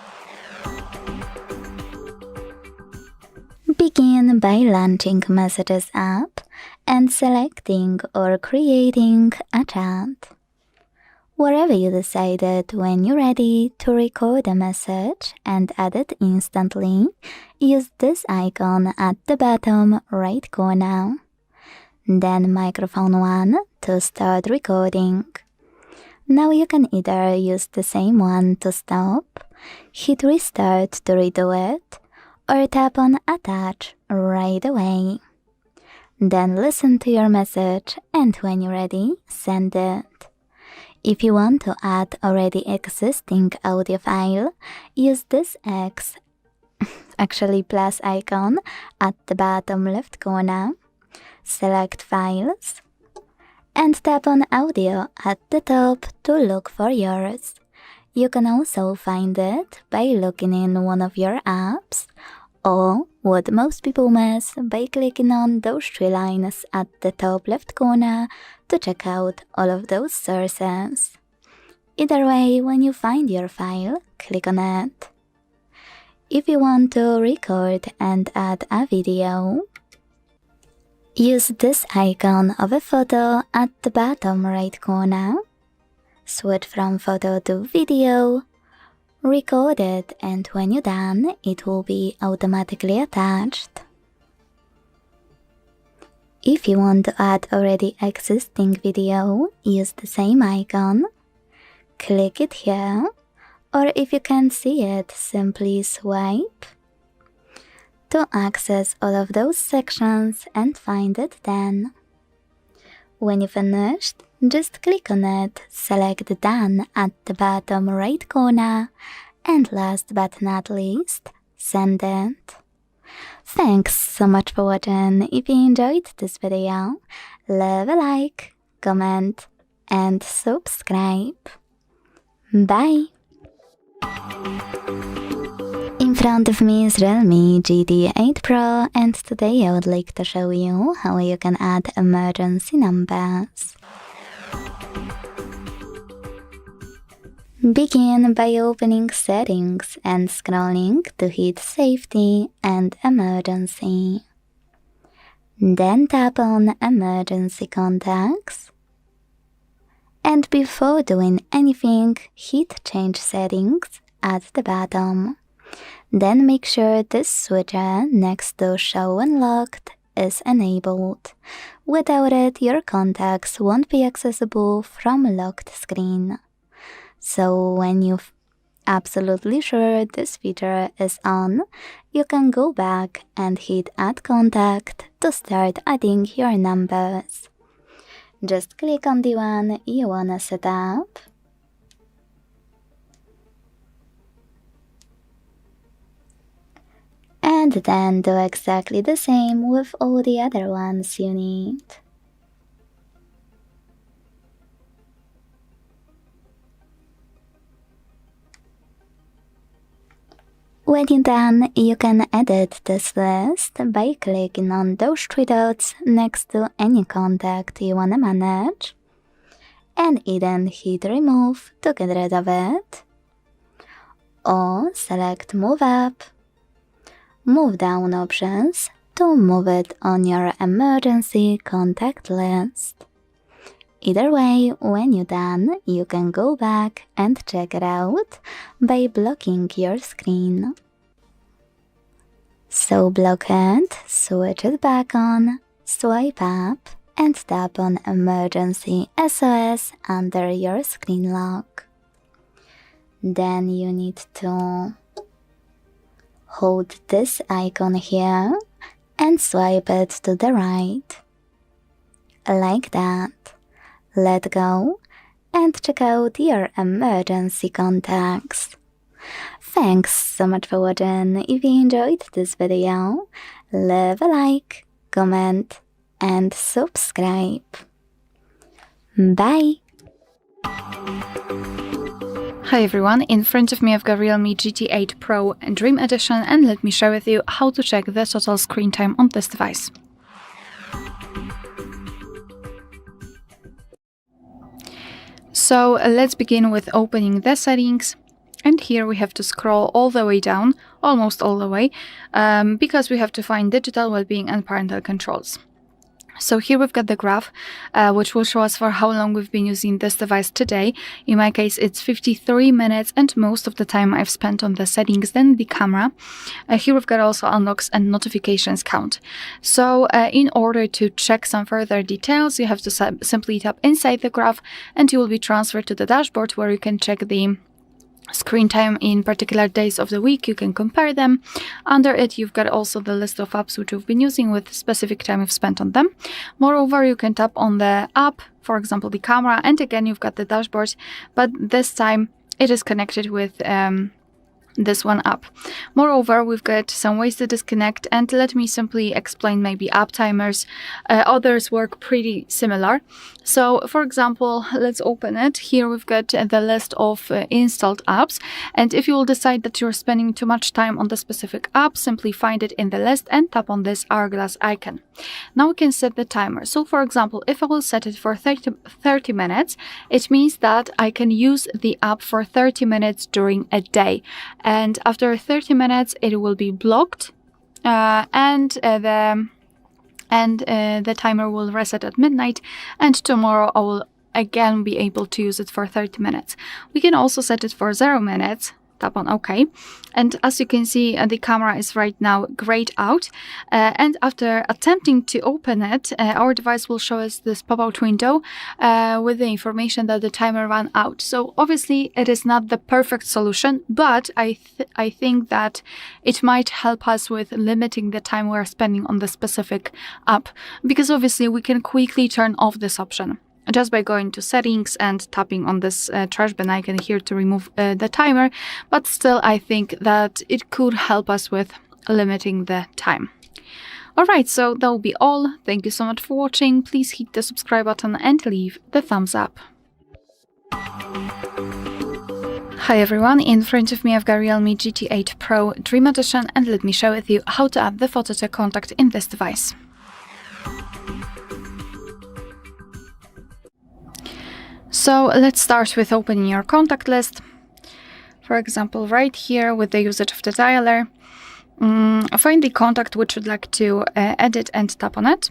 Begin by launching Messages app and selecting or creating a chat. Wherever you decided when you're ready to record a message and add it instantly, use this icon at the bottom right corner. Then microphone 1 to start recording. Now you can either use the same one to stop, hit restart to redo it, or tap on attach right away. Then listen to your message and when you're ready, send it. If you want to add already existing audio file, use this plus icon at the bottom left corner, select Files, and tap on Audio at the top to look for yours. You can also find it by looking in one of your apps, or what most people miss, by clicking on those three lines at the top left corner to check out all of those sources. Either way, when you find your file, click on it. If you want to record and add a video, Use this icon of a photo at the bottom right corner. Switch from photo to video. Record it, and when you're done, it will be automatically attached. If you want to add already existing video, use the same icon. Click it here, or if you can't see it, simply swipe to access all of those sections and find it then. When you're finished, just click on it, select Done at the bottom right corner, and last but not least, send it. Thanks so much for watching. If you enjoyed this video, leave a like, comment, and subscribe. Bye! In front of me is Realme GT8 Pro, and today I would like to show you how you can add emergency numbers. Begin by opening Settings and scrolling to hit Safety and Emergency. Then tap on Emergency Contacts. And before doing anything, hit Change Settings at the bottom. Then make sure this switcher next to Show Unlocked is enabled. Without it, your contacts won't be accessible from a locked screen. So when you're absolutely sure this feature is on, you can go back and hit Add Contact to start adding your numbers. Just click on the one you wanna set up. And then do exactly the same with all the other ones you need. When you're done, you can edit this list by clicking on those three dots next to any contact you wanna manage, and either hit Remove to get rid of it, or select Move Up, Move Down options to move it on your emergency contact list. Either way, when you're done, you can go back and check it out by blocking your screen. So block it, switch it back on, swipe up, and tap on Emergency SOS under your screen lock. Then you need to hold this icon here and swipe it to the right. Like that. Let go and check out your emergency contacts. Thanks so much for watching. If you enjoyed this video, leave a like, comment, and subscribe. Bye! Hi everyone, in front of me I've got Realme GT8 Pro and Dream Edition, and let me share with you how to check the total screen time on this device. So let's begin with opening the settings, and here we have to scroll all the way down, almost all the way, because we have to find digital well-being and parental controls. So here we've got the graph, which will show us for how long we've been using this device today. In my case, it's 53 minutes, and most of the time I've spent on the settings, then the camera. Here we've got also unlocks and notifications count. So in order to check some further details, you have to simply tap inside the graph, and you will be transferred to the dashboard where you can check the screen time in particular days of the week. You can compare them. Under it, you've got also the list of apps which you've been using with specific time you've spent on them. Moreover, you can tap on the app, for example, the camera, and again, you've got the dashboard, but this time it is connected with this one app. Moreover, we've got some ways to disconnect, and let me simply explain maybe app timers. Others work pretty similar. So for example, let's open it. Here we've got the list of installed apps, and if you will decide that you're spending too much time on the specific app, simply find it in the list and tap on this hourglass icon. Now we can set the timer. So for example, if I will set it for 30 minutes, it means that I can use the app for 30 minutes during a day. And after 30 minutes, it will be blocked, and the and the timer will reset at midnight, and tomorrow I will again be able to use it for 30 minutes. We can also set it for 0 minutes. Tap on OK, and as you can see, the camera is right now grayed out, and after attempting to open it, our device will show us this pop-out window with the information that the timer ran out. So obviously it is not the perfect solution, but I think that it might help us with limiting the time we're spending on the specific app, because obviously we can quickly turn off this option just by going to settings and tapping on this trash bin icon here to remove the timer, but still I think that it could help us with limiting the time. Alright, so that will be all. Thank you so much for watching. Please hit the subscribe button and leave the thumbs up. Hi everyone, in front of me I've got Realme GT8 Pro Dream Edition, and let me share with you how to add the photo to contact in this device. So let's start with opening your contact list. For example, right here with the usage of the dialer, find the contact which you'd like to edit and tap on it,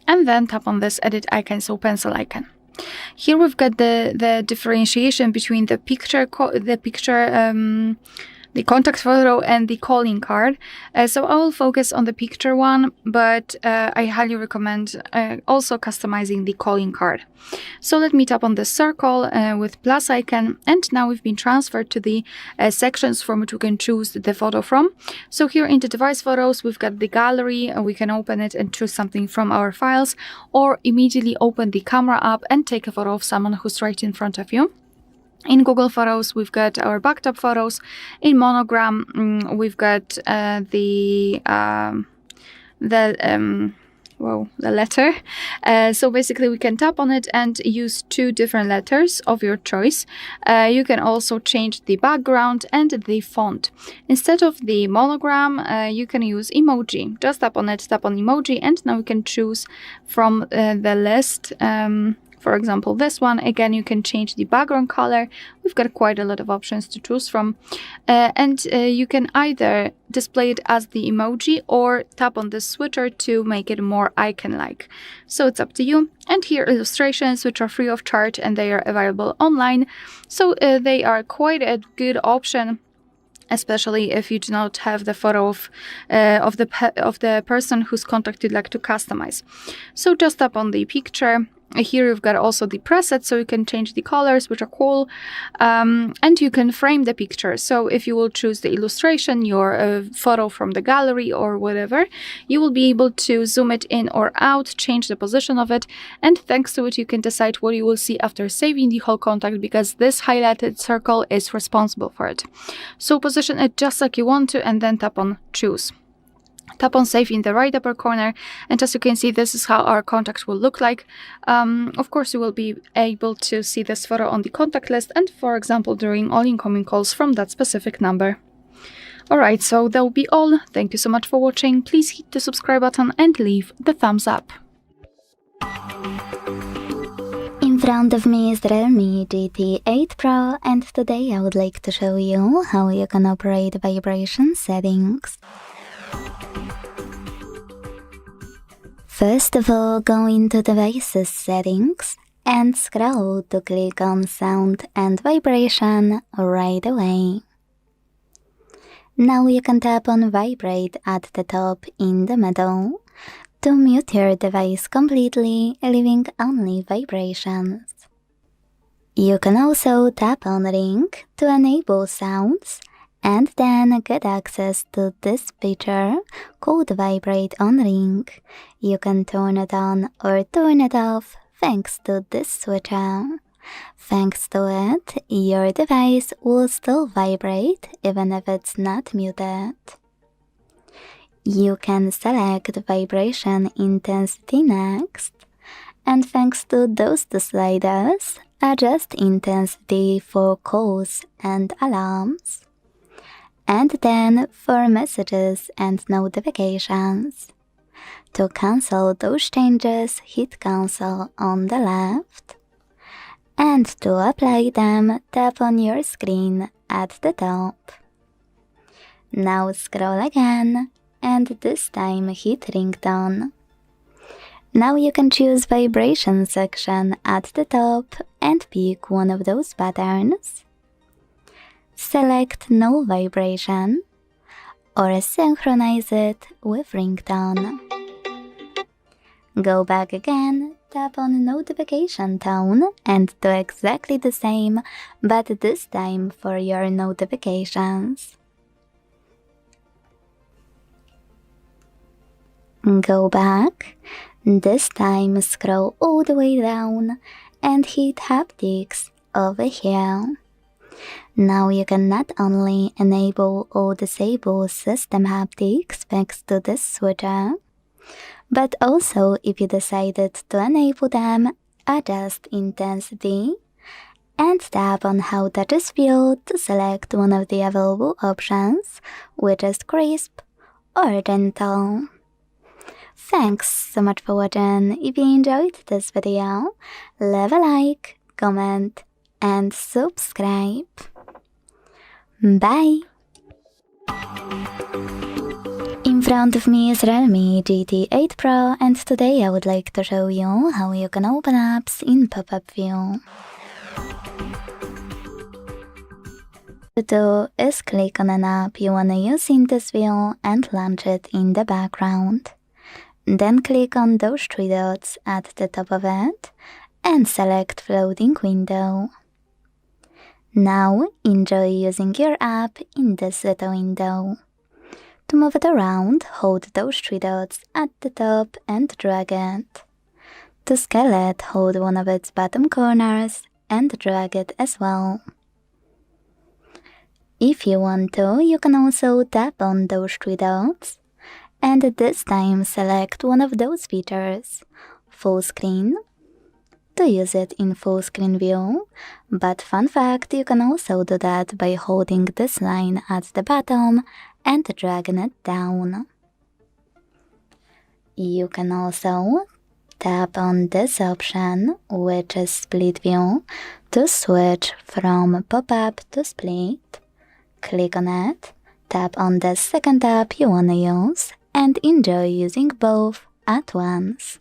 and then tap on this edit icon, so pencil icon. Here we've got the differentiation between the contact photo and the calling card. So I will focus on the picture one, but I highly recommend also customizing the calling card. So let me tap on the circle with plus icon, and now we've been transferred to the sections from which we can choose the photo from. So here in the device photos, we've got the gallery. We can open it and choose something from our files, or immediately open the camera app and take a photo of someone who's right in front of you. In Google Photos, we've got our backed up photos. In Monogram, we've got the letter. So basically we can tap on it and use 2 different letters of your choice. You can also change the background and the font. Instead of the Monogram, you can use Emoji. Just tap on it, tap on Emoji, and now we can choose from the list. For example, this one, again, you can change the background color. We've got quite a lot of options to choose from. And you can either display it as the emoji or tap on the switcher to make it more icon-like. So it's up to you. And here illustrations, which are free of charge, and they are available online. So they are quite a good option, especially if you do not have the photo of the person whose contact you'd like to customize. So just tap on the picture. Here you've got also the presets, so you can change the colors, which are cool, and you can frame the picture. So if you will choose the illustration, your photo from the gallery or whatever, you will be able to zoom it in or out, change the position of it, and thanks to it you can decide what you will see after saving the whole contact, because this highlighted circle is responsible for it. So position it just like you want to, and then tap on choose. Tap on save in the right upper corner, and as you can see, this is how our contact will look like. Of course, you will be able to see this photo on the contact list, and for example, during all incoming calls from that specific number. Alright, so that will be all. Thank you so much for watching. Please hit the subscribe button and leave the thumbs up. In front of me is Realme GT8 Pro, and today I would like to show you how you can operate vibration settings. First of all, go into Devices Settings and scroll to click on Sound and Vibration right away. Now you can tap on Vibrate at the top in the middle to mute your device completely, leaving only vibrations. You can also tap on Ring to enable sounds, and then get access to this feature called Vibrate on Ring. You can turn it on or turn it off thanks to this switcher. Thanks to it, your device will still vibrate even if it's not muted. You can select vibration intensity next, and thanks to those two sliders, adjust intensity for calls and alarms, and then for messages and notifications. To cancel those changes, hit cancel on the left, and to apply them, tap on your screen at the top. Now scroll again, and this time hit ringtone. Now you can choose vibration section at the top and pick one of those patterns. Select no vibration or synchronize it with ringtone. Go back again, tap on notification tone and do exactly the same, but this time for your notifications. Go back, this time scroll all the way down and hit Haptics over here. Now you can not only enable or disable system haptics thanks to this switcher, but also if you decided to enable them, adjust intensity and tap on how touches feel to select one of the available options, which is crisp or gentle. Thanks so much for watching. If you enjoyed this video, leave a like, comment and subscribe. Bye! In front of me is Realme GT8 Pro and today I would like to show you how you can open apps in pop-up view. To do is click on an app you wanna use in this view and launch it in the background. Then click on those three dots at the top of it and select floating window. Now enjoy using your app in this little window. To move it around, hold those three dots at the top and drag it. To scale it, hold one of its bottom corners and drag it as well. If you want to, you can also tap on those three dots and this time select one of those features, full screen, to use it in full screen view, but fun fact, you can also do that by holding this line at the bottom and dragging it down. You can also tap on this option, which is split view, to switch from pop-up to split. Click on it, tap on the second tab you wanna use, and enjoy using both at once.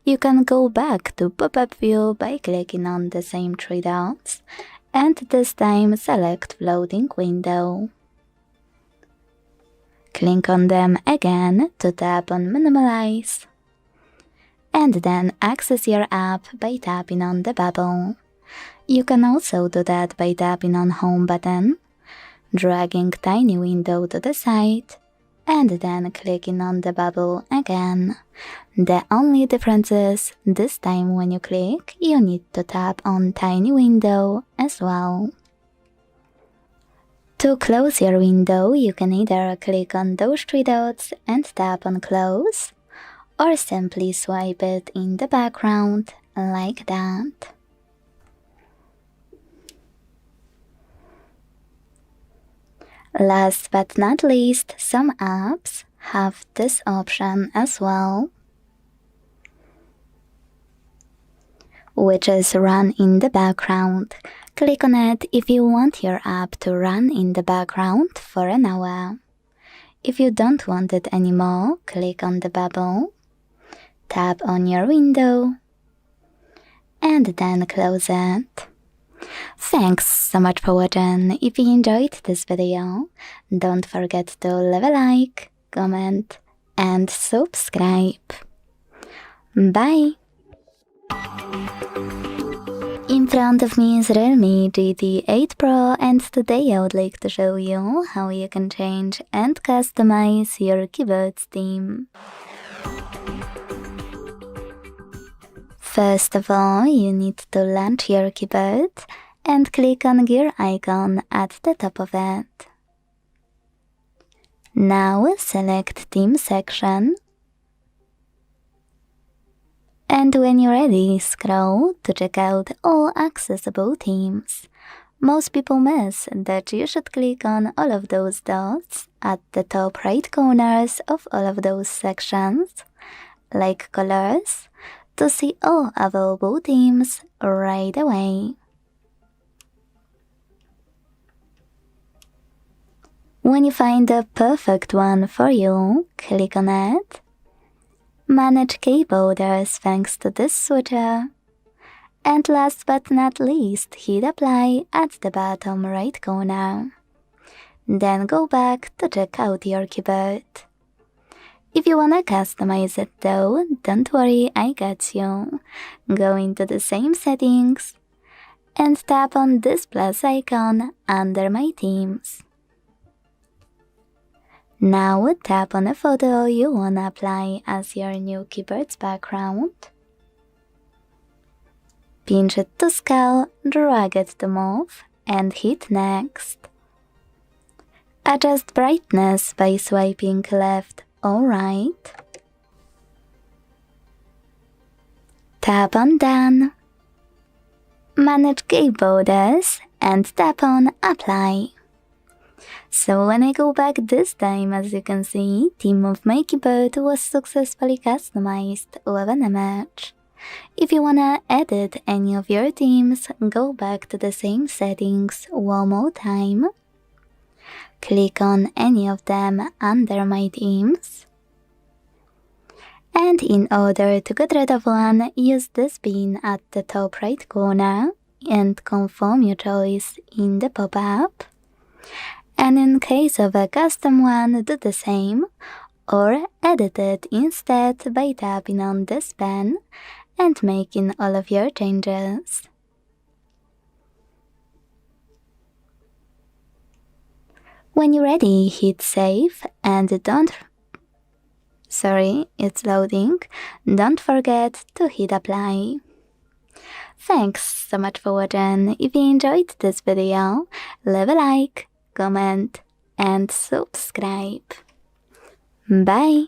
You can go back to pop-up view by clicking on the same three dots, and this time select floating window. Click on them again to tap on minimize, and then access your app by tapping on the bubble. You can also do that by tapping on home button, dragging tiny window to the side, and then clicking on the bubble again. The only difference is, this time when you click, you need to tap on tiny window as well. To close your window, you can either click on those three dots and tap on close, or simply swipe it in the background like that. Last but not least, some apps have this option as well, which is run in the background. Click on it if you want your app to run in the background for an hour. If you don't want it anymore, click on the bubble, tap on your window, and then close it. Thanks so much for watching. If you enjoyed this video, don't forget to leave a like, comment, and subscribe. Bye! In front of me is Realme GT8 Pro and today I would like to show you how you can change and customize your keyboard theme. First of all, you need to launch your keyboard and click on gear icon at the top of it. Now select theme section, and when you're ready, scroll to check out all accessible themes. Most people miss that you should click on all of those dots at the top right corners of all of those sections, like colors, to see all available themes right away. When you find the perfect one for you, click on it, Manage keyboarders thanks to this switcher. And last but not least, hit apply at the bottom right corner. Then go back to check out your keyboard. If you wanna customize it though, don't worry, I got you. Go into the same settings and tap on this plus icon under My Themes. Now tap on a photo you wanna apply as your new keyboard's background. Pinch it to scale, drag it to move, and hit next. Adjust brightness by swiping left or right. Tap on Done. Manage keyboarders and tap on Apply. So when I go back this time, as you can see, theme of my keyboard was successfully customized with an image. If you wanna edit any of your themes, go back to the same settings one more time. Click on any of them under My Themes. And in order to get rid of one, use this pin at the top right corner and confirm your choice in the pop-up. And in case of a custom one, do the same, or edit it instead by tapping on this pen and making all of your changes. When you're ready, hit save and it's loading. Don't forget to hit apply. Thanks so much for watching. If you enjoyed this video, leave a like, comment and subscribe. Bye!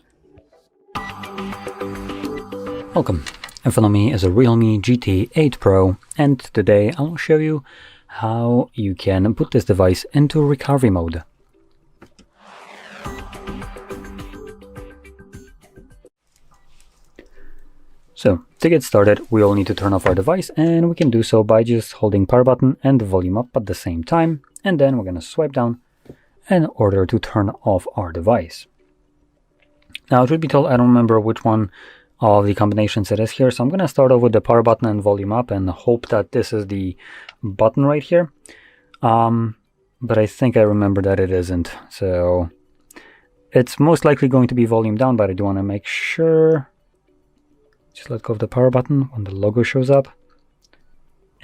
Welcome. In front of me is a Realme GT8 Pro, and today I'll show you how you can put this device into recovery mode. So, to get started, we all need to turn off our device, and we can do so by just holding power button and the volume up at the same time, and then we're going to swipe down in order to turn off our device. Now, truth be told, I don't remember which one of the combinations it is here, so I'm going to start off with the power button and volume up and hope that this is the button right here. But I think I remember that it isn't, so it's most likely going to be volume down, but I do want to make sure. Just let go of the power button when the logo shows up.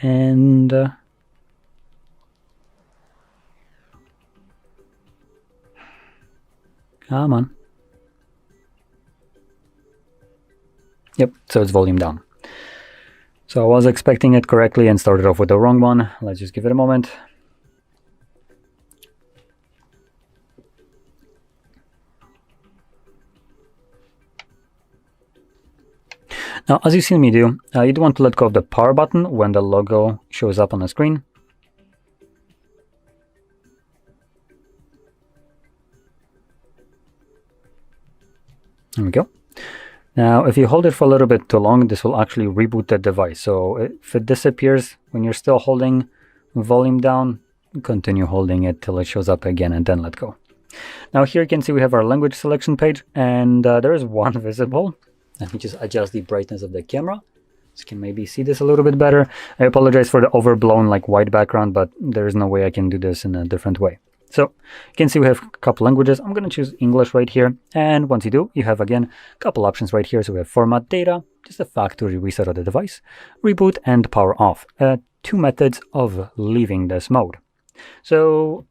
And come on. Yep, so it's volume down. So I was expecting it correctly and started off with the wrong one. Let's just give it a moment. Now, as you've seen me do, you do want to let go of the power button when the logo shows up on the screen. There we go. Now, if you hold it for a little bit too long, this will actually reboot the device. So if it disappears when you're still holding volume down, continue holding it till it shows up again and then let go. Now here you can see we have our language selection page, and there is one visible. Let me just adjust the brightness of the camera so you can maybe see this a little bit better. I apologize for the overblown white background, but there is no way I can do this in a different way. So you can see we have a couple languages. I'm going to choose English right here. And once you do, you have again a couple options right here. So we have format data, just a factory reset of the device, reboot, and power off. Two methods of leaving this mode. So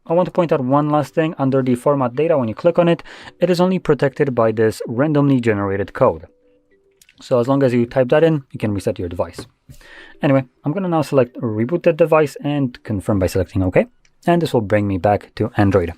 I want to point out one last thing. Under the format data, when you click on it, it is only protected by this randomly generated code. So as long as you type that in, you can reset your device. Anyway, I'm going to now select reboot the device and confirm by selecting OK. And this will bring me back to Android.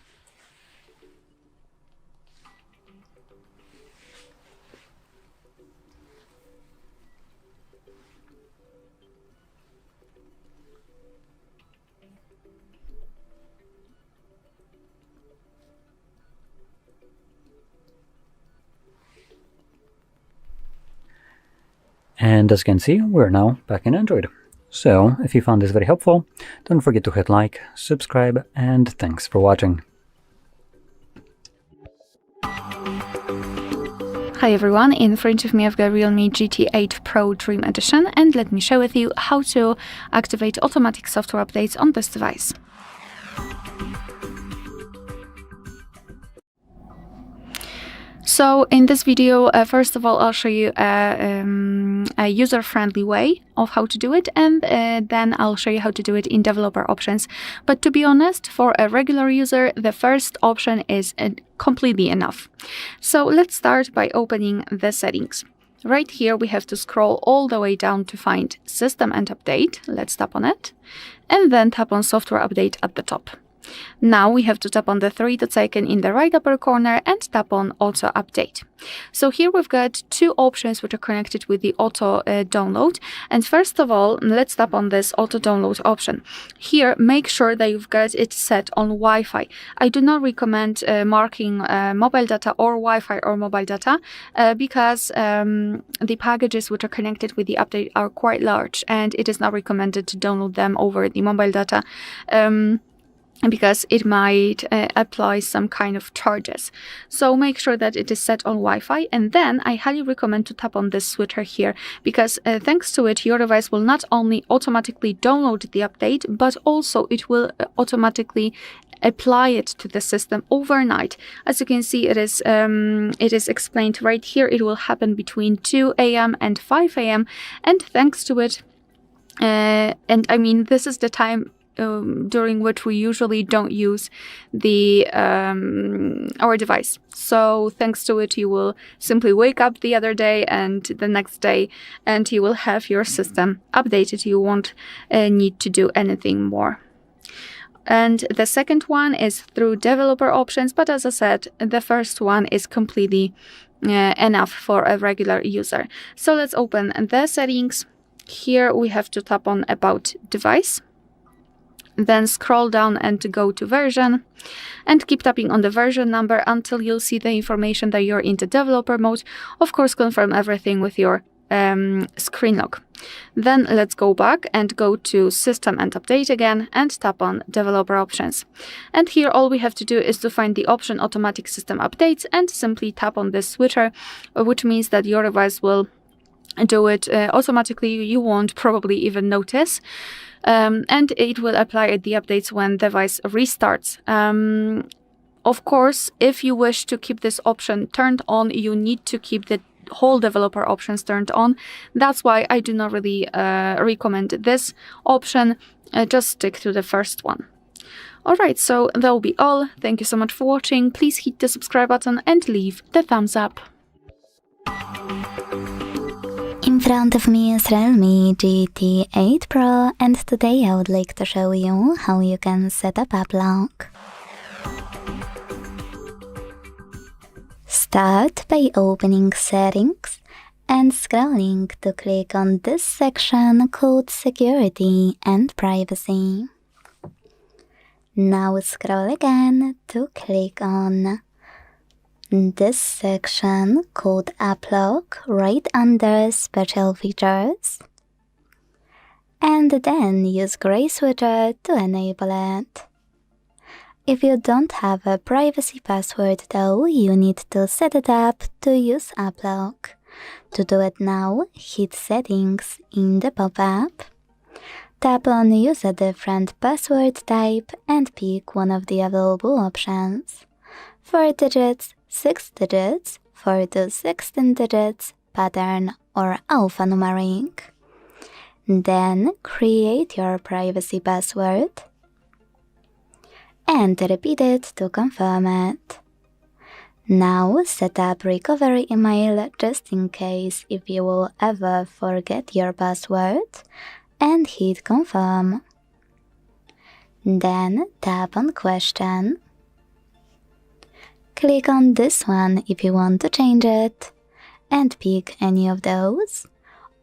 And as you can see, we're now back in Android. So, if you found this very helpful, don't forget to hit like, subscribe, and thanks for watching. Hi everyone, in front of me I've got Realme GT8 Pro Dream Edition, and let me share with you how to activate automatic software updates on this device. So in this video, first of all, I'll show you a user-friendly way of how to do it, and then I'll show you how to do it in developer options. But to be honest, for a regular user, the first option is completely enough. So let's start by opening the settings. Right here, we have to scroll all the way down to find System and Update. Let's tap on it, and then tap on Software Update at the top. Now we have to tap on the three dots icon in the right upper corner and tap on Auto Update. So here we've got two options which are connected with the auto download. And first of all, let's tap on this auto download option. Here, make sure that you've got it set on Wi-Fi. I do not recommend marking mobile data or Wi-Fi or mobile data because the packages which are connected with the update are quite large, and it is not recommended to download them over the mobile data. Because it might apply some kind of charges. So make sure that it is set on Wi-Fi, and then I highly recommend to tap on this switcher here, because thanks to it, your device will not only automatically download the update, but also it will automatically apply it to the system overnight. As you can see, it is explained right here. It will happen between 2 a.m. and 5 a.m. and thanks to it, and I mean, this is the time during which we usually don't use the our device. So thanks to it, you will simply wake up the other day and the next day, and you will have your system updated. You won't need to do anything more. And the second one is through developer options, but as I said, the first one is completely enough for a regular user. So let's open the settings. Here we have to tap on About Device. Then scroll down and go to version, and keep tapping on the version number until you'll see the information that you're into developer mode. Of course, confirm everything with your screen lock. Then let's go back and go to System and Update again and tap on Developer Options. And here all we have to do is to find the option Automatic System Updates and simply tap on this switcher, which means that your device will do it automatically. You won't probably even notice. And it will apply the updates when the device restarts. Of course, if you wish to keep this option turned on, you need to keep the whole developer options turned on. That's why I do not really recommend this option. Just stick to the first one. Alright, so that will be all. Thank you so much for watching. Please hit the subscribe button and leave the thumbs up. In front of me is Realme GT8 Pro, and today I would like to show you how you can set up unblock. Start by opening Settings and scrolling to click on this section called Security and Privacy. Now scroll again to click on this section called Unblock right under Special Features, and then use gray switcher to enable it. If you don't have a privacy password though, you need to set it up to use Unblock. To do it now, hit Settings in the pop-up, tap on Use a different password type and pick one of the available options. 4 digits, 6 digits, 4 to 16 digits, pattern or alphanumeric. Then create your privacy password and repeat it to confirm it. Now set up recovery email just in case if you will ever forget your password, and hit confirm. Then tap on question. Click on this one if you want to change it, and pick any of those.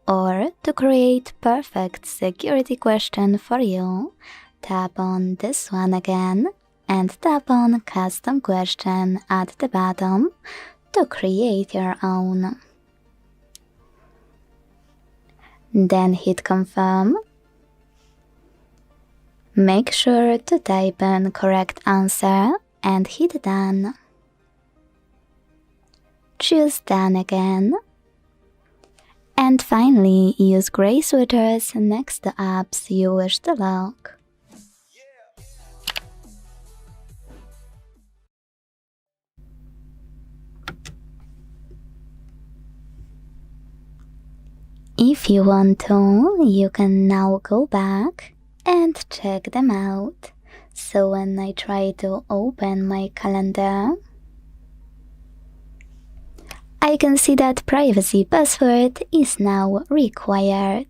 Or to create perfect security question for you, tap on this one again and tap on custom question at the bottom to create your own. Then hit confirm. Make sure to type in correct answer and hit done. choose Done again. And finally, use gray switches next to apps you wish to lock. If you want to, you can now go back and check them out. So when I try to open my calendar, I can see that privacy password is now required.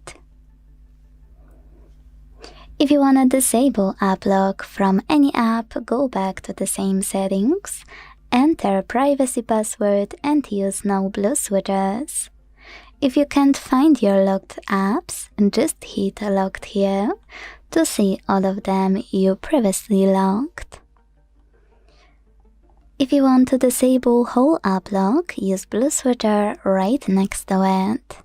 If you want to disable app lock from any app, go back to the same settings, enter privacy password and use no blue switches. If you can't find your locked apps, just hit locked here to see all of them you previously locked. If you want to disable whole app lock, use blue switcher right next to it.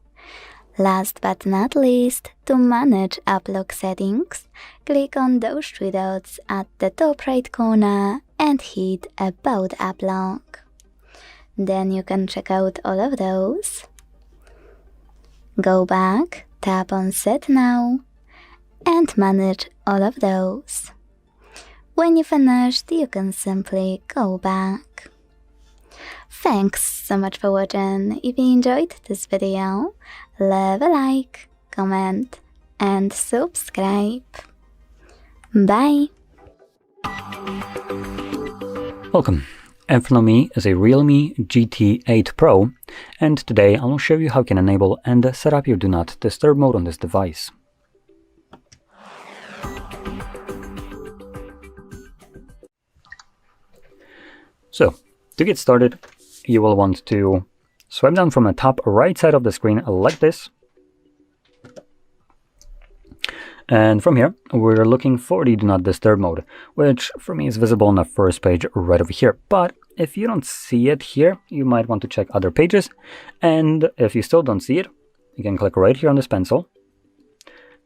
Last but not least, to manage app lock settings, click on those three dots at the top right corner and hit About App Lock. Then you can check out all of those. Go back, tap on Set Now, and manage all of those. When you finished, you can simply go back. Thanks so much for watching. If you enjoyed this video, leave a like, comment, and subscribe. Bye! Welcome. In front of me is a Realme GT8 Pro, and today I will show you how you can enable and set up your Do Not Disturb mode on this device. So, to get started, you will want to swipe down from the top right side of the screen like this. And from here, we're looking for the Do Not Disturb mode, which for me is visible on the first page right over here. But if you don't see it here, you might want to check other pages. And if you still don't see it, you can click right here on this pencil.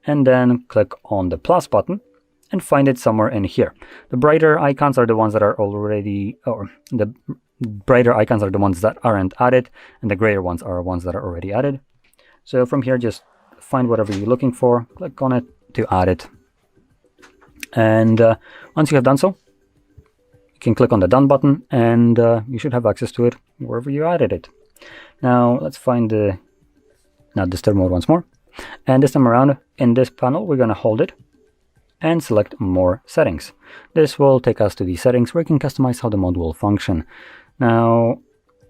And then click on the plus button and find it somewhere in here. The brighter icons are the ones that are already, or the brighter icons are the ones that aren't added, and the grayer ones are ones that are already added. So from here, just find whatever you're looking for, click on it to add it. And once you have done so, you can click on the Done button, and you should have access to it wherever you added it. Now let's find the Not Disturb mode once more. And this time around, in this panel, we're going to hold it and select More Settings. This will take us to the settings where you can customize how the mode will function. Now,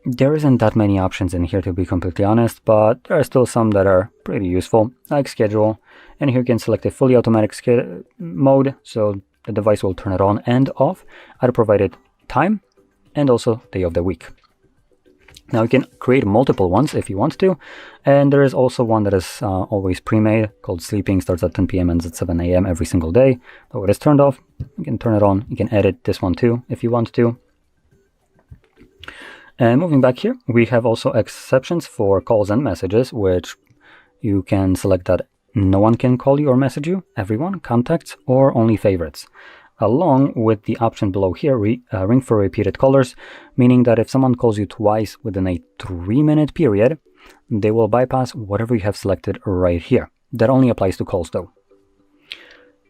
there isn't that many options in here, to be completely honest, but there are still some that are pretty useful, like schedule. And here you can select a fully automatic mode, so the device will turn it on and off at a provided time and also day of the week. Now you can create multiple ones if you want to, and there is also one that is always pre-made called Sleeping, starts at 10 p.m. ends at 7 a.m. every single day. Though it is turned off, you can turn it on. You can edit this one too if you want to. And moving back here, we have also exceptions for calls and messages, which you can select that no one can call you or message you, everyone, contacts, or only favorites. Along with the option below here, ring for repeated callers, meaning that if someone calls you twice within a 3-minute period, they will bypass whatever you have selected right here. That only applies to calls though.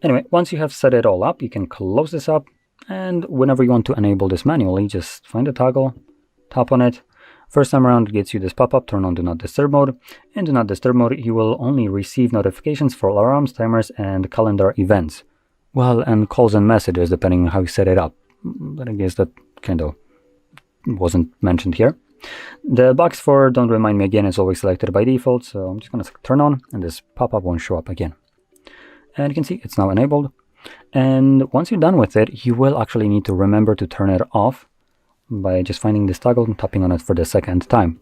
Anyway, once you have set it all up, you can close this up, and whenever you want to enable this manually, just find a toggle, tap on it. First time around, it gets you this pop-up, turn on Do Not Disturb mode. In Do Not Disturb mode, you will only receive notifications for alarms, timers, and calendar events. Well, and calls and messages, depending on how you set it up. But I guess that kind of wasn't mentioned here. The box for Don't Remind Me Again is always selected by default, so I'm just going to turn on, and this pop-up won't show up again. And you can see it's now enabled. And once you're done with it, you will actually need to remember to turn it off by just finding this toggle and tapping on it for the second time.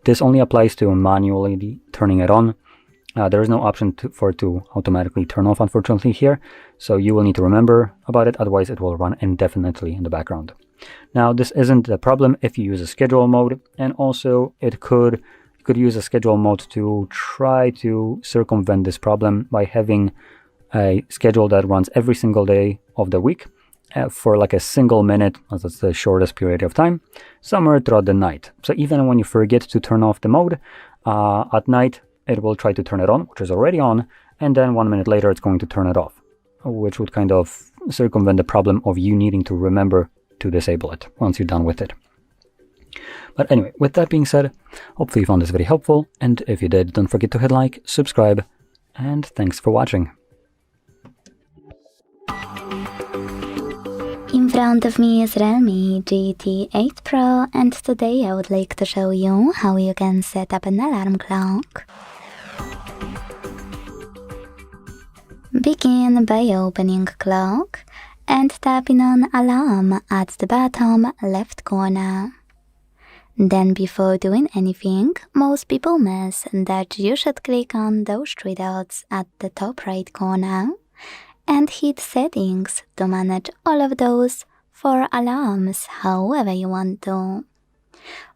This only applies to manually turning it on. There is no option for it to automatically turn off, unfortunately, here. So you will need to remember about it, otherwise it will run indefinitely in the background. Now, this isn't the problem if you use a schedule mode, and also you could use a schedule mode to try to circumvent this problem by having a schedule that runs every single day of the week for like a single minute, as that's the shortest period of time, somewhere throughout the night. So even when you forget to turn off the mode at night, it will try to turn it on, which is already on, and then 1 minute later it's going to turn it off, which would kind of circumvent the problem of you needing to remember to disable it once you're done with it. But anyway, with that being said, hopefully you found this very helpful, and if you did, don't forget to hit like, subscribe, and thanks for watching. In front of me is Realme GT8 Pro, and today I would like to show you how you can set up an alarm clock. Begin by opening clock and tapping on alarm at the bottom left corner. Then before doing anything, most people miss that you should click on those 3 dots at the top right corner and hit settings to manage all of those for alarms however you want to.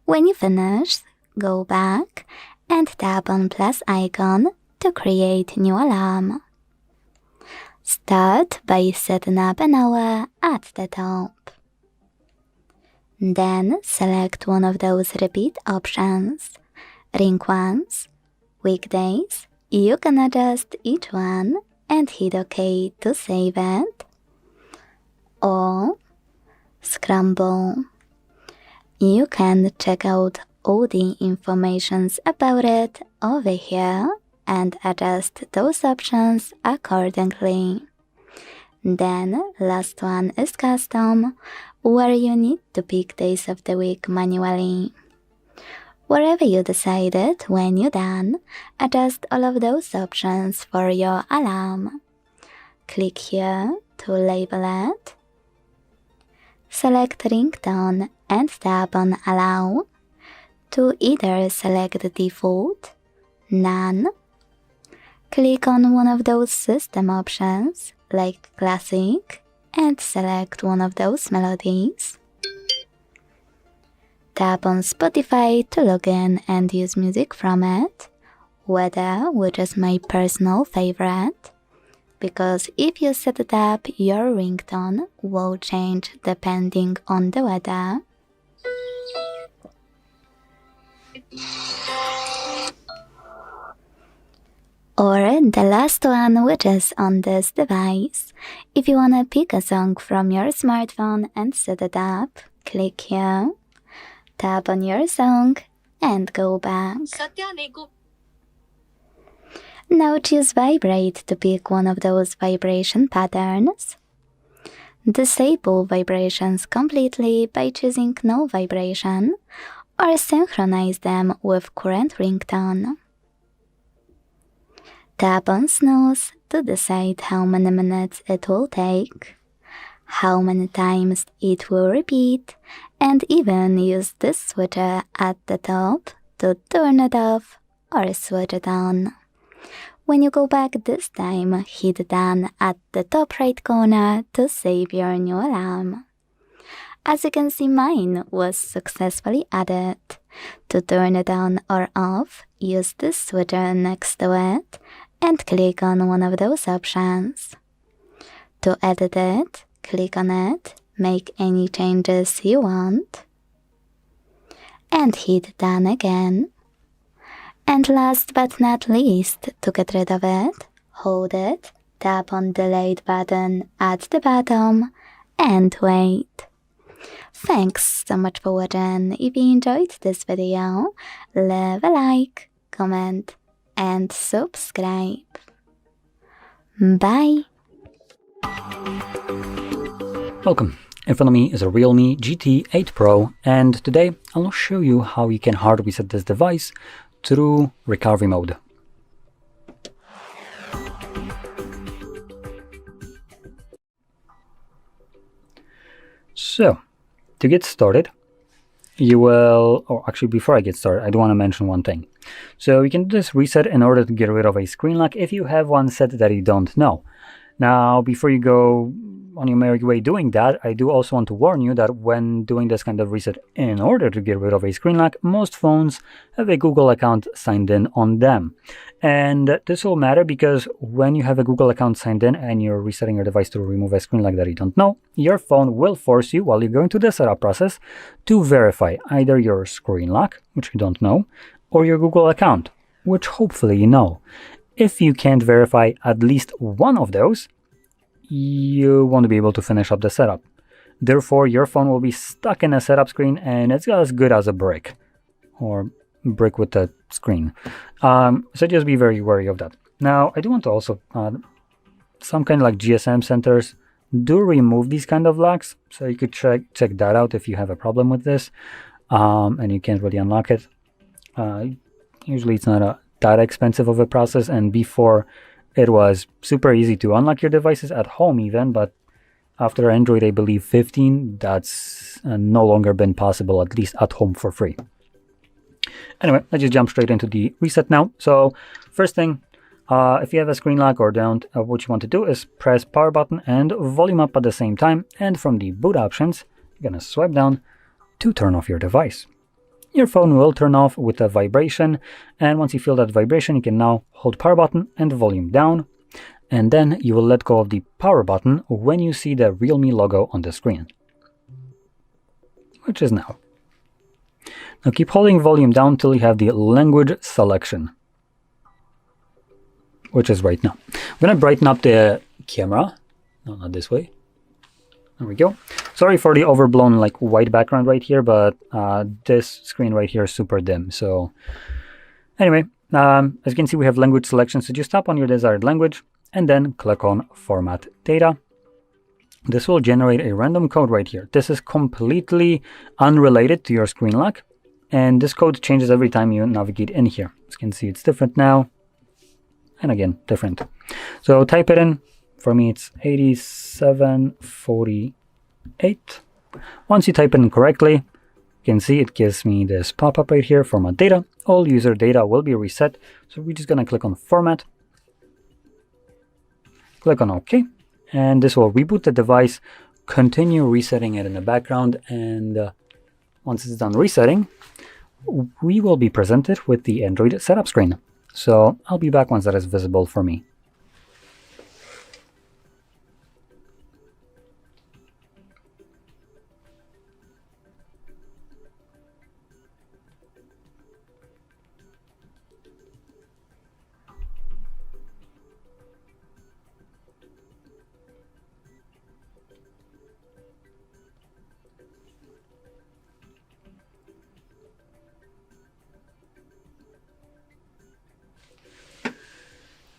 When you finish, go back and tap on plus icon to create new alarm. Start by setting up an hour at the top. Then select one of those repeat options. Ring once, weekdays, you can adjust each one and hit OK to save it. Or scramble. You can check out all the informations about it over here and adjust those options accordingly. Then last one is custom, where you need to pick days of the week manually. Wherever you decided, when you're done, adjust all of those options for your alarm. Click here to label it. Select ringtone and tap on allow to either select the default, none. Click on one of those system options like classic and select one of those melodies. Tap on Spotify to log in and use music from it, weather, which is my personal favorite, because if you set it up, your ringtone will change depending on the weather. Or the last one, which is on this device. If you wanna pick a song from your smartphone and set it up, click here, tap on your song and go back. Now choose vibrate to pick one of those vibration patterns. Disable vibrations completely by choosing no vibration, or synchronize them with current ringtone. Tap on snooze to decide how many minutes it will take, how many times it will repeat, and even use this switcher at the top to turn it off or switch it on. When you go back this time, hit done at the top right corner to save your new alarm. As you can see, mine was successfully added. To turn it on or off, use the switcher next to it and click on one of those options. To edit it, click on it, make any changes you want, and hit done again. And last but not least, to get rid of it, hold it, tap on delete button at the bottom, and wait. Thanks so much for watching. If you enjoyed this video, leave a like, comment, and subscribe. Bye! Welcome. In front of me is a Realme GT8 Pro, and today I'll show you how you can hard reset this device through recovery mode. So, to get started, you will, or actually before I get started, I do want to mention one thing. So you can do this reset in order to get rid of a screen lock if you have one set that you don't know. Now, before you go on your merry way doing that, I do also want to warn you that when doing this kind of reset in order to get rid of a screen lock, most phones have a Google account signed in on them. And this will matter because when you have a Google account signed in and you're resetting your device to remove a screen lock that you don't know, your phone will force you, while you're going through the setup process, to verify either your screen lock, which you don't know, or your Google account, which hopefully you know. If you can't verify at least one of those, you won't be able to finish up the setup. Therefore, your phone will be stuck in a setup screen and it's as good as a brick, or brick with a screen. So just be very wary of that. Now, I do want to also add some kind of like GSM centers do remove these kind of locks, so you could check that out if you have a problem with this and you can't really unlock it. Usually it's not that expensive of a process, and before it was super easy to unlock your devices at home even, but after Android, I believe 15, that's no longer been possible, at least at home for free. Anyway, let's just jump straight into the reset now. So first thing, if you have a screen lock or don't, what you want to do is press power button and volume up at the same time, and from the boot options, you're going to swipe down to turn off your device. Your phone will turn off with a vibration, and once you feel that vibration, you can now hold power button and volume down, and then you will let go of the power button when you see the Realme logo on the screen, which is now. Now keep holding volume down till you have the language selection, which is right now. I'm going to brighten up the camera. No, not this way. There we go. Sorry for the overblown like white background right here, but this screen right here is super dim. So anyway, as you can see, we have language selection. So just tap on your desired language and then click on Format Data. This will generate a random code right here. This is completely unrelated to your screen lock, and this code changes every time you navigate in here. As you can see, it's different now, and again, different. So type it in. For me, it's 8748. Once you type it in correctly, you can see it gives me this pop-up right here, Format Data. All user data will be reset. So we're just going to click on Format. Click on OK. And this will reboot the device, continue resetting it in the background. And once it's done resetting, we will be presented with the Android setup screen. So I'll be back once that is visible for me.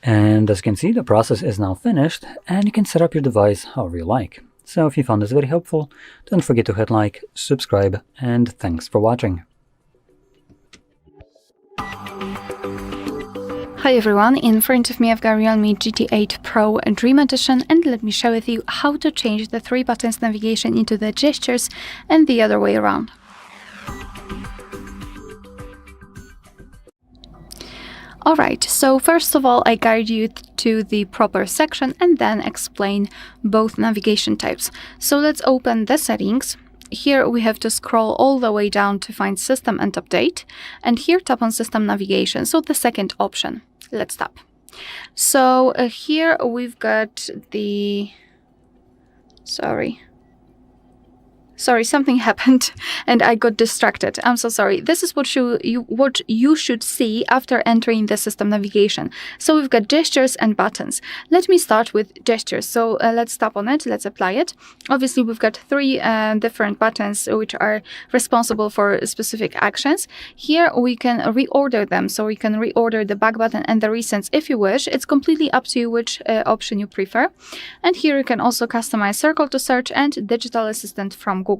And as you can see, the process is now finished, and you can set up your device however you like. So if you found this very helpful, don't forget to hit like, subscribe, and thanks for watching. Hi everyone, in front of me I've got Realme GT8 Pro Dream Edition, and let me share with you how to change the 3 buttons navigation into the gestures and the other way around. Alright, so first of all I guide you to the proper section and then explain both navigation types. So let's open the settings. Here we have to scroll all the way down to find System and Update, and here tap on System Navigation, so the second option. Let's tap. So here we've got the... Sorry, something happened and I got distracted. I'm so sorry. This is what you should see after entering the system navigation. So we've got gestures and buttons. Let me start with gestures. So let's tap on it. Let's apply it. Obviously, we've got 3 different buttons which are responsible for specific actions. Here we can reorder them. So we can reorder the back button and the recents if you wish. It's completely up to you which option you prefer. And here you can also customize Circle to Search and Digital Assistant from Google.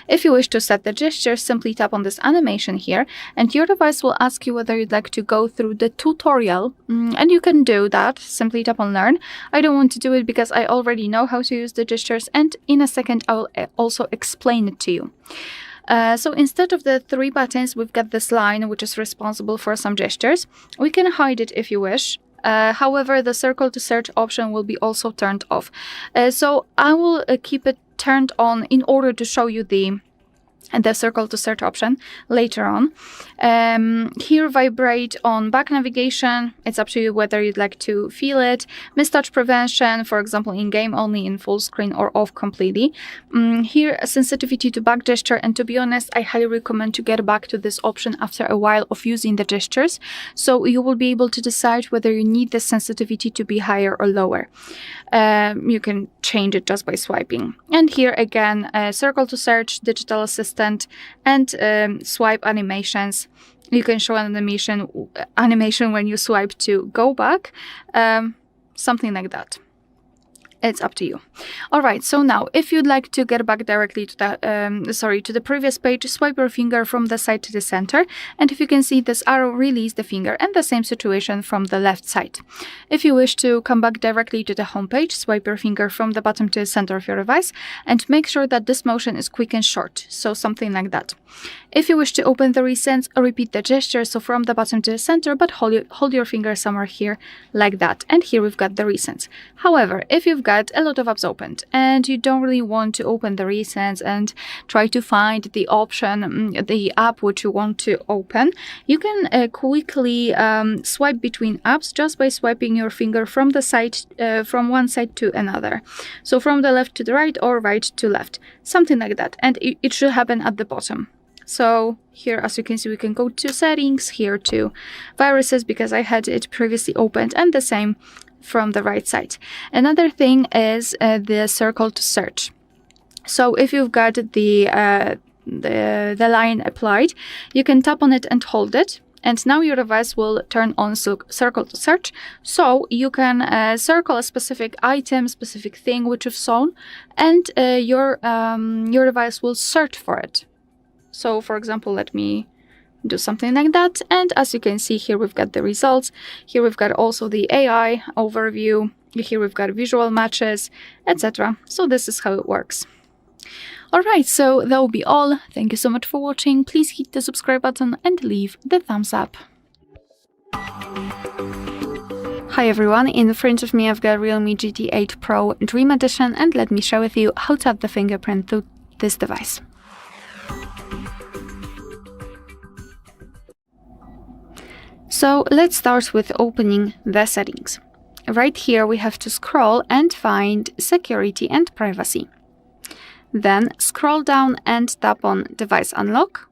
If you wish to set the gesture, simply tap on this animation here, and your device will ask you whether you'd like to go through the tutorial, and you can do that. Simply tap on Learn. I don't want to do it because I already know how to use the gestures, and in a second I will also explain it to you. So instead of the 3 buttons, we've got this line which is responsible for some gestures. We can hide it if you wish. However, the circle to search option will be also turned off. So I will keep it turned on in order to show you the circle to search option later on. Here, vibrate on back navigation. It's up to you whether you'd like to feel it. Mistouch prevention, for example, in game only, in full screen, or off completely. Here, sensitivity to back gesture, and to be honest, I highly recommend to get back to this option after a while of using the gestures, so you will be able to decide whether you need the sensitivity to be higher or lower. You can change it just by swiping. And here again, circle to search, digital assistant, and swipe animations. You can show an animation when you swipe to go back, something like that. It's up to you. All right, so now if you'd like to get back directly to the previous page, swipe your finger from the side to the center, and if you can see this arrow, release the finger, and the same situation from the left side. If you wish to come back directly to the home page, swipe your finger from the bottom to the center of your device, and make sure that this motion is quick and short, so something like that. If you wish to open the recents, repeat the gesture, so from the bottom to the center, but hold your finger somewhere here, like that, and here we've got the recents. However, if you've got a lot of apps opened and you don't really want to open the recents and try to find the option, the app which you want to open, you can quickly swipe between apps just by swiping your finger from the side, from one side to another. So from the left to the right or right to left, something like that, and it should happen at the bottom. So here, as you can see, we can go to settings, here to viruses, because I had it previously opened, and the same from the right side. Another thing is the circle to search. So if you've got the line applied, you can tap on it and hold it, and now your device will turn on circle to search, so you can circle a specific item, specific thing which you've shown, and your device will search for it. So for example, let me do something like that, and as you can see here, we've got the results. Here we've got also the AI overview. Here we've got visual matches, etc. So this is how it works. Alright, so that will be all. Thank you so much for watching. Please hit the subscribe button and leave the thumbs up. Hi everyone, in front of me I've got Realme GT8 Pro Dream Edition, and let me share with you how to add the fingerprint to this device. So let's start with opening the settings. Right here we have to scroll and find security and privacy. Then scroll down and tap on device unlock.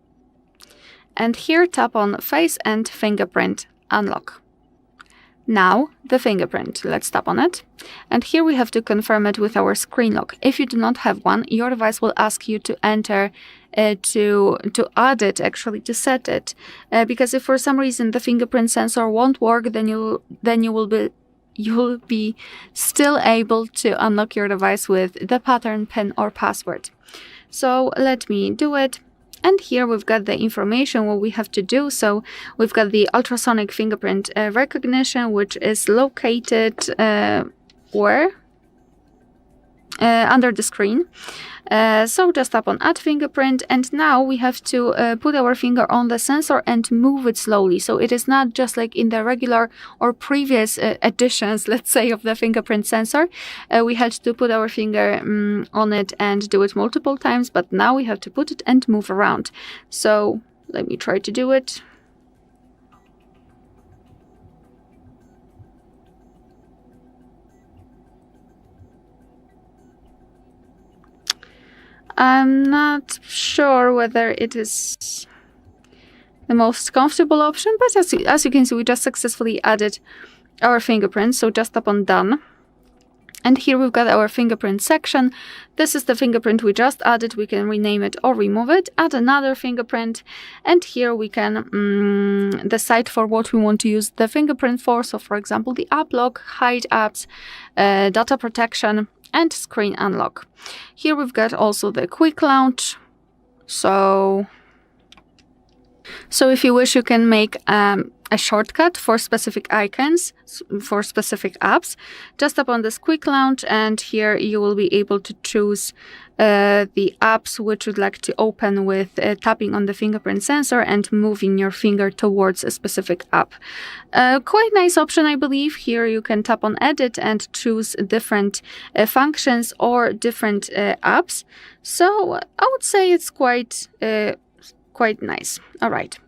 And here tap on face and fingerprint unlock. Now the fingerprint, let's tap on it. And here we have to confirm it with our screen lock. If you do not have one, your device will ask you to enter to add it, actually to set it, because if for some reason the fingerprint sensor won't work, then you will be still able to unlock your device with the pattern, PIN or password. So let me do it. And here we've got the information what we have to do. So we've got the ultrasonic fingerprint recognition, which is located where? Under the screen. So just tap on add fingerprint, and now we have to put our finger on the sensor and move it slowly. So it is not just like in the regular or previous editions, let's say, of the fingerprint sensor. We had to put our finger on it and do it multiple times, but now we have to put it and move around. So let me try to do it. I'm not sure whether it is the most comfortable option, but as you can see, we just successfully added our fingerprint. So just tap on done. And here we've got our fingerprint section. This is the fingerprint we just added. We can rename it or remove it, add another fingerprint, and here we can decide for what we want to use the fingerprint for. So for example, the app lock, hide apps, data protection, and screen unlock. Here we've got also the quick launch. So So if you wish, you can make a shortcut for specific icons, for specific apps. Just tap on this quick launch, and here you will be able to choose the apps which you'd like to open with tapping on the fingerprint sensor and moving your finger towards a specific app. Quite nice option, I believe. Here you can tap on edit and choose different functions or different apps. So I would say it's quite nice. All right,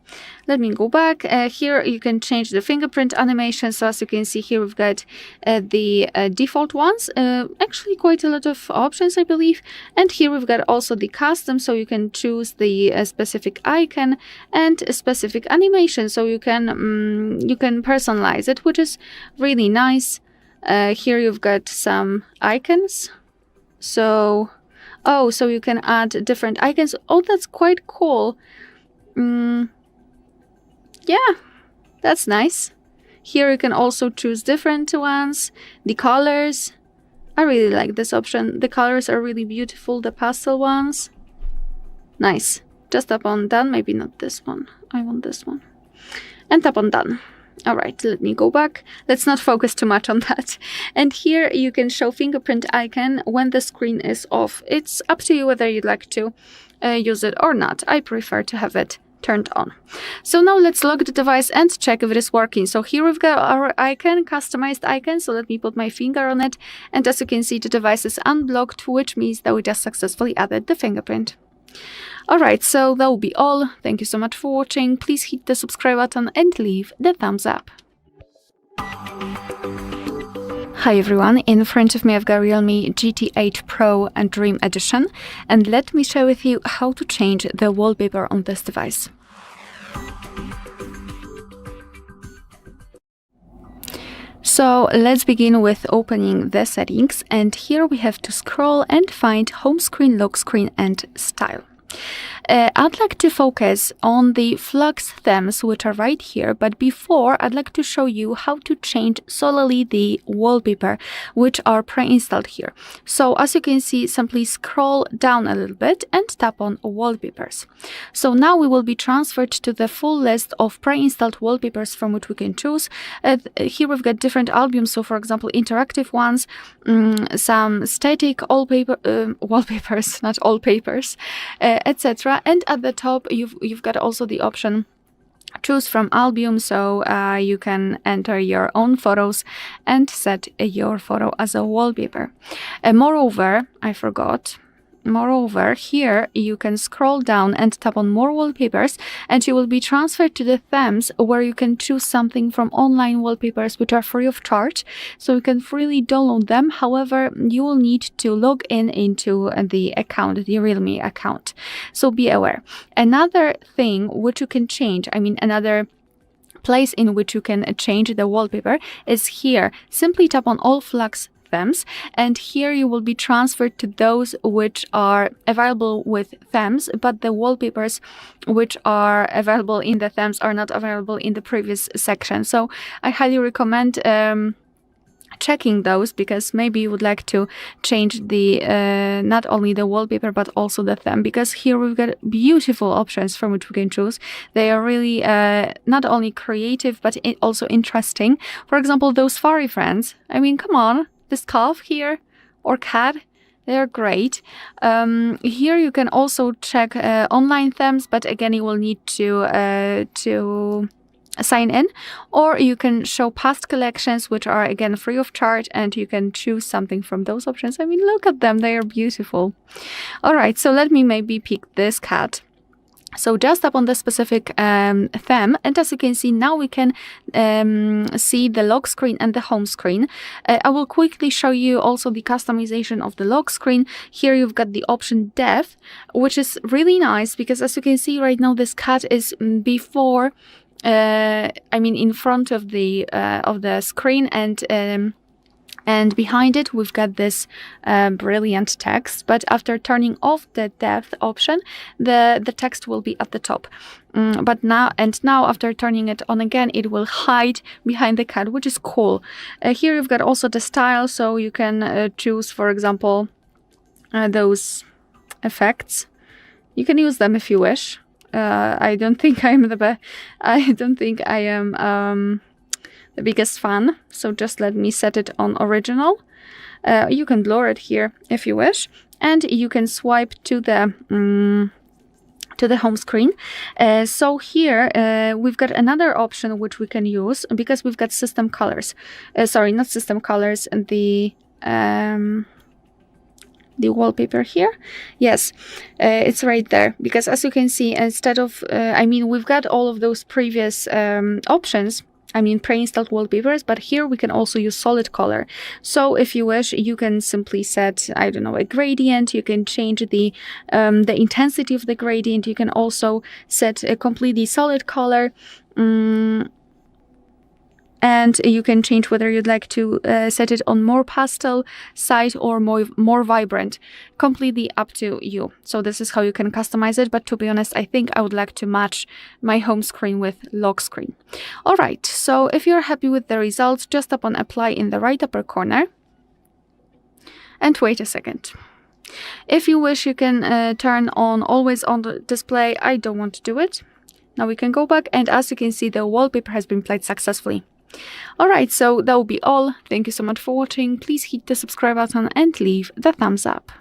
let me go back. Here you can change the fingerprint animation. So as you can see here, we've got the default ones, actually quite a lot of options, I believe. And here we've got also the custom, so you can choose the specific icon and a specific animation, so you can personalize it, which is really nice. Here you've got some icons, so you can add different icons. Oh, that's quite cool. Yeah, that's nice. Here you can also choose different ones. The colors, I really like this option. The colors are really beautiful, the pastel ones. Nice. Just tap on done, maybe not this one. I want this one. And tap on done. All right, let me go back. Let's not focus too much on that. And here you can show fingerprint icon when the screen is off. It's up to you whether you'd like to use it or not. I prefer to have it turned on. So now let's lock the device and check if it is working. So here we've got our icon, customized icon. So let me put my finger on it. And as you can see, the device is unblocked, which means that we just successfully added the fingerprint. Alright, so that will be all. Thank you so much for watching. Please hit the subscribe button and leave the thumbs up. Hi everyone, in front of me I've got Realme GT8 Pro and Dream Edition, and let me share with you how to change the wallpaper on this device. So let's begin with opening the settings, and here we have to scroll and find home screen, lock screen and style. I'd like to focus on the Flux themes, which are right here, but before I'd like to show you how to change solely the wallpaper, which are pre-installed here. So as you can see, simply scroll down a little bit and tap on wallpapers. So now we will be transferred to the full list of pre-installed wallpapers from which we can choose. Here we've got different albums, so for example interactive ones, some static wallpapers, not all papers, etc. And at the top you've got also the option choose from album, so you can enter your own photos and set your photo as a wallpaper. Moreover, here you can scroll down and tap on more wallpapers, and you will be transferred to the themes where you can choose something from online wallpapers which are free of charge, so you can freely download them. However, you will need to log into the account, the Realme account, so be aware. Another thing which you can change, another place in which you can change the wallpaper is here. Simply tap on all Flux themes, and here you will be transferred to those which are available with themes, but the wallpapers which are available in the themes are not available in the previous section. So I highly recommend checking those, because maybe you would like to change the not only the wallpaper but also the theme, because here we've got beautiful options from which we can choose. They are really not only creative but also interesting. For example, those furry friends, come on, this calf here or cat, they're great. Here you can also check online themes, but again you will need to sign in, or you can show past collections which are again free of charge, and you can choose something from those options. Look at them, they are beautiful. All right, so let me maybe pick this cat. So just tap on the specific theme, and as you can see, now we can see the lock screen and the home screen. I will quickly show you also the customization of the lock screen. Here you've got the option depth, which is really nice, because as you can see right now, this cat is before, in front of the screen, and behind it we've got this brilliant text, but after turning off the depth option, the text will be at the top. But now after turning it on again, it will hide behind the cat, which is cool. Here you've got also the style, so you can choose, for example, those effects. You can use them if you wish. I don't think I am I don't think I am the biggest fan. So just let me set it on original. You can blur it here if you wish, and you can swipe to the home screen. So here we've got another option which we can use because we've got system colors. Sorry, not system colors, the wallpaper here. Yes, it's right there, because as you can see, instead of I mean, we've got all of those previous options, I mean pre-installed wallpapers, but here we can also use solid color. So if you wish, you can simply set, I don't know, a gradient. You can change the intensity of the gradient. You can also set a completely solid color. And you can change whether you'd like to set it on more pastel side or more vibrant. Completely up to you. So this is how you can customize it. But to be honest, I think I would like to match my home screen with lock screen. All right. So if you're happy with the results, just tap on apply in the right upper corner. And wait a second. If you wish, you can turn on always on the display. I don't want to do it. Now we can go back. And as you can see, the wallpaper has been applied successfully. Alright, so that will be all. Thank you so much for watching. Please hit the subscribe button and leave the thumbs up.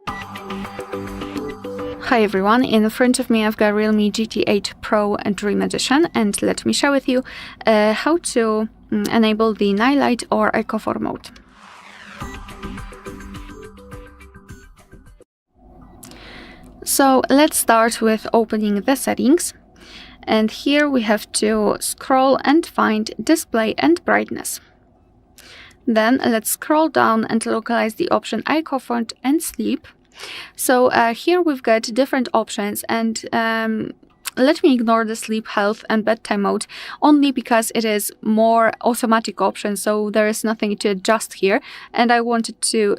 Hi everyone, in front of me I've got Realme GT8 Pro Dream Edition, and let me share with you how to enable the night light or eye-comfort mode. So let's start with opening the settings. And here we have to scroll and find display and brightness. Then let's scroll down and localize the option eye comfort and sleep. So here we've got different options, and let me ignore the sleep, health and bedtime mode only because it is more automatic option, so there is nothing to adjust here, and I wanted to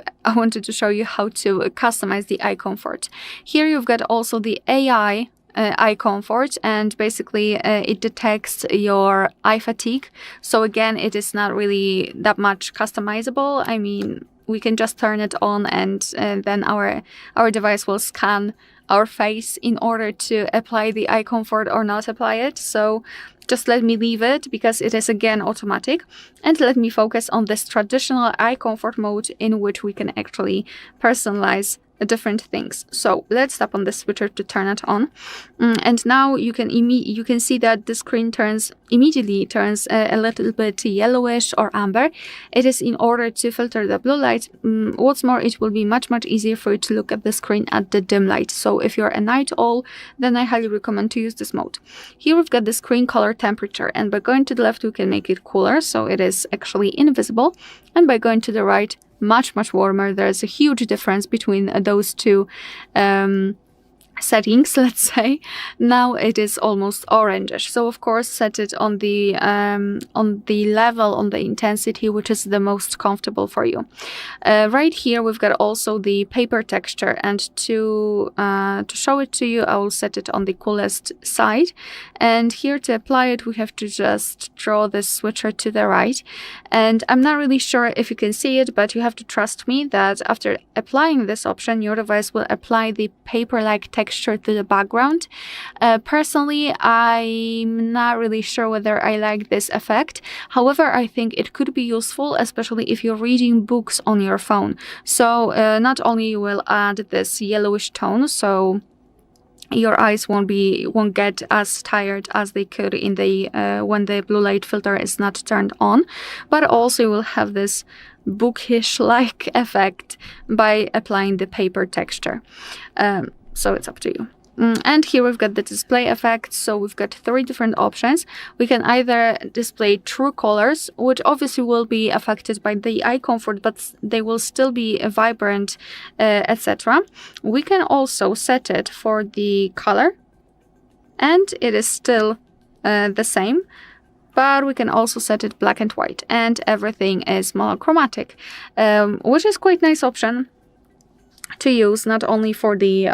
show you how to customize the eye comfort. Here you've got also the AI eye comfort, and basically it detects your eye fatigue. So again, it is not really that much customizable. I mean, we can just turn it on, and then our device will scan our face in order to apply the eye comfort or not apply it. So just let me leave it because it is again automatic, and let me focus on this traditional eye comfort mode in which we can actually personalize different things. So let's tap on the switcher to turn it on, and now you can see that the screen immediately turns a little bit yellowish or amber. It is in order to filter the blue light. What's more, it will be much easier for you to look at the screen at the dim light. So if you're a night owl, then I highly recommend to use this mode. Here we've got the screen color temperature, and by going to the left we can make it cooler, so it is actually invisible, and by going to the right, much warmer. There's a huge difference between those two settings, let's say. Now it is almost orangish. So of course set it on the level, on the intensity, which is the most comfortable for you. Right here we've got also the paper texture, and to show it to you, I will set it on the coolest side, and here to apply it we have to just draw the switcher to the right. And I'm not really sure if you can see it, but you have to trust me that after applying this option, your device will apply the paper-like texture to the background. Personally, I'm not really sure whether I like this effect. However, I think it could be useful, especially if you're reading books on your phone. So not only you will add this yellowish tone, so your eyes won't get as tired as they could in the when the blue light filter is not turned on, but also you will have this bookish-like effect by applying the paper texture. So it's up to you. And here we've got the display effects. So we've got 3 different options. We can either display true colors, which obviously will be affected by the eye comfort, but they will still be vibrant, etc. We can also set it for the color, and it is still the same. But we can also set it black and white, and everything is monochromatic, which is quite nice option to use, not only for the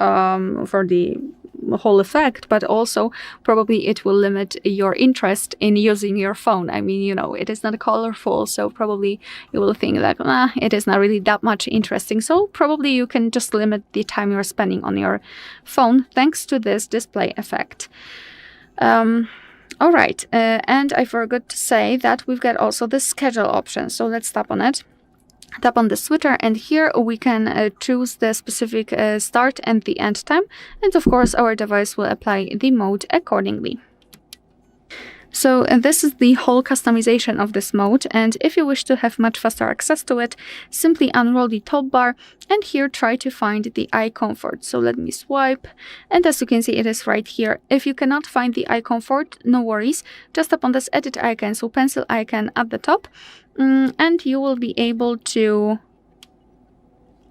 whole effect, but also probably it will limit your interest in using your phone. I mean, you know, it is not colorful, so probably you will think like, it is not really that much interesting. So probably you can just limit the time you're spending on your phone thanks to this display effect. All right, and I forgot to say that we've got also the schedule option. So let's tap on it. Tap on the switcher, and here we can choose the specific start and the end time, and of course our device will apply the mode accordingly. So this is the whole customization of this mode, and if you wish to have much faster access to it, simply unroll the top bar and here try to find the eye comfort. So let me swipe, and as you can see it is right here. If you cannot find the eye comfort, no worries, just tap on this edit icon, so pencil icon at the top, and you will be able to,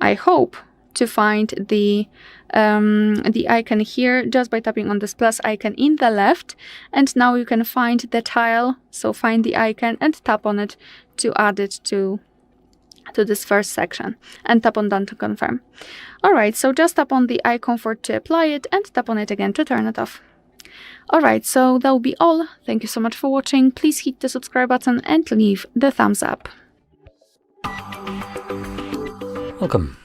I hope, to find the icon here just by tapping on this plus icon in the left, and now you can find the tile, so find the icon and tap on it to add it to this first section, and tap on done to confirm. Alright, so just tap on the eye comfort to apply it and tap on it again to turn it off. Alright, so that will be all. Thank you so much for watching. Please hit the subscribe button and leave the thumbs up. Welcome.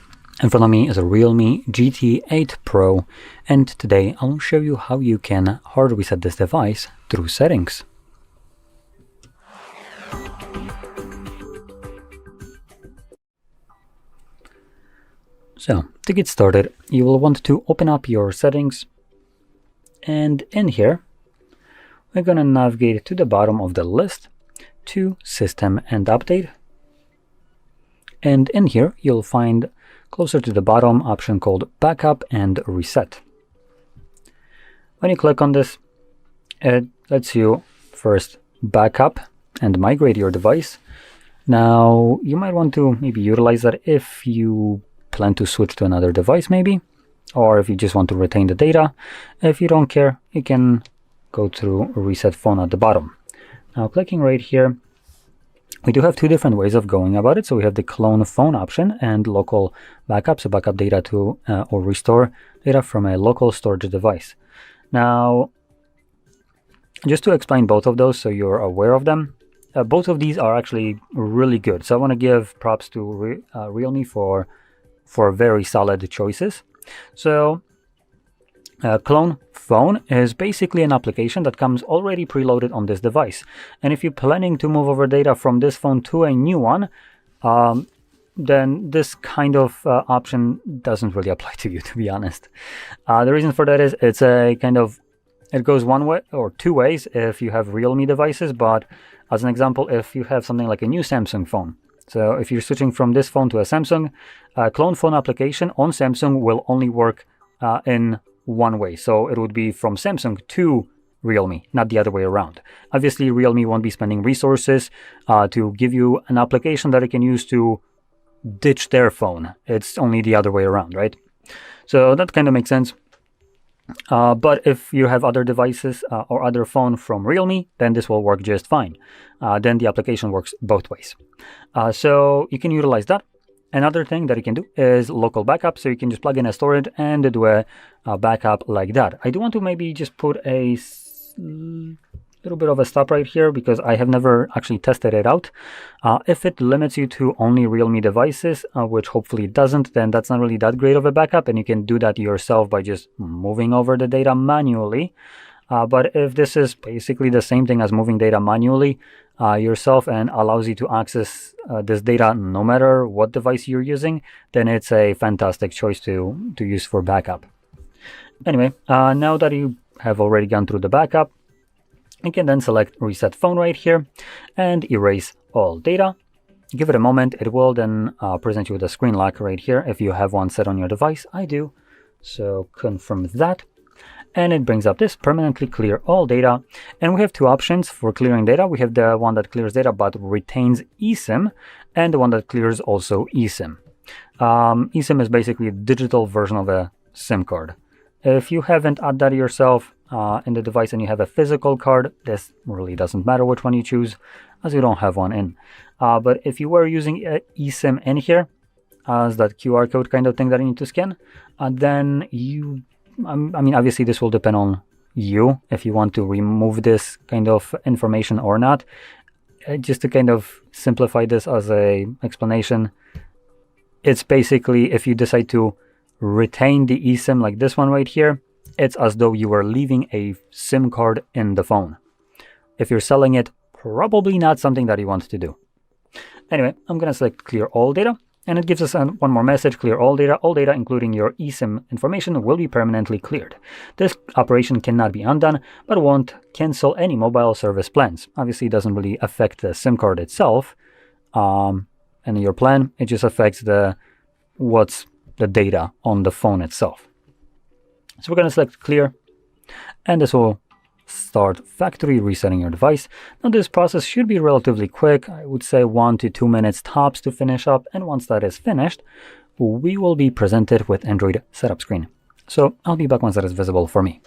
In front of me is a Realme GT8 Pro, and today I'll show you how you can hard reset this device through settings. So, to get started, you will want to open up your settings, and in here we're going to navigate to the bottom of the list to System and Update, and in here you'll find closer to the bottom option called Backup and Reset. When you click on this, it lets you first backup and migrate your device. Now you might want to maybe utilize that if you plan to switch to another device maybe, or if you just want to retain the data. If you don't care, you can go through Reset Phone at the bottom. Now clicking right here, we do have two different ways of going about it. So we have the clone phone option and local backup, so backup data to or restore data from a local storage device. Now, just to explain both of those so you're aware of them, both of these are actually really good. So I want to give props to Realme for very solid choices. So Clone Phone is basically an application that comes already preloaded on this device, and if you're planning to move over data from this phone to a new one, then this kind of option doesn't really apply to you, to be honest. The reason for that is it goes one way or two ways if you have Realme devices, but as an example, if you have something like a new Samsung phone, so if you're switching from this phone to a Samsung, Clone Phone application on Samsung will only work in one way. So it would be from Samsung to Realme, not the other way around. Obviously, Realme won't be spending resources to give you an application that it can use to ditch their phone. It's only the other way around, right? So that kind of makes sense. But if you have other devices or other phone from Realme, then this will work just fine. Then the application works both ways. So you can utilize that. Another thing that you can do is local backup, so you can just plug in a storage and do a backup like that. I do want to maybe just put a little bit of a stop right here because I have never actually tested it out. If it limits you to only Realme devices, which hopefully it doesn't, then that's not really that great of a backup, and you can do that yourself by just moving over the data manually. But if this is basically the same thing as moving data manually yourself and allows you to access this data no matter what device you're using, then it's a fantastic choice to use for backup. Anyway, now that you have already gone through the backup, you can then select Reset Phone right here and erase all data. Give it a moment. It will then present you with a screen lock right here if you have one set on your device. I do, so confirm that. And it brings up this permanently clear all data, and we have two options for clearing data. We have the one that clears data but retains eSIM, and the one that clears also eSIM. eSIM is basically a digital version of a SIM card. If you haven't added that yourself in the device and you have a physical card, this really doesn't matter which one you choose as you don't have one in. But if you were using eSIM in here as that QR code kind of thing that you need to scan, then you I mean, obviously this will depend on you if you want to remove this kind of information or not. Just to kind of simplify this as a explanation, it's basically if you decide to retain the eSIM like this one right here, it's as though you were leaving a SIM card in the phone. If you're selling it, probably not something that you want to do. Anyway, I'm going to select clear all data, and it gives us one more message: clear all data including your eSIM information will be permanently cleared. This operation cannot be undone, but won't cancel any mobile service plans. Obviously, it doesn't really affect the SIM card itself and your plan. It just affects what's the data on the phone itself. So we're going to select clear, and this will start factory resetting your device. Now this process should be relatively quick. I would say 1 to 2 minutes tops to finish up, and once that is finished, we will be presented with Android setup screen. So I'll be back once that is visible for me.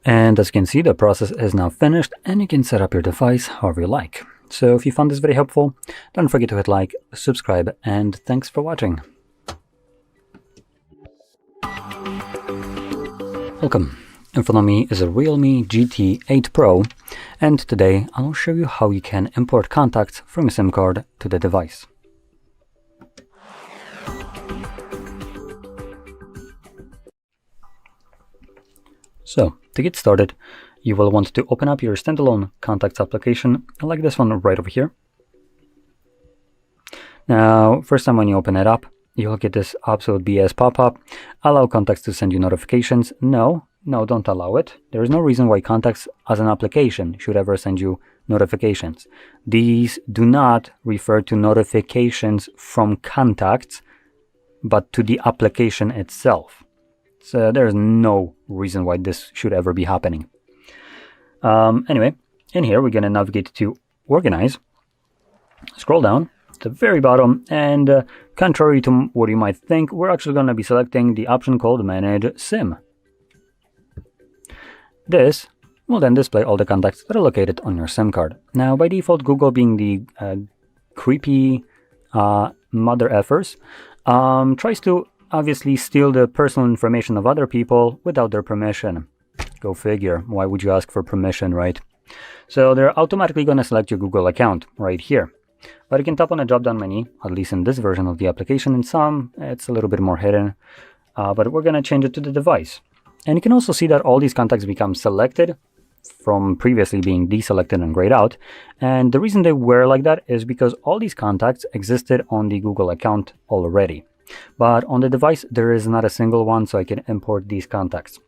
And as you can see, the process is now finished, and you can set up your device however you like. So if you found this very helpful, don't forget to hit like, subscribe, and thanks for watching. Welcome. In front of me is a Realme GT8 Pro, and today I'll show you how you can import contacts from a SIM card to the device. So, to get started, you will want to open up your standalone contacts application, like this one right over here. Now, first time when you open it up, you'll get this absolute BS pop-up. Allow contacts to send you notifications. No, don't allow it. There is no reason why contacts as an application should ever send you notifications. These do not refer to notifications from contacts, but to the application itself. So there's no reason why this should ever be happening. Anyway, in here we're going to navigate to Organize, scroll down to the very bottom, and contrary to what you might think, we're actually going to be selecting the option called Manage SIM. This will then display all the contacts that are located on your SIM card. Now, by default, Google, being the creepy mother effers, tries to obviously steal the personal information of other people without their permission. Go figure. Why would you ask for permission, right? So they're automatically going to select your Google account right here. But you can tap on a drop-down menu, at least in this version of the application. In some, it's a little bit more hidden. But we're going to change it to the device. And you can also see that all these contacts become selected from previously being deselected and grayed out. And the reason they were like that is because all these contacts existed on the Google account already. But on the device, there is not a single one, so I can import these contacts.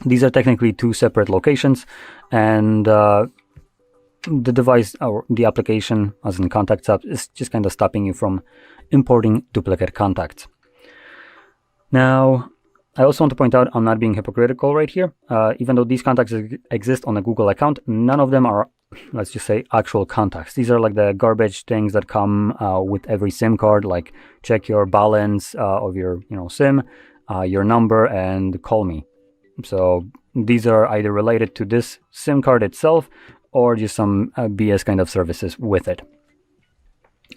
These are technically two separate locations, and the device, or the application, as in Contacts app, is just kind of stopping you from importing duplicate contacts. Now, I also want to point out I'm not being hypocritical right here. Even though these contacts exist on a Google account, none of them are, let's just say, actual contacts. These are like the garbage things that come with every SIM card, like check your balance of your SIM, your number, and call me. So these are either related to this SIM card itself or just some BS kind of services with it.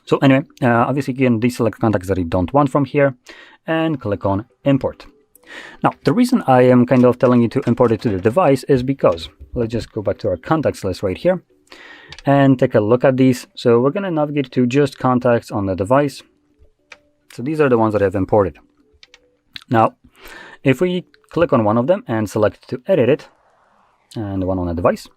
So anyway, obviously you can deselect contacts that you don't want from here and click on Import. Now, the reason I am kind of telling you to import it to the device is because, let's just go back to our contacts list right here and take a look at these. So we're going to navigate to just contacts on the device. So these are the ones that I've imported. Now, if we click on one of them and select to edit it, and one on a device,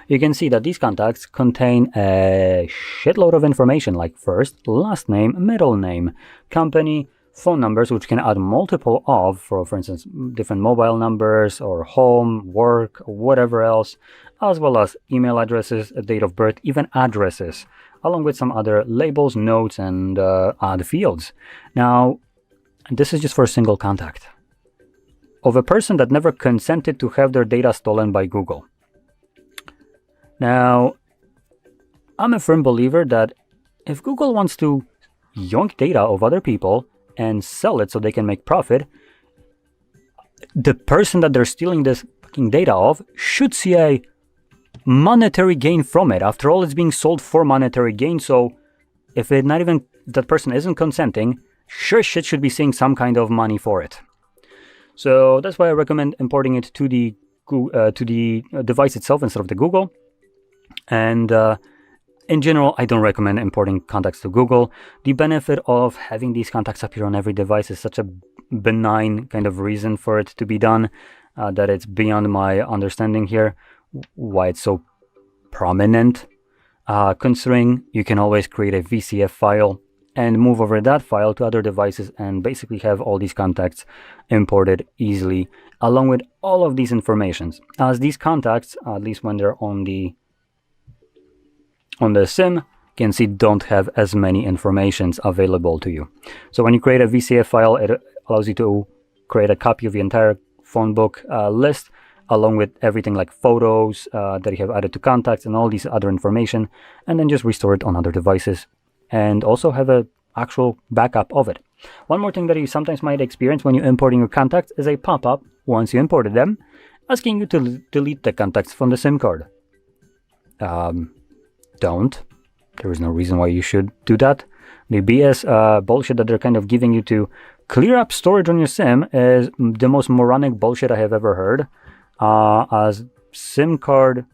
you can see that these contacts contain a shitload of information like first, last name, middle name, company, phone numbers, which can add multiple of, for instance, different mobile numbers or home, work, whatever else, as well as email addresses, date of birth, even addresses, along with some other labels, notes, and odd fields. Now, this is just for a single contact of a person that never consented to have their data stolen by Google. Now, I'm a firm believer that if Google wants to yoink data of other people and sell it so they can make profit, the person that they're stealing this fucking data of should see a monetary gain from it. After all, it's being sold for monetary gain, so if that person isn't consenting, sure shit should be seeing some kind of money for it. So that's why I recommend importing it to the device itself instead of the Google. And in general, I don't recommend importing contacts to Google. The benefit of having these contacts appear on every device is such a benign kind of reason for it to be done that it's beyond my understanding here why it's so prominent. Considering you can always create a VCF file and move over that file to other devices and basically have all these contacts imported easily, along with all of these informations. As these contacts, at least when they're on the SIM, you can see don't have as many informations available to you. So when you create a VCF file, it allows you to create a copy of the entire phone book list, along with everything like photos that you have added to contacts and all these other information, and then just restore it on other devices and also have an actual backup of it. One more thing that you sometimes might experience when you're importing your contacts is a pop-up once you imported them asking you to delete the contacts from the SIM card. Don't. There is no reason why you should do that. The BS bullshit that they're kind of giving you to clear up storage on your SIM is the most moronic bullshit I have ever heard. As SIM card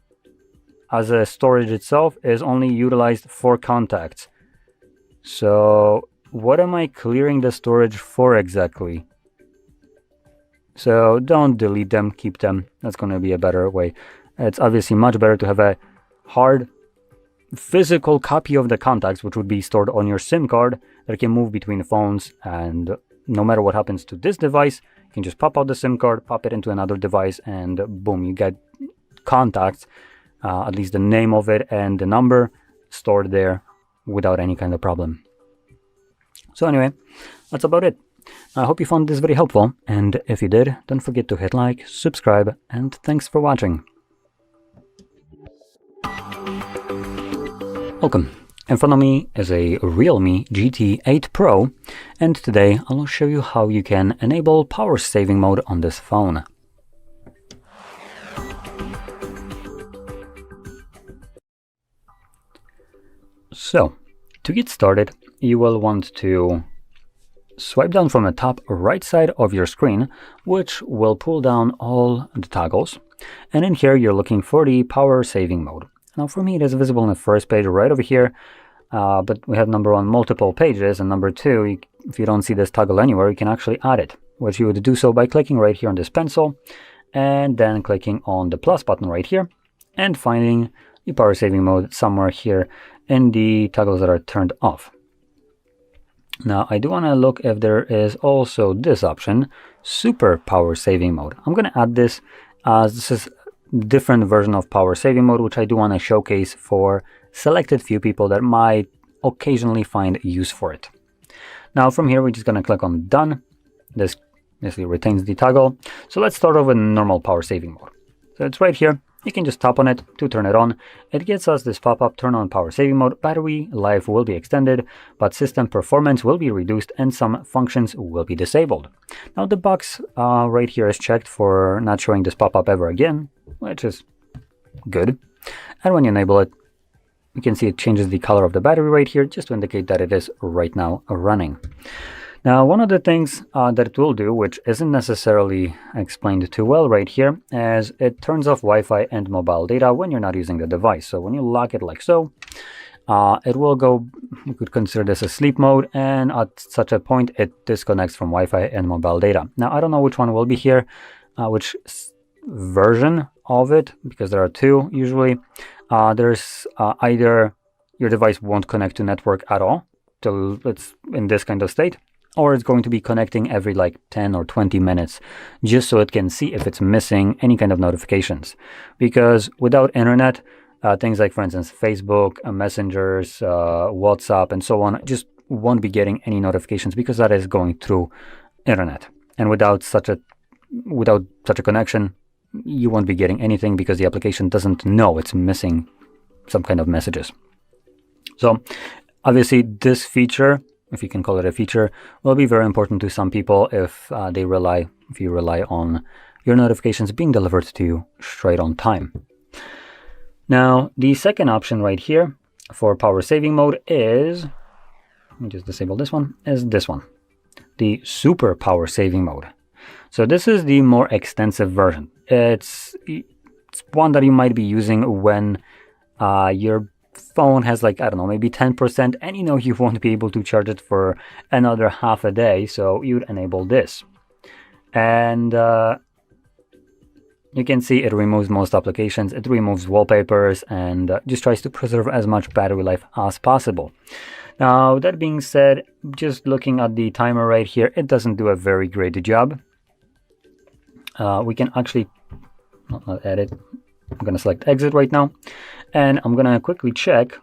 as a storage itself is only utilized for contacts. So what am I clearing the storage for exactly? So don't delete them, keep them. That's going to be a better way. It's obviously much better to have a hard physical copy of the contacts, which would be stored on your SIM card that can move between phones, and no matter what happens to this device, you can just pop out the SIM card, pop it into another device, and boom, you get contacts, at least the name of it and the number stored there without any kind of problem. So anyway, that's about it. I hope you found this very helpful, and if you did, don't forget to hit like, subscribe, and thanks for watching. Welcome. In front of me is a Realme GT8 Pro, and today I'll show you how you can enable power saving mode on this phone. So, to get started, you will want to swipe down from the top right side of your screen, which will pull down all the toggles, and in here you're looking for the power saving mode. Now for me it is visible on the first page right over here, but we have number one multiple pages, and number two, if you don't see this toggle anywhere, you can actually add it, which you would do so by clicking right here on this pencil and then clicking on the plus button right here and finding the power saving mode somewhere here in the toggles that are turned off. Now I do want to look if there is also this option, super power saving mode. I'm going to add this as this is a different version of power saving mode, which I do want to showcase for selected few people that might occasionally find use for it. Now from here we're just going to click on done. This basically retains the toggle. So let's start off with normal power saving mode. So it's right here. You can just tap on it to turn it on. It gets us this pop-up, turn on power saving mode. Battery life will be extended, but system performance will be reduced and some functions will be disabled. Now the box right here is checked for not showing this pop-up ever again, which is good. And when you enable it, you can see it changes the color of the battery right here just to indicate that it is right now running. Now, one of the things that it will do, which isn't necessarily explained too well right here, is it turns off Wi-Fi and mobile data when you're not using the device. So when you lock it like so, it will go, you could consider this a sleep mode, and at such a point it disconnects from Wi-Fi and mobile data. Now, I don't know which one will be here, which version of it, because there are two usually. There's either your device won't connect to network at all till it's in this kind of state, or it's going to be connecting every like 10 or 20 minutes just so it can see if it's missing any kind of notifications. Because without internet, things like, for instance, Facebook, Messengers, WhatsApp, and so on, just won't be getting any notifications because that is going through internet. And without such a connection, you won't be getting anything because the application doesn't know it's missing some kind of messages. So obviously this feature, if you can call it a feature, will be very important to some people if you rely on your notifications being delivered to you straight on time. Now, the second option right here for power saving mode is, let me just disable this one, is this one, the super power saving mode. So this is the more extensive version. It's one that you might be using when your phone has like, I don't know, maybe 10%, and you know you won't be able to charge it for another half a day, so you'd enable this. And you can see it removes most applications, it removes wallpapers, and just tries to preserve as much battery life as possible. Now, that being said, just looking at the timer right here, it doesn't do a very great job. We can actually, not edit, I'm going to select exit right now, and I'm going to quickly check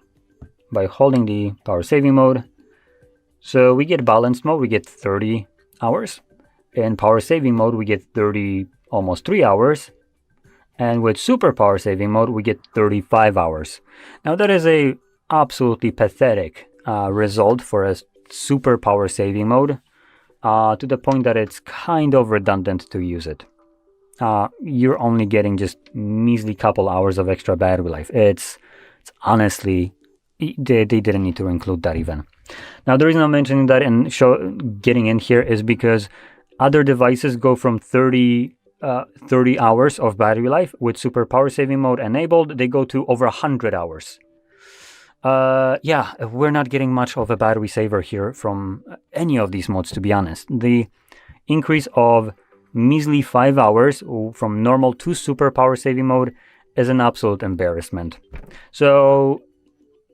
by holding the power saving mode. So we get balanced mode, we get 30 hours. In power saving mode, we get almost 3 hours. And with super power saving mode, we get 35 hours. Now that is a absolutely pathetic result for a super power saving mode, to the point that it's kind of redundant to use it. You're only getting just measly couple hours of extra battery life. It's honestly, they didn't need to include that even. Now the reason I'm mentioning that and getting in here is because other devices go from 30 hours of battery life with super power saving mode enabled. They go to over 100 hours. Yeah, we're not getting much of a battery saver here from any of these modes, to be honest. The increase of measly 5 hours from normal to super power saving mode is an absolute embarrassment. So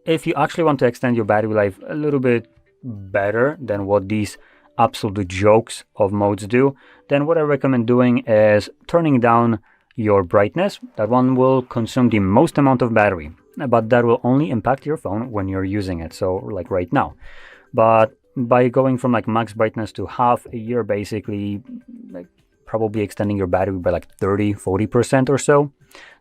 if you actually want to extend your battery life a little bit better than what these absolute jokes of modes do, then what I recommend doing is turning down your brightness. That one will consume the most amount of battery, but that will only impact your phone when you're using it, so like right now. But by going from like max brightness to half, you're basically like probably extending your battery by like 30-40% or so.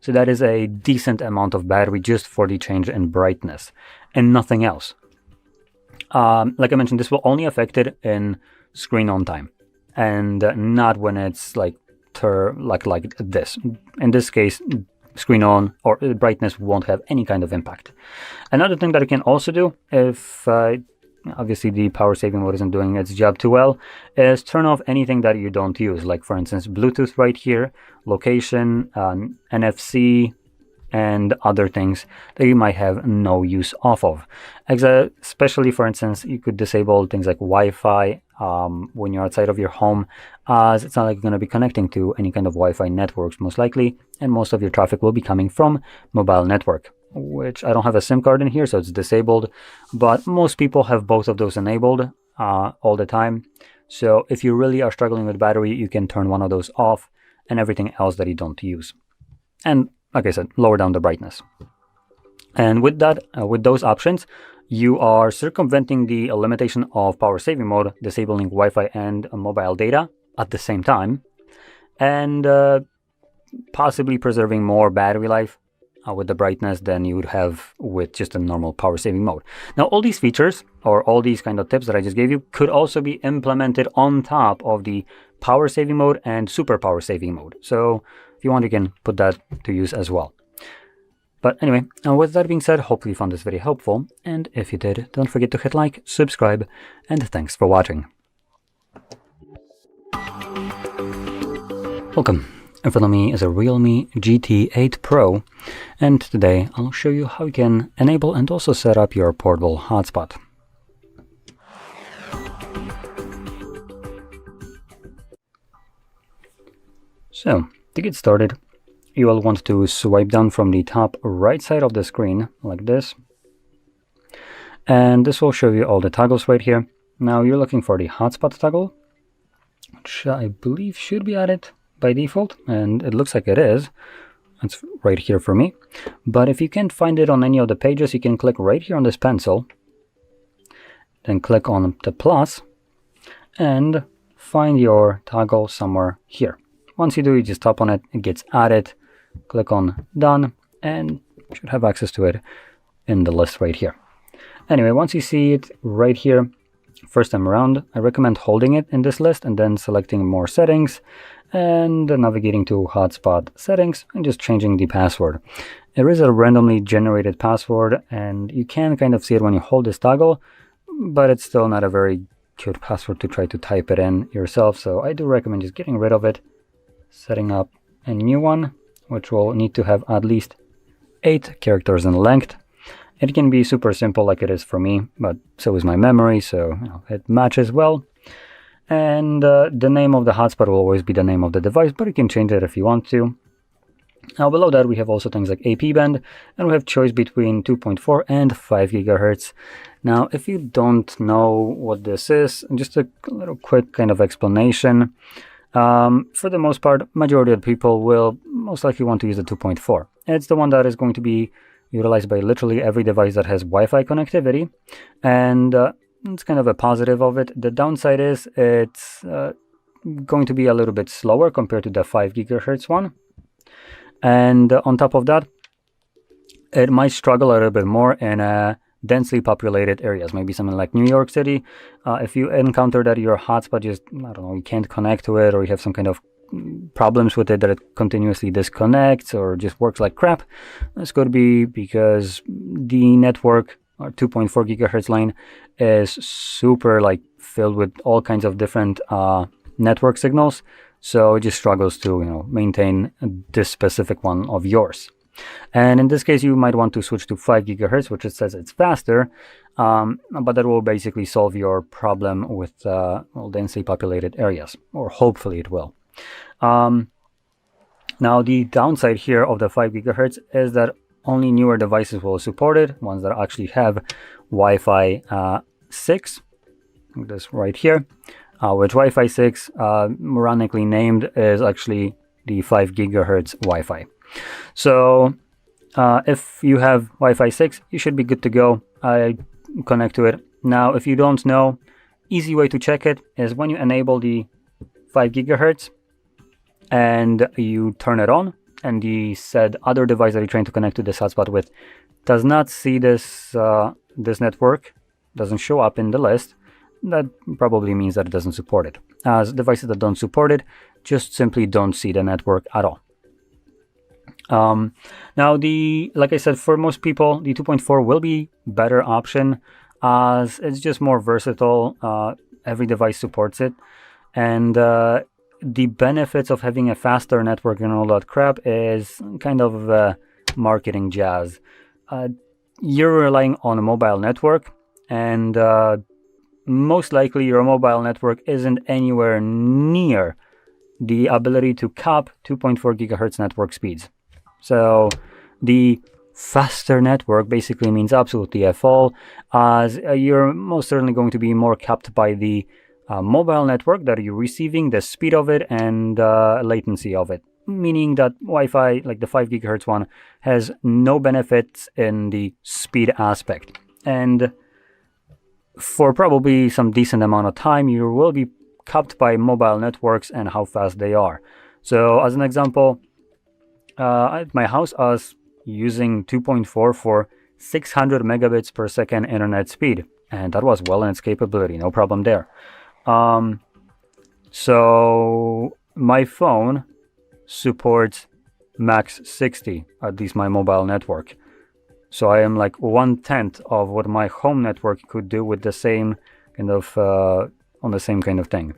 So that is a decent amount of battery just for the change in brightness and nothing else. Like I mentioned, this will only affect it in screen on time and not when it's like this. In this case, screen on or brightness won't have any kind of impact. Another thing that you can also do, if obviously the power saving mode isn't doing its job too well, is turn off anything that you don't use, like for instance Bluetooth right here, location, NFC, and other things that you might have no use of. Especially, for instance, you could disable things like Wi-Fi when you're outside of your home, as it's not like you're going to be connecting to any kind of Wi-Fi networks most likely, and most of your traffic will be coming from mobile network, which I don't have a SIM card in here, so it's disabled, but most people have both of those enabled all the time. So if you really are struggling with battery, you can turn one of those off and everything else that you don't use. And like I said, lower down the brightness. And with that, with those options, you are circumventing the limitation of power saving mode, disabling Wi-Fi and mobile data at the same time, and possibly preserving more battery life with the brightness than you would have with just a normal power saving mode. Now, all these features or all these kind of tips that I just gave you could also be implemented on top of the power saving mode and super power saving mode. So if you want, you can put that to use as well. But anyway, with that being said, hopefully you found this video helpful, and if you did, don't forget to hit like, subscribe, and thanks for watching. Welcome. In front of me is a Realme GT8 Pro, and today I'll show you how you can enable and also set up your portable hotspot. So, to get started, you will want to swipe down from the top right side of the screen like this. And this will show you all the toggles right here. Now you're looking for the hotspot toggle, which I believe should be added by default, and it looks like it is. It's right here for me. But if you can't find it on any of the pages, you can click right here on this pencil, then click on the plus, and find your toggle somewhere here. Once you do, you just tap on it, it gets added, click on done, and you should have access to it in the list right here. Anyway, once you see it right here, first time around, I recommend holding it in this list and then selecting more settings and navigating to hotspot settings and just changing the password. There is a randomly generated password and you can kind of see it when you hold this toggle, but it's still not a very good password to try to type it in yourself. So I do recommend just getting rid of it, setting up a new one, which will need to have at least 8 characters in length. It can be super simple like it is for me, but so is my memory, so it matches well. And the name of the hotspot will always be the name of the device, but you can change it if you want to. Now below that we have also things like AP band, and we have choice between 2.4 and 5 gigahertz. Now if you don't know what this is, just a little quick kind of explanation. For the most part, majority of people will most likely want to use the 2.4. It's the one that is going to be utilized by literally every device that has Wi-Fi connectivity, and it's kind of a positive of it. The downside is it's going to be a little bit slower compared to the 5 gigahertz one, and on top of that, it might struggle a little bit more in densely populated areas, maybe something like New York City. If you encounter that your hotspot just, I don't know, you can't connect to it, or you have some kind of problems with it, that it continuously disconnects or just works like crap, this could be because the network or 2.4 gigahertz line is super like filled with all kinds of different network signals, so it just struggles to maintain this specific one of yours. And in this case you might want to switch to 5 gigahertz, which it says it's faster, but that will basically solve your problem with densely populated areas, or hopefully it will. Now the downside here of the 5 gigahertz is that only newer devices will support it, ones that actually have Wi-Fi 6, like this right here, which Wi-Fi 6, ironically named, is actually the 5 gigahertz Wi-Fi. So if you have Wi-Fi 6, you should be good to go. I connect to it. Now if you don't know, easy way to check it is when you enable the 5 gigahertz and you turn it on, and the said other device that you're trying to connect to this hotspot with does not see this this network, doesn't show up in the list, that probably means that it doesn't support it. As devices that don't support it just simply don't see the network at all. Now like I said, for most people the 2.4 will be better option, as it's just more versatile. Every device supports it, and the benefits of having a faster network and all that crap is kind of marketing jazz. You're relying on a mobile network, and most likely your mobile network isn't anywhere near the ability to cap 2.4 gigahertz network speeds. So the faster network basically means absolutely F all, as you're most certainly going to be more capped by the mobile network that you're receiving, the speed of it, and latency of it. Meaning that Wi-Fi, like the 5 gigahertz one, has no benefits in the speed aspect. And for probably some decent amount of time, you will be capped by mobile networks and how fast they are. So as an example, at my house, I was using 2.4 for 600 megabits per second internet speed, and that was well in its capability, no problem there. So my phone supports max 60, at least my mobile network. So I am like 1/10 of what my home network could do with the same kind of on the same kind of thing.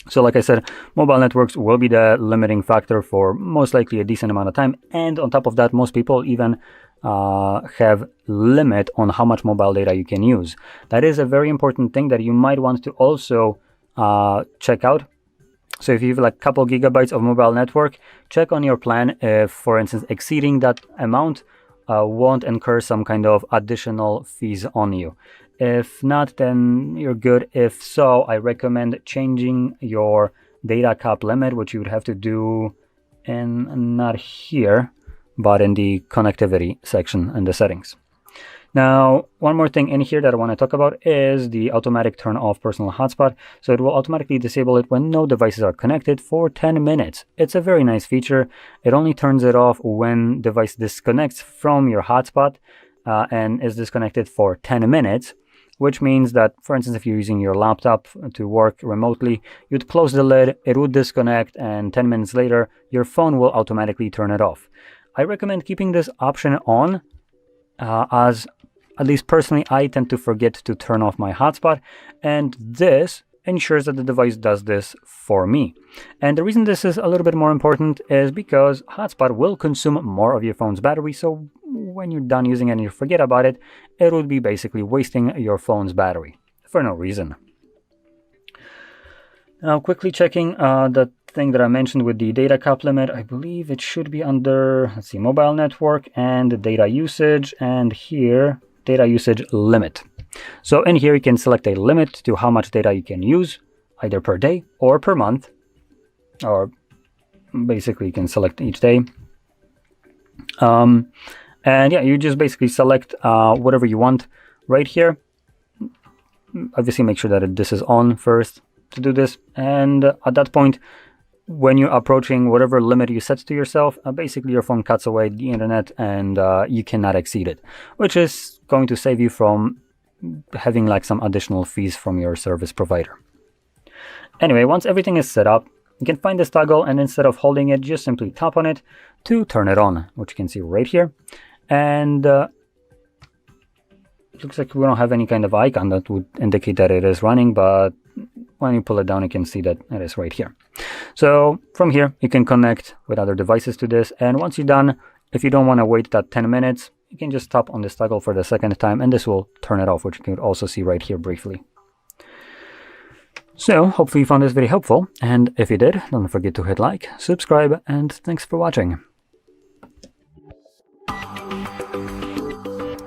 So like I said, mobile networks will be the limiting factor for most likely a decent amount of time, and on top of that, most people even have limit on how much mobile data you can use. That is a very important thing that you might want to also check out. So if you have like a couple gigabytes of mobile network, check on your plan if, for instance, exceeding that amount won't incur some kind of additional fees on you. If not, then you're good. If so, I recommend changing your data cap limit, which you would have to do in, not here, but in the connectivity section in the settings. Now, one more thing in here that I want to talk about is the automatic turn off personal hotspot. So it will automatically disable it when no devices are connected for 10 minutes. It's a very nice feature. It only turns it off when device disconnects from your hotspot and is disconnected for 10 minutes, which means that, for instance, if you're using your laptop to work remotely, you'd close the lid, it would disconnect, and 10 minutes later, your phone will automatically turn it off. I recommend keeping this option on as at least personally, I tend to forget to turn off my hotspot, and this ensures that the device does this for me. And the reason this is a little bit more important is because hotspot will consume more of your phone's battery, so when you're done using it and you forget about it, it would be basically wasting your phone's battery for no reason. Now, quickly checking the thing that I mentioned with the data cap limit, I believe it should be under, let's see, mobile network and data usage, and here, data usage limit. So in here, you can select a limit to how much data you can use, either per day or per month, or basically you can select each day. And yeah, you just basically select whatever you want right here. Obviously, make sure that this is on first to do this. And at that point, when you're approaching whatever limit you set to yourself, basically your phone cuts away the internet and you cannot exceed it, which is going to save you from having like some additional fees from your service provider. Anyway, once everything is set up, you can find this toggle, and instead of holding it, just simply tap on it to turn it on, which you can see right here. And it looks like we don't have any kind of icon that would indicate that it is running, but when you pull it down, you can see that it is right here. So from here, you can connect with other devices to this. And once you're done, if you don't want to wait that 10 minutes, you can just tap on this toggle for the second time, and this will turn it off, which you can also see right here briefly. So hopefully you found this very helpful. And if you did, don't forget to hit like, subscribe, and thanks for watching.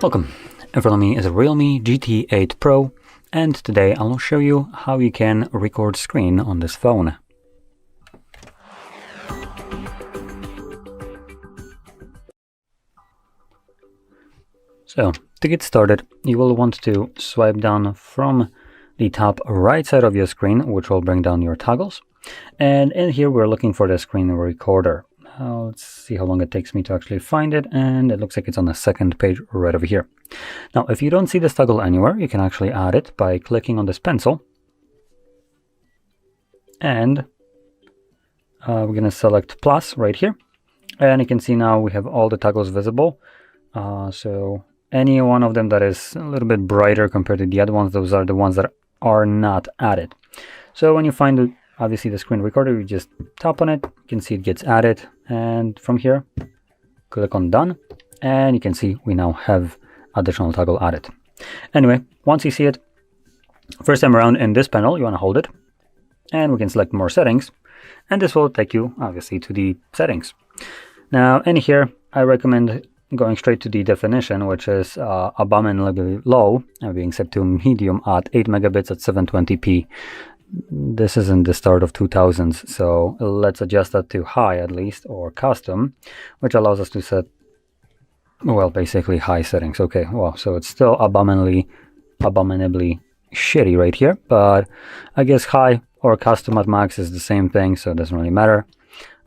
Welcome. In front of me is a Realme GT8 Pro. And today I'll show you how you can record screen on this phone. So to get started, you will want to swipe down from the top right side of your screen, which will bring down your toggles. And in here we're looking for the screen recorder. Now let's see how long it takes me to actually find it, and it looks like it's on the second page right over here. Now, if you don't see this toggle anywhere, you can actually add it by clicking on this pencil. And we're going to select plus right here. And you can see now we have all the toggles visible. So any one of them that is a little bit brighter compared to the other ones, those are the ones that are not added. So when you find obviously the screen recorder, you just tap on it, you can see it gets added, and from here click on done, and you can see we now have additional toggle added. Anyway, once you see it first time around in this panel, you want to hold it, and we can select more settings, and this will take you obviously to the settings. Now in here I recommend going straight to the definition, which is abominably low, being set to medium at 8 megabits at 720p. This isn't the start of 2000s, so let's adjust that to high at least, or custom, which allows us to set, well, basically high settings. Okay, well, so it's still abominably shitty right here, but I guess high or custom at max is the same thing, so it doesn't really matter.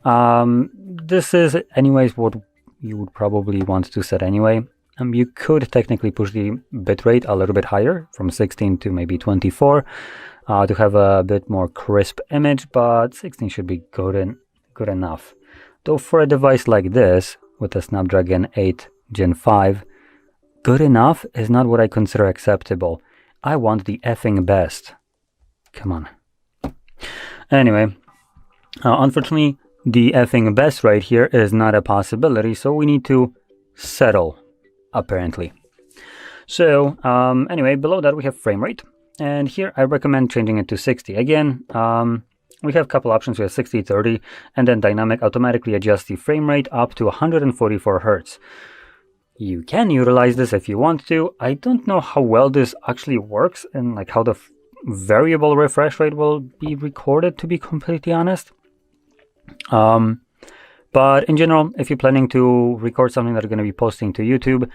This is anyways what you would probably want to set anyway. You could technically push the bitrate a little bit higher, from 16 to maybe 24, to have a bit more crisp image, but 16 should be good enough. Though for a device like this, with a Snapdragon 8 Gen 5, good enough is not what I consider acceptable. I want the effing best. Come on. Anyway, unfortunately, the effing best right here is not a possibility, so we need to settle, apparently. So anyway, below that we have frame rate, and here I recommend changing it to 60. Again, we have a couple options. We have 60, 30, and then dynamic automatically adjusts the frame rate up to 144 Hz. You can utilize this if you want to. I don't know how well this actually works and like how the variable refresh rate will be recorded, to be completely honest. But in general, if you're planning to record something that you're going to be posting to YouTube,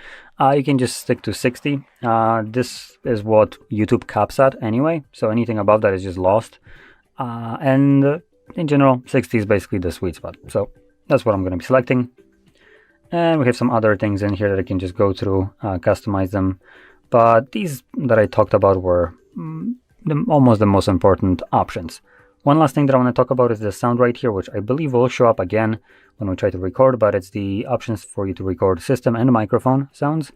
you can just stick to 60. This is what YouTube caps at anyway, so anything above that is just lost. And in general, 60 is basically the sweet spot. So that's what I'm going to be selecting. And we have some other things in here that I can just go through, customize them. But these that I talked about were almost the most important options. One last thing that I want to talk about is the sound right here, which I believe will show up again when we try to record, but it's the options for you to record system and microphone sounds.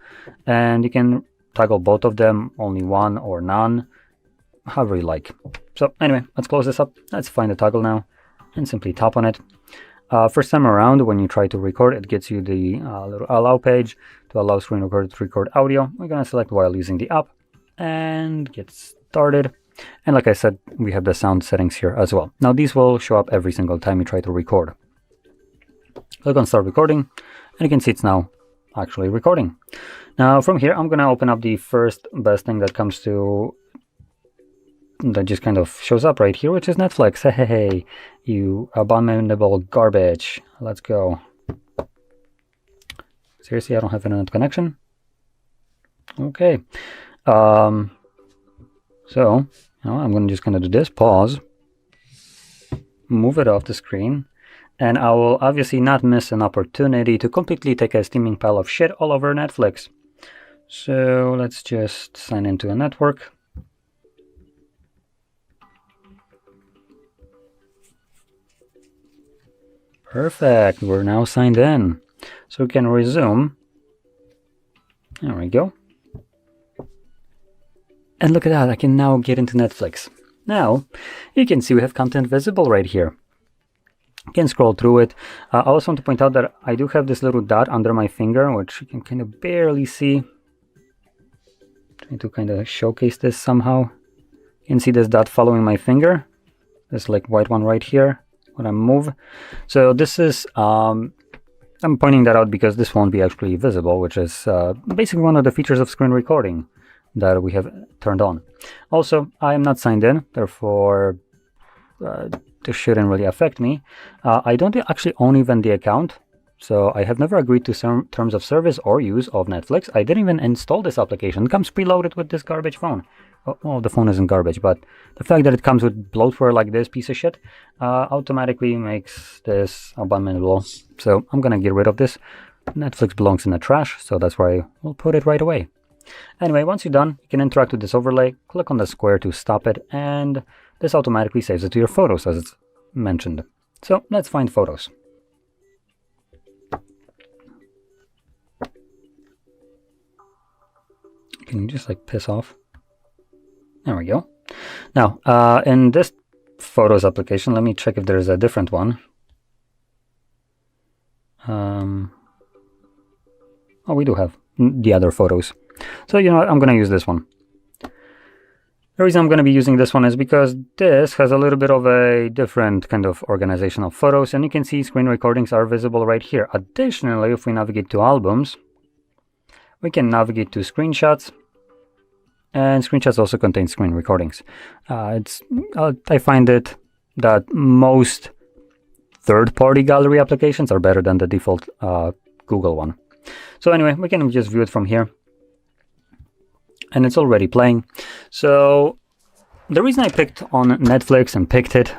And you can toggle both of them, only one or none, however you like. So anyway, let's close this up. Let's find the toggle now and simply tap on it. First time around, when you try to record, it gets you the little allow page to allow screen recorder to record audio. We're going to select while using the app and get started. And like I said, we have the sound settings here as well. Now these will show up every single time you try to record. Click on start recording and you can see it's now actually recording. Now from here, I'm going to open up the first best thing that comes to, that just kind of shows up right here, which is Netflix. Hey, you abominable garbage. Let's go. Seriously, I don't have internet connection? Okay. So I'm going to just kind of do this, pause, move it off the screen, and I will obviously not miss an opportunity to completely take a steaming pile of shit all over Netflix. So let's just sign into a network. Perfect, we're now signed in. So we can resume. There we go. And look at that, I can now get into Netflix. Now, you can see we have content visible right here. You can scroll through it. I also want to point out that I do have this little dot under my finger, which you can kind of barely see. Trying to kind of showcase this somehow. You can see this dot following my finger. This like white one right here when I move. So this is, I'm pointing that out because this won't be actually visible, which is basically one of the features of screen recording that we have turned on. Also, I am not signed in, therefore this shouldn't really affect me. I don't actually own even the account, so I have never agreed to some terms of service or use of Netflix. I didn't even install this application. It comes preloaded with this garbage phone. Well, the phone isn't garbage, but the fact that it comes with bloatware like this piece of shit automatically makes this abominable. So I'm gonna get rid of this. Netflix belongs in the trash, so that's why we'll put it right away. Anyway, once you're done, you can interact with this overlay, click on the square to stop it, and this automatically saves it to your photos as it's mentioned. So let's find photos. Can you just like piss off? There we go. Now, in this photos application, let me check if there's a different one. Oh, we do have the other photos. So, you know what, I'm going to use this one. The reason I'm going to be using this one is because this has a little bit of a different kind of organization of photos, and you can see screen recordings are visible right here. Additionally, if we navigate to albums, we can navigate to screenshots, and screenshots also contain screen recordings. I find it that most third-party gallery applications are better than the default Google one. So anyway, we can just view it from here. And it's already playing. So the reason I picked on Netflix and picked it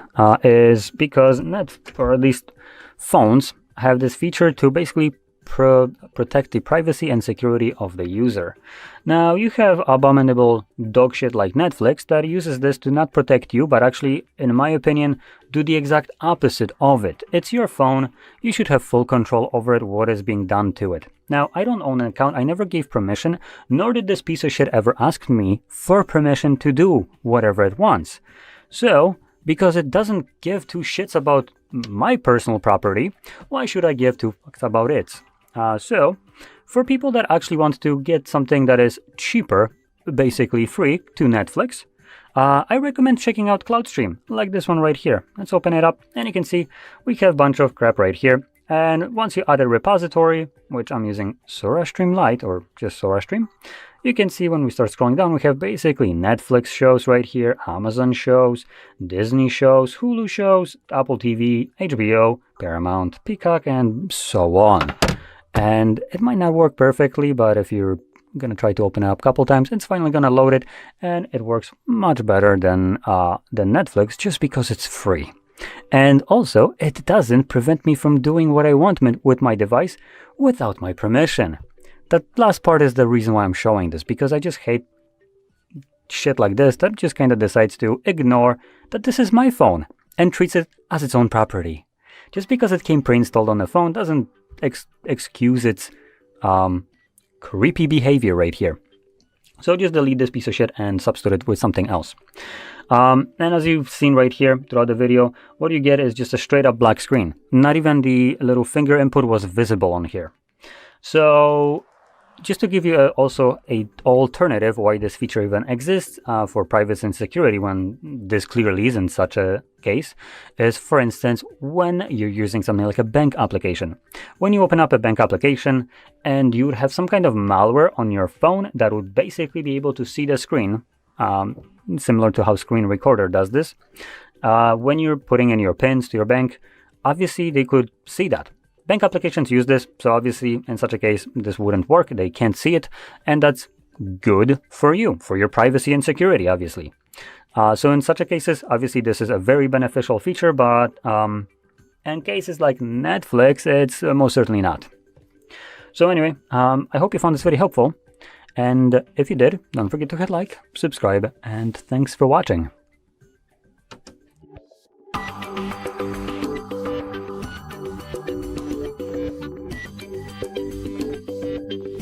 is because or at least phones have this feature to basically protect the privacy and security of the user. Now you have abominable dog shit like Netflix that uses this to not protect you, but actually, in my opinion, do the exact opposite of it. It's your phone. You should have full control over it, what is being done to it. Now, I don't own an account. I never gave permission, nor did this piece of shit ever ask me for permission to do whatever it wants. So, because it doesn't give two shits about my personal property, why should I give two fucks about it? So, for people that actually want to get something that is cheaper, basically free, to Netflix, I recommend checking out CloudStream, like this one right here. Let's open it up, and you can see we have a bunch of crap right here. And once you add a repository, which I'm using SoraStream Lite, or just SoraStream, you can see when we start scrolling down, we have basically Netflix shows right here, Amazon shows, Disney shows, Hulu shows, Apple TV, HBO, Paramount, Peacock, and so on. And it might not work perfectly, but if you're going to try to open it up a couple times, it's finally going to load it, and it works much better than Netflix just because it's free. And also, it doesn't prevent me from doing what I want with my device without my permission. That last part is the reason why I'm showing this, because I just hate shit like this that just kind of decides to ignore that this is my phone and treats it as its own property. Just because it came pre-installed on the phone doesn't excuse its creepy behavior right here. So just delete this piece of shit and substitute it with something else. And as you've seen right here throughout the video, what you get is just a straight up black screen. Not even the little finger input was visible on here. So just to give you also an alternative why this feature even exists for privacy and security when this clearly isn't such a case, is for instance when you're using something like a bank application. When you open up a bank application and you would have some kind of malware on your phone that would basically be able to see the screen, similar to how Screen Recorder does this, when you're putting in your PINs to your bank, obviously they could see that. Bank applications use this, so obviously in such a case this wouldn't work, they can't see it, and that's good for you, for your privacy and security, obviously. So in such a cases, obviously this is a very beneficial feature, but in cases like Netflix, it's most certainly not. So anyway, I hope you found this video helpful, and if you did, don't forget to hit like, subscribe, and thanks for watching.